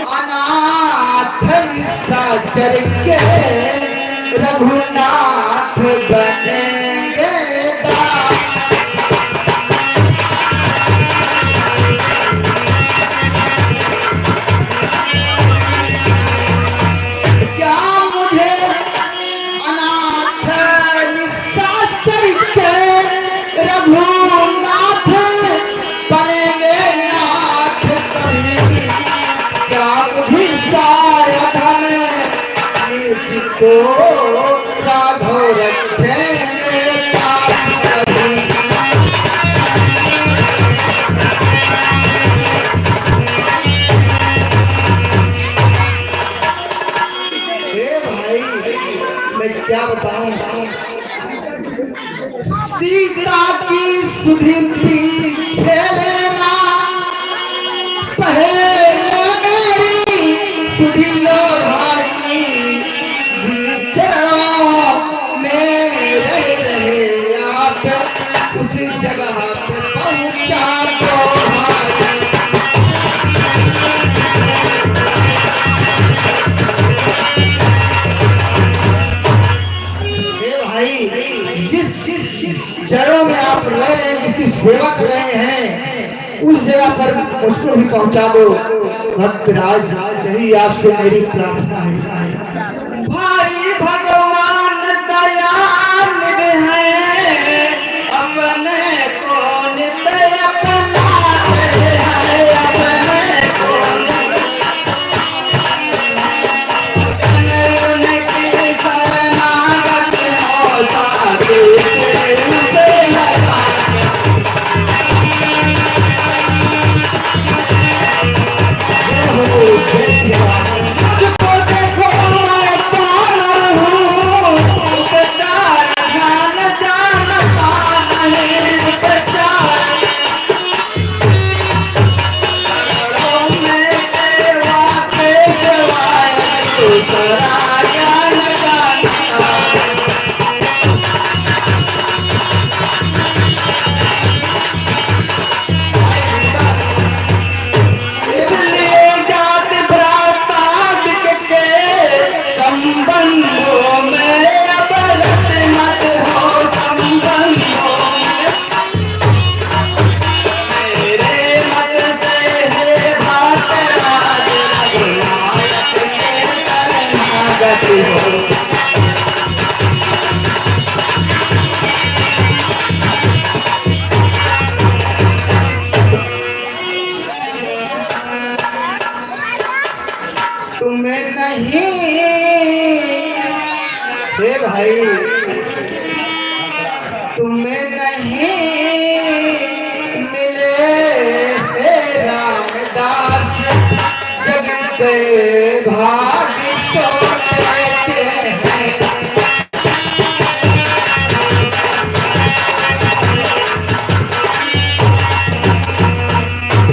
अनाथ निशाचर के रघुनाथ बनेंगे दास? क्या मुझे अनाथ निशाचर के रघुनाथ बनेंगे नाथ कभी? क्या मुझे शायद हमें निज को राघव रखेंगे पास कभी? हे भाई, मैं क्या बताऊं, सीता की सुधि पीछे लेना, पहले मेरी सुधि लो भाई, जिन चरणों में रहे आप उसी जगह पे पहुंचा दो भाई। हे भाई, जिस जगह में आप रह रहे हैं, जिसकी सेवा कर रहे हैं, उस जगह पर मुझको भी पहुंचा दो भक्तराज, यही आपसे मेरी प्रार्थना है। भाई भगवान दयानिधि है, अपने को नित्य अपनाते हैं, अपने को उनकी शरणागत होता देते उसे लगा। मुझको देखो मैं पागल हूँ, बेचारा ध्यान जानता नहीं, बेचारा में सेवा के सिवाय दूसरा ज्ञान जानता। इसलिए जात भ्रातादिक के संबंधों में अब रत मत हो, संबंधों में मेरे मत से हे भक्तराज, रघुनाथ के शरणागत हो। तुम्हें नहीं, हे भाई, तुम्हें नहीं मिले हे रामदास, जगत के भाग्य छोटे के हैं।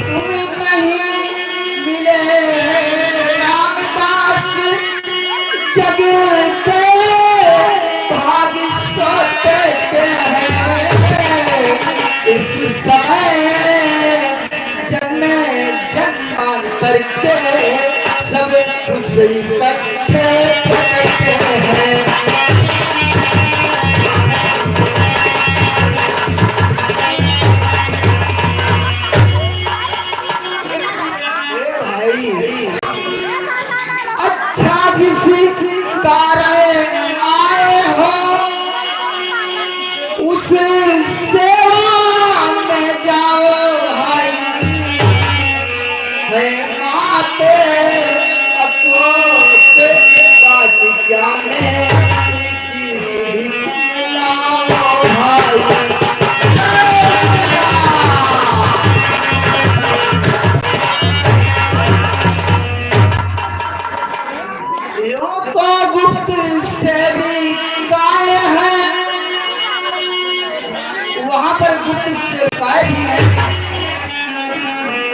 तुम्हें नहीं मिले हे रामदास, जग के भाग्य छोटे के हैं। इस समय जन्मे जन्मांतर के सब खुश इकट्ठे करते हैं। हे भाई, अच्छा जिस कारण आए हो उस सेवा में जाओ भाई। है माते अपोत बात क्या में लाओ भाई। यो तो गुप्त से भी काय है, वहां पर गुप्त सेवकाएं भी है,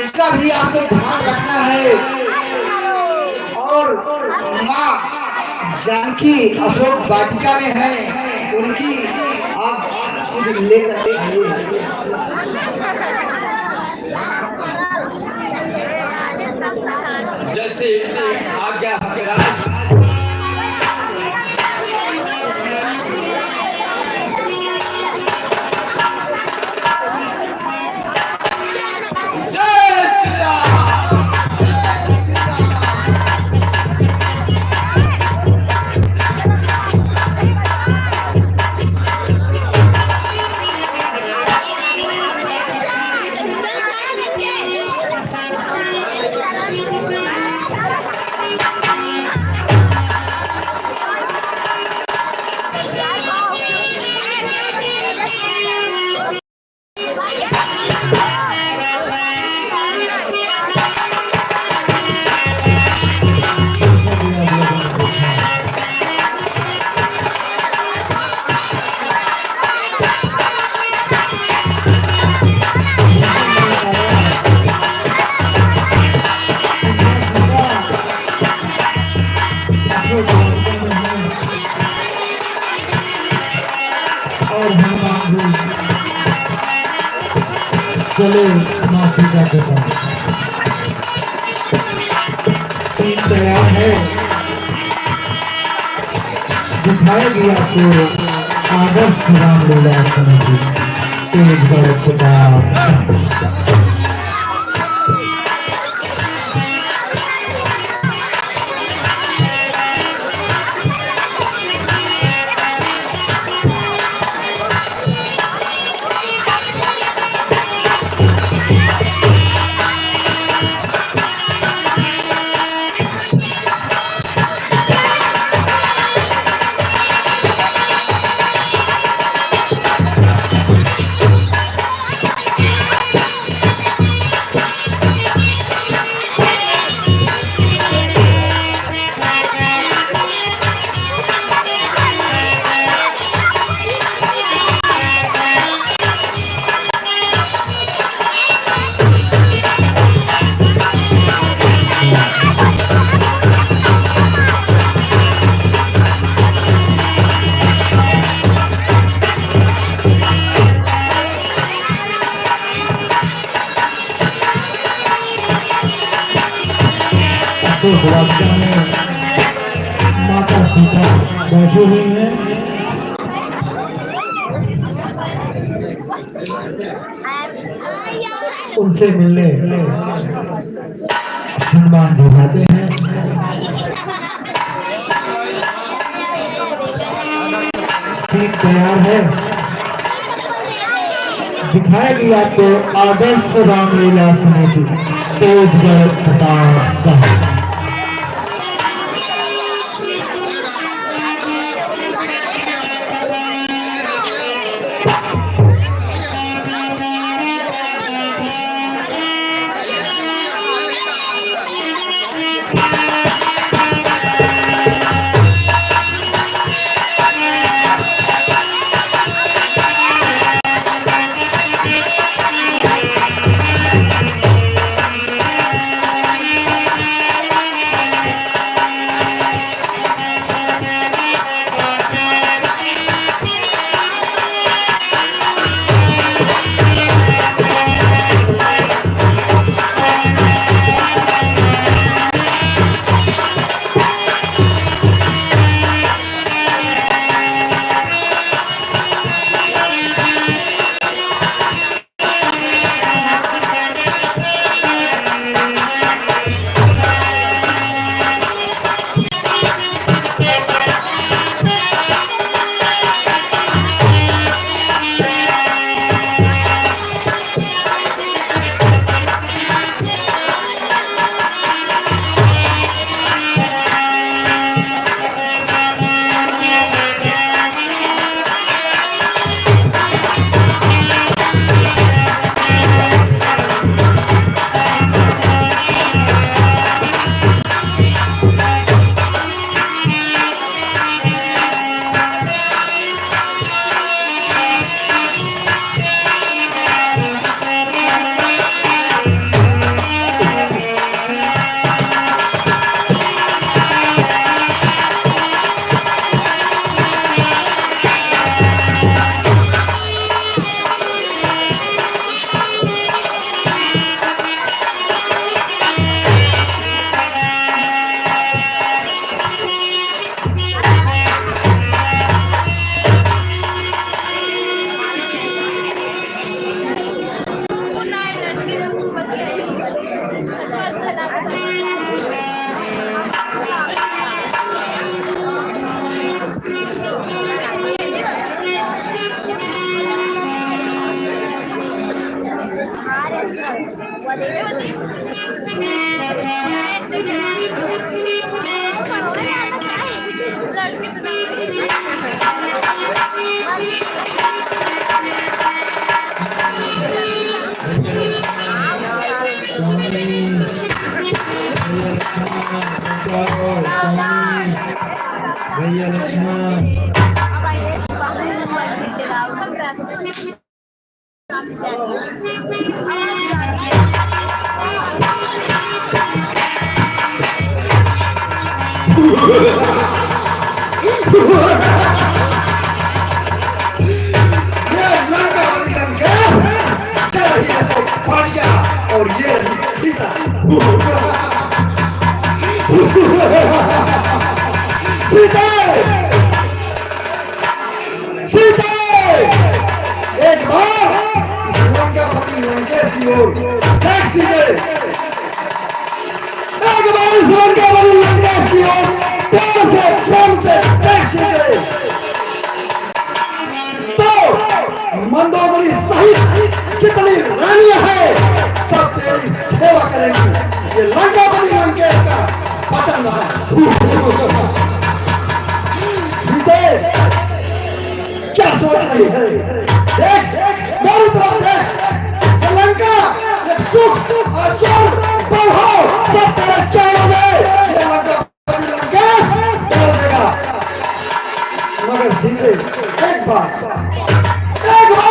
उसका भी आपको ध्यान रखना है। और माँ जानकी अशोक वाटिका में है, उनकी आप कुछ लेकर आइए। से आज्ञा भगराज। चले माँ सीता के साथ सीन तैयार है, दिखाएगी आपको आदर्श रामलीला समिति तेज गढ़ में माता सीता बैठी हुई हैं। उनसे मिलने हनुमान जी जाते हैं। सीन तैयार है, दिखाएगी आपको आदर्श रामलीला समिति तेजगढ़ प्रतापगढ़। लंका को स्वामी भैया लक्ष्मण ये लंका वाली लंका क्या रही है सो पाड़िया और ये रही सीता सीता सीता एक बार इस लंका वाली लंकेश की ओर देख सीते एक बार इस लंका वाली लंकेश की ओर प्यार से देख सीते मंदोदरी सहित जितनी रानियां हैं सब तेरी सेवा करेंगी। ये लंकापति लंकेश का वचन रहा। सीते क्या सोच रही है? देख मेरी तरफ देख। ये लंका ये सुख और सुर वैभव सब तेरे चरणों में। ये लंकापति लंकेश डाल देगा। मगर सीते एक बार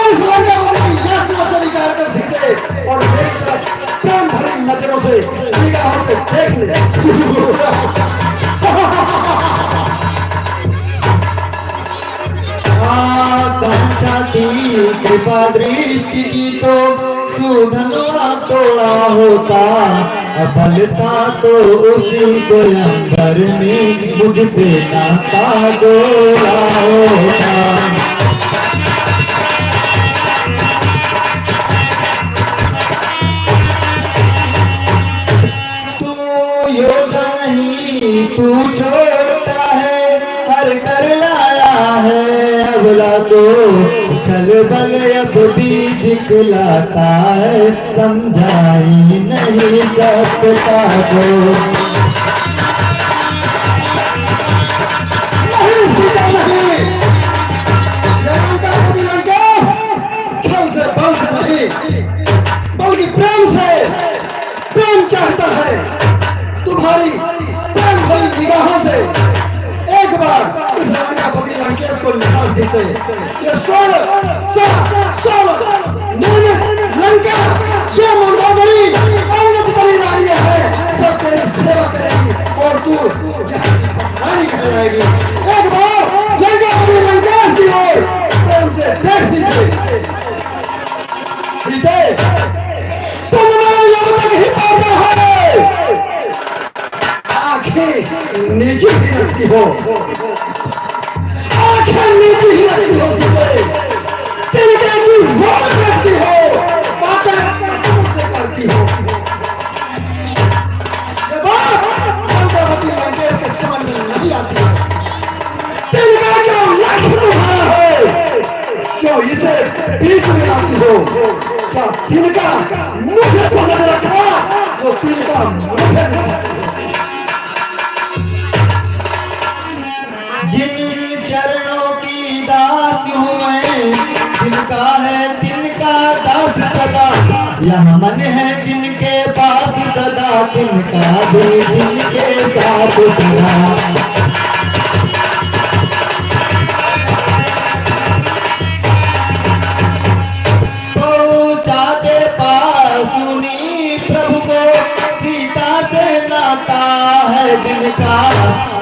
इस लंकापति की यात्रा स्वीकार कर सीते और मेरी तरफ प्रेम भरी नजरों से निगाहों से देख ले। चाहती कृपा दृष्टि की तो सुधनवा तोड़ा होता, अबलता तो उसी स्वयंवर में मुझसे नाता जोड़ा होता। तू छोटा है हर कर लाया है अगला तो छल बल अब भी दिखलाता है समझा ही नहीं सकता को। नहीं सीता नहीं, लंकापति लंकेश छल से बल से नहीं बल्कि प्रेम चाहता है। तुम्हारी प्रेम भरी निगाहों से एक बार इस लंकापति लंकेश को निकाल देते। ये लंका ये मंदोदरी औरत बड़ी रानियां है सब तेरी सेवा करेगी और तू रानी कहलाएगी। एक बार लंकापति लंकेश की ओर प्रेम से देख सीते। तुमने जब तक ही पाता है नीचे ही रखती हो, आंखें नीचे ही रखती हो सीते। तिनके की वोट रखती हो, बातें कसम से करती हो। ये बात लंकापति लंकेश के समझ में नहीं आती है। तिनका क्या लक्ष्य तुम्हारा है? क्यों इसे बीच में आती हो? क्या तिनका मुझे समझ रखा जो तिनका मुझे नहीं? चरणों की दास हूँ मैं, जिनका है तिनका दास सदा। यह मन है जिनके पास सदा, तिनका भी जिनके साथ सदा। पहुँचा दे पास सुनी प्रभु को, सीता से नाता है जिनका।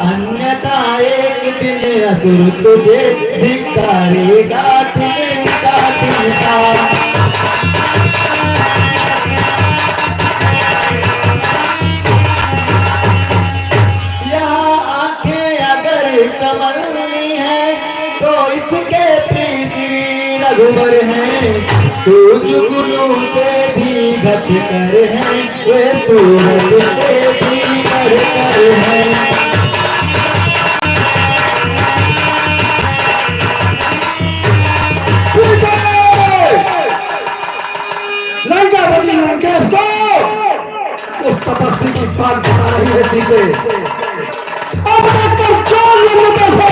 अन्यथा एक दिन असुर तुझे धिक्कारेगा तिनका तिनका। यहाँ आंखें अगर कमलनी है तो इसके प्रिय श्री रघुवर हैं। तू जुगनू से भी घट कर है, वे सूरज से भी बढ़ कर है। लंकापति लंकेश को उस तपस्वी की बात बता रही है सीते। अब तक तो चार लोगों से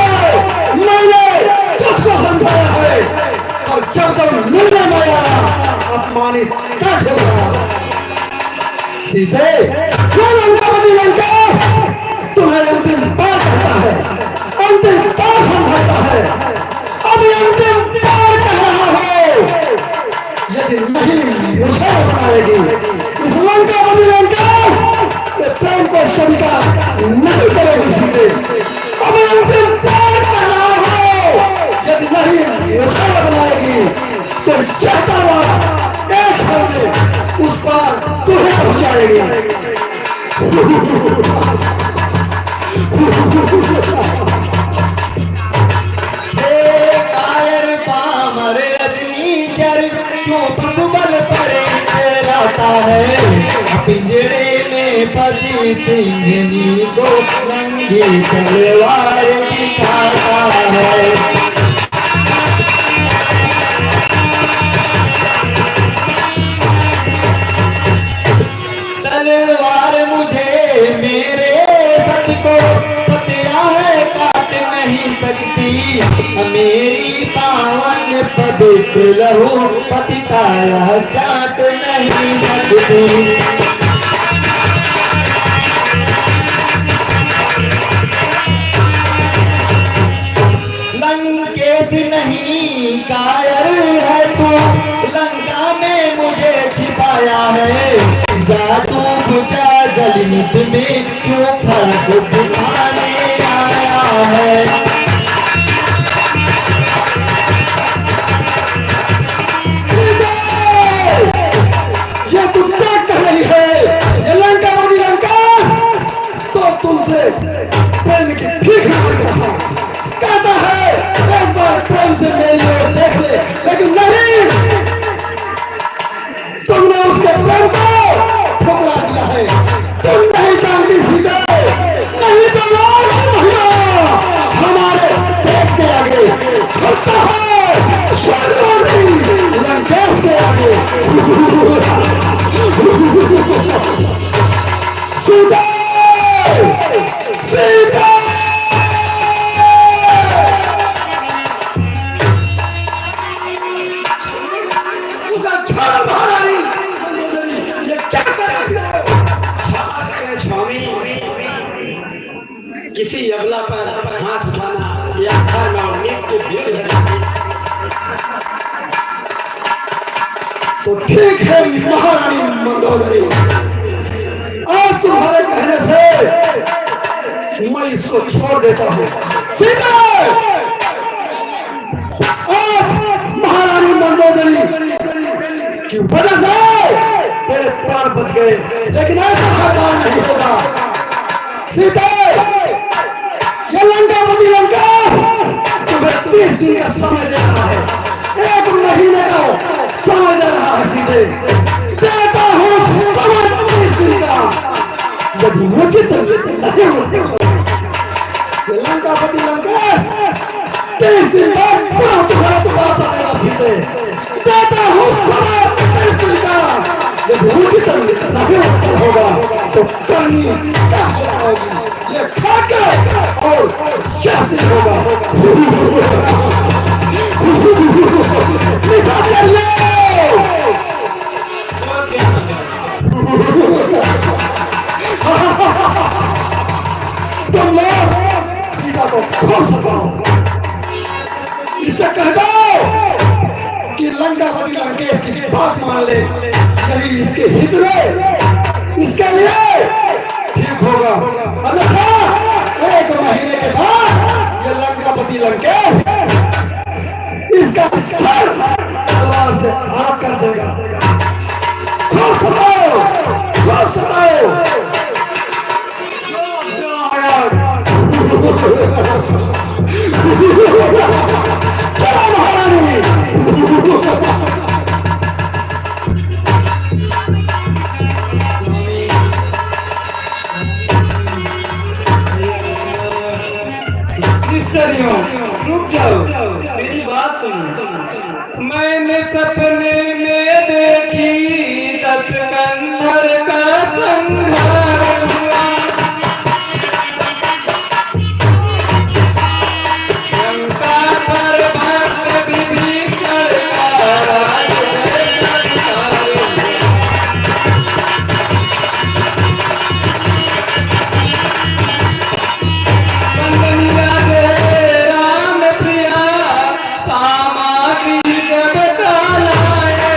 मैंने तुझको समझाया है और जब निर्णय में आया अपमानित कर रहा सीते। क्यों लंकापति लंकेश तुम कायर पामर रजनीचर क्यों पशुबल पर रहता है पिंजड़े में फंसी सिंहनी को नंगी तलवार दिखाता है तलवार मुझे मेरे सत्य को सत्या है काट नहीं सकती मेरी पावन पवित्र लहू पतिता चाट नहीं सकती लंकेश नहीं कायर है तू लंका में मुझे छिपाया है जादू बुझा जलनित में क्यों खड़क दिखाने आया है ये तुम क्या कह रही है? ये लंका वाली लंका तो तुमसे प्रेम की भीख मांगता था, कहता है एक बार प्रेम से मेरी ओर देख ले, लेकिन नहीं, तुमने उसके प्रेम को ठुकरा दिया है। तुम नहीं जानती सीता, नहीं तो लोग हमारे देश के आगे झुकता है, स्वर्ग लंकेश के आगे सीता सीता ये क्या कर रहे हो? स्वामी किसी अबला पर हाथ उठाना या घर में मृत्यु भीड़ है तो ठीक है महारानी मंदोदरी, आज तुम्हारे कहने से मैं इसको छोड़ देता हूँ। सीता, आज महारानी मंदोदरी की वजह से तेरे प्राण बच गए, लेकिन ऐसा हरदार नहीं होगा। सीता, ये लंकापति लंका तुम्हें 30 दिन का समय दे रहा है, 1 महीने का समय दे रहा है। सीधे देता हूँ समय 30 दिन का, यदि उचित नहीं होते ये लंकापति लंका 30 दिन बाद पुनः तुम्हारे पास आएगा। सीधे देता हूँ समय 30 दिन का, यदि उचित नहीं होगा तो करनी क्या होगी ये खाके और क्या दिन होगा। तुम लोग सीता को खो सको, इससे कह दो कि लंकापति लंकेश की बात मान ले, यही इसके हित में इसके लिए ठीक होगा। अन्यथा 1 महीने के बाद ये लंकापति लंकेश इसका सर तलवार से अलग कर देगा। खूब सताओ, खूब सताओ। चलो महारानी। रुक जाओ, मेरी बात सुनो। मैंने सपने में देखी 10 कंधर का संहार हुआ, लंका पर भक्त विभीषण का राम प्रिया सामग्री जब कालाया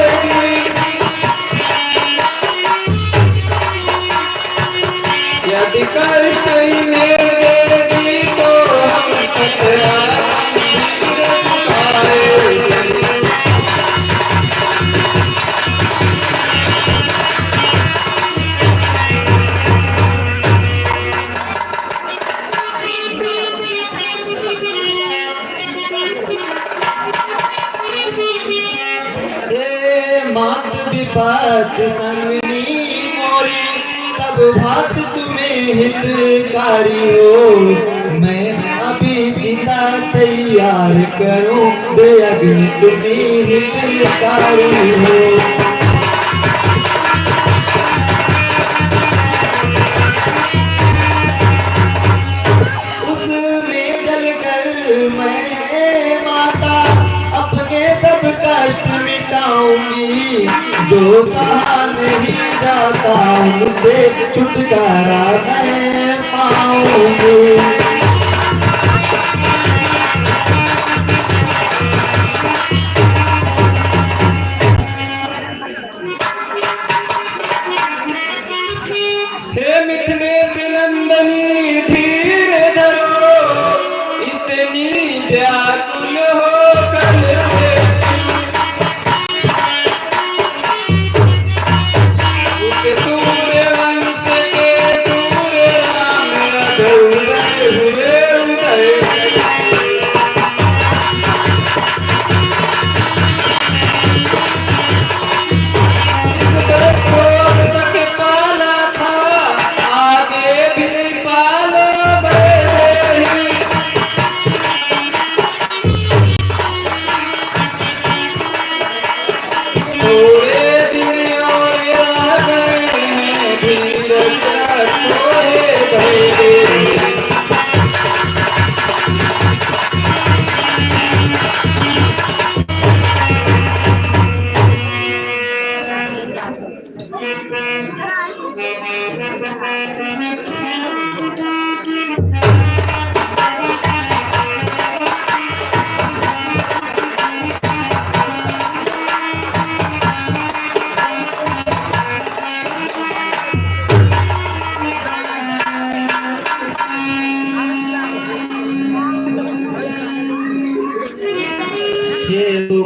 हितकारी हो। मैं अभी चिता तैयार करूं, दे अग्नि तुम्हें हितकारी हो। उसमें जलकर मैं माता अपने सब कष्ट मिटाऊंगी। जो सहा नहीं जाता उनसे छुटकारा मैं पाऊंगी। हे मिथिलेश नंदनी धीर धरो, इतनी व्याकुल हो कर सूर्य वंश के सूर्य राम उदय हुए उदय।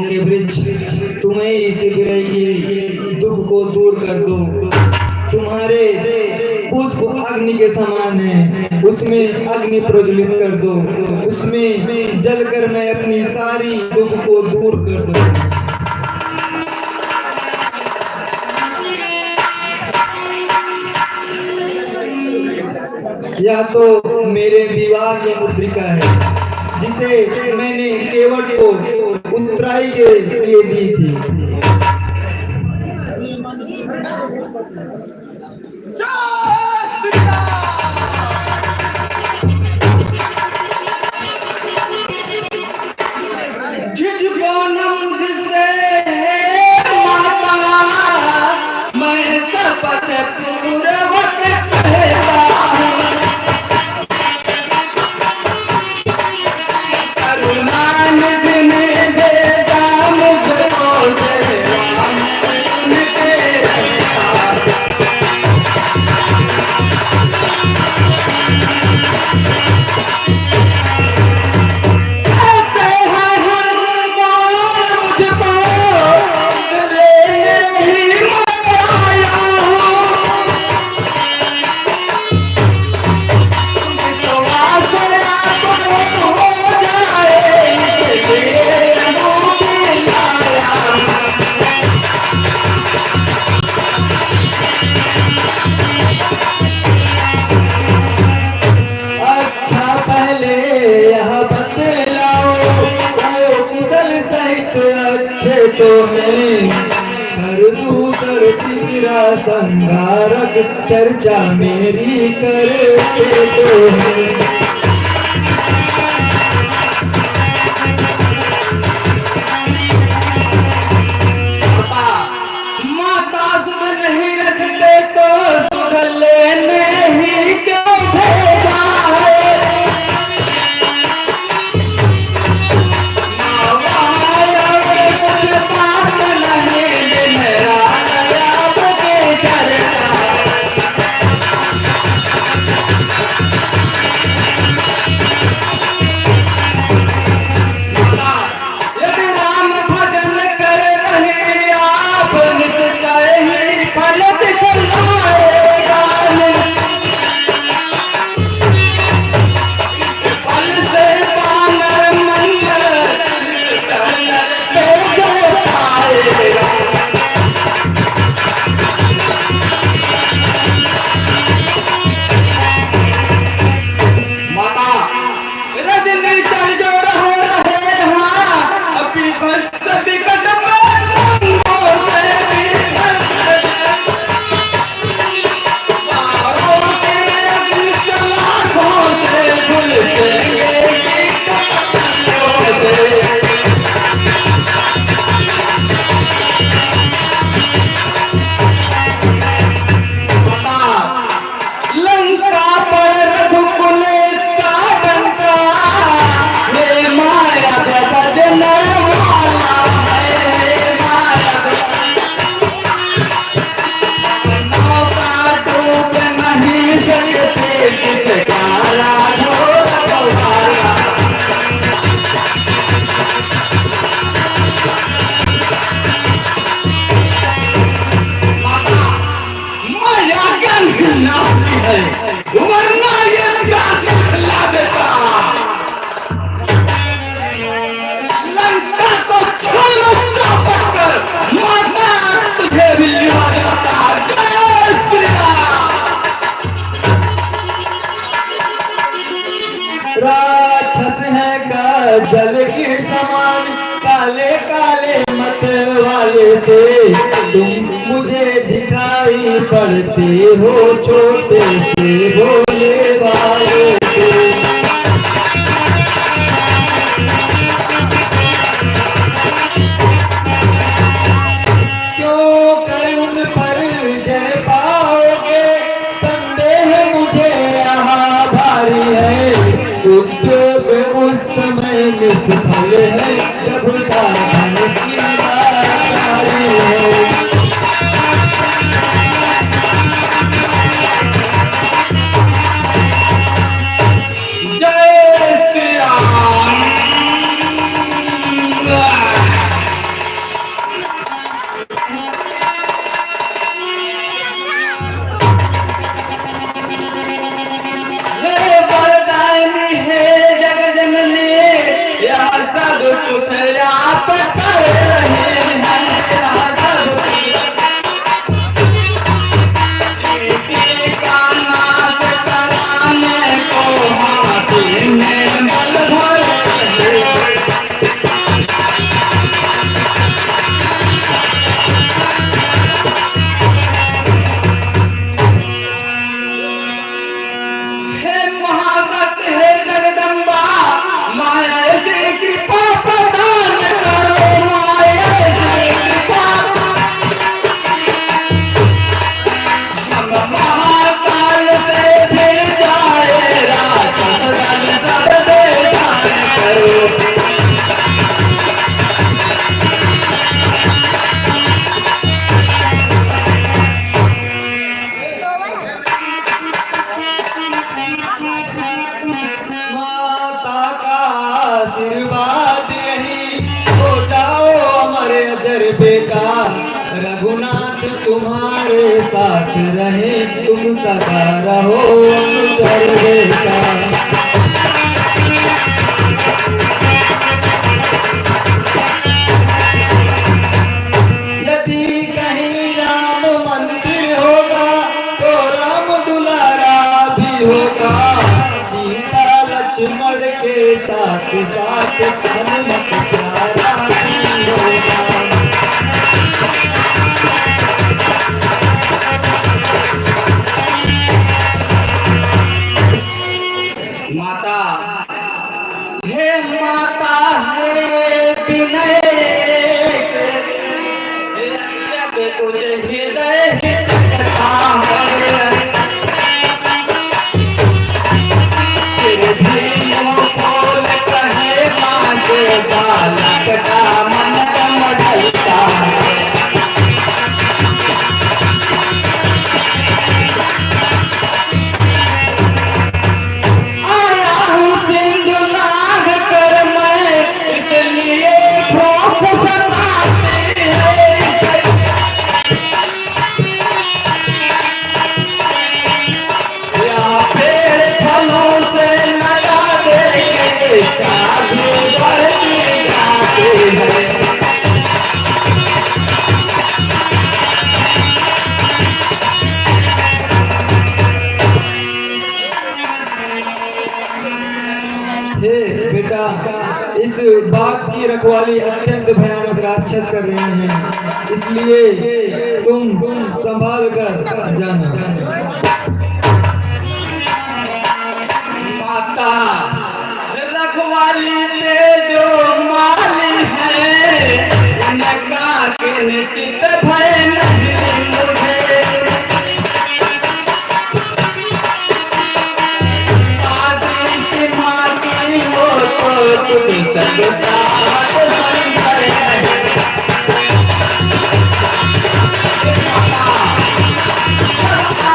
के वृक्ष तुम्हें इस विरह की दुख को दूर कर दो। तुम्हारे पुष्प अग्नि के समान है, उसमें अग्नि प्रज्वलित कर दो। उसमें जलकर मैं अपनी सारी दुख को दूर कर सकूं। यह तो मेरे विवाह की मुद्रिका है, जिसे मैंने केवट को उत्तराई के लिए दी थी। संगारक चर्चा मेरी करते तो है। माता सुध नहीं रखते तो सुध लेने ही क्यों भेजा है। कुछ बात नहीं मेरा चर्चा राक्षस है का जल के समान, काले काले मत वाले से तुम मुझे दिखाई पड़ते हो, छोटे से भोले वाले से। क्यों कर उन पर जय पाओगे, संदेह मुझे यहाँ भारी है। उद्योग उस समय निष्फल है, जब साधन की लाचारी है। जय श्री राम। हे वरदायिनी है जग जननी, यह सब कुछ आप कर रहे हैं, यह सब कुछ का नाश कराने को हाथी में बल भर रहे। हे महासत हे जगदम्बा, माया से कृपा प्रदान करो, माया से कृपा। हम महाकाल से फिर जाए, राक्षस दल सब बेदान करो। माता का आशीर्वाद यही, हो जाओ अमर अजर बेटा। रघुनाथ तुम्हारे साथ रहे, तुम सदा रहो अनुचर बेटा। यदि कहीं राम मंदिर होगा, तो राम दुलारा भी होगा। सीता लक्ष्मण के साथ साथ हनुमत प्यारा भी होगा। माता हे माता हे विनय के कुछ हृदय हिचकता है, फिर भी मुँह खोल कहे माँ से बालक का मन मचलता है। आया हूँ सिंधु नाग कर मैं, इसलिए भूख सताती है। यहाँ पेड़ फलों से लगा देंगे, चाबी बढ़ती जाती है। हे बेटा, इस बाग की रखवाली अत्यंत भयानक राक्षस कर रहे हैं, इसलिए तुम संभाल कर जाना। माता रखवाली पे जो माली है, उनका किंचित भय नहीं मुझे। आदि की माटी हो तो कुछ सकता संशय नहीं। आपका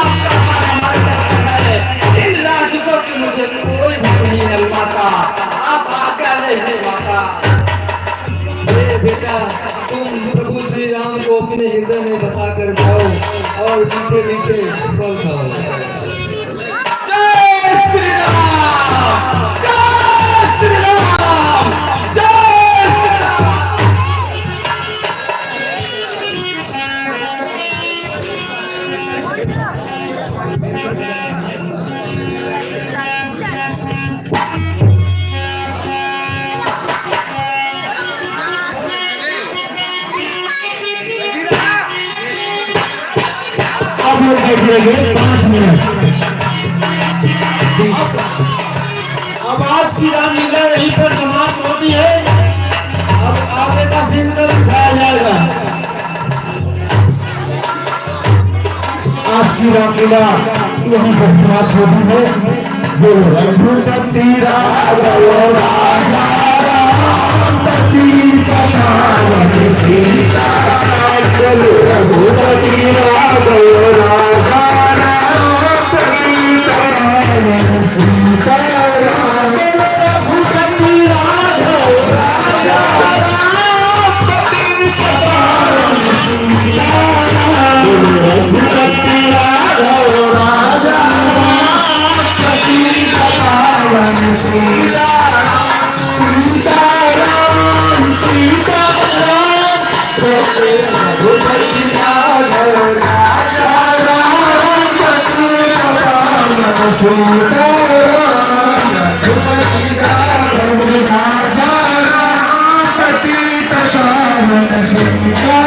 मन सकता है, इन राक्षसों की मुझे कोई भूख नहीं है माता, आप आज्ञा नहीं माता। हे बेटा, तुम प्रभु श्री राम को अपने हृदय में बसा कर जाओ और मीठे मीठे फल खाओ। जय श्री राम, जय श्री राम, जय श्री राम। बैठेंगे 5 मिनट। अब आज की रामलीला यहीं पर समाप्त होती है। अब आगे का फिल्म दिखाया जाएगा। आज की रामलीला यहीं पर समाप्त होती है। बोलो रघुपति राघव राजा रामपति पठावन सीता राम। चलो रघुपति राघव राजा रामपति पठावन सीता राम। रघुपति राघव राजा रामपति पठावन सीता राम। रघुपति राघव राजा पठावन सीता राम। सीता राम रघुपति राघव राजा रामपति पठावन सीता राम। रघुपति राघव राजा रामपति पठावन सीता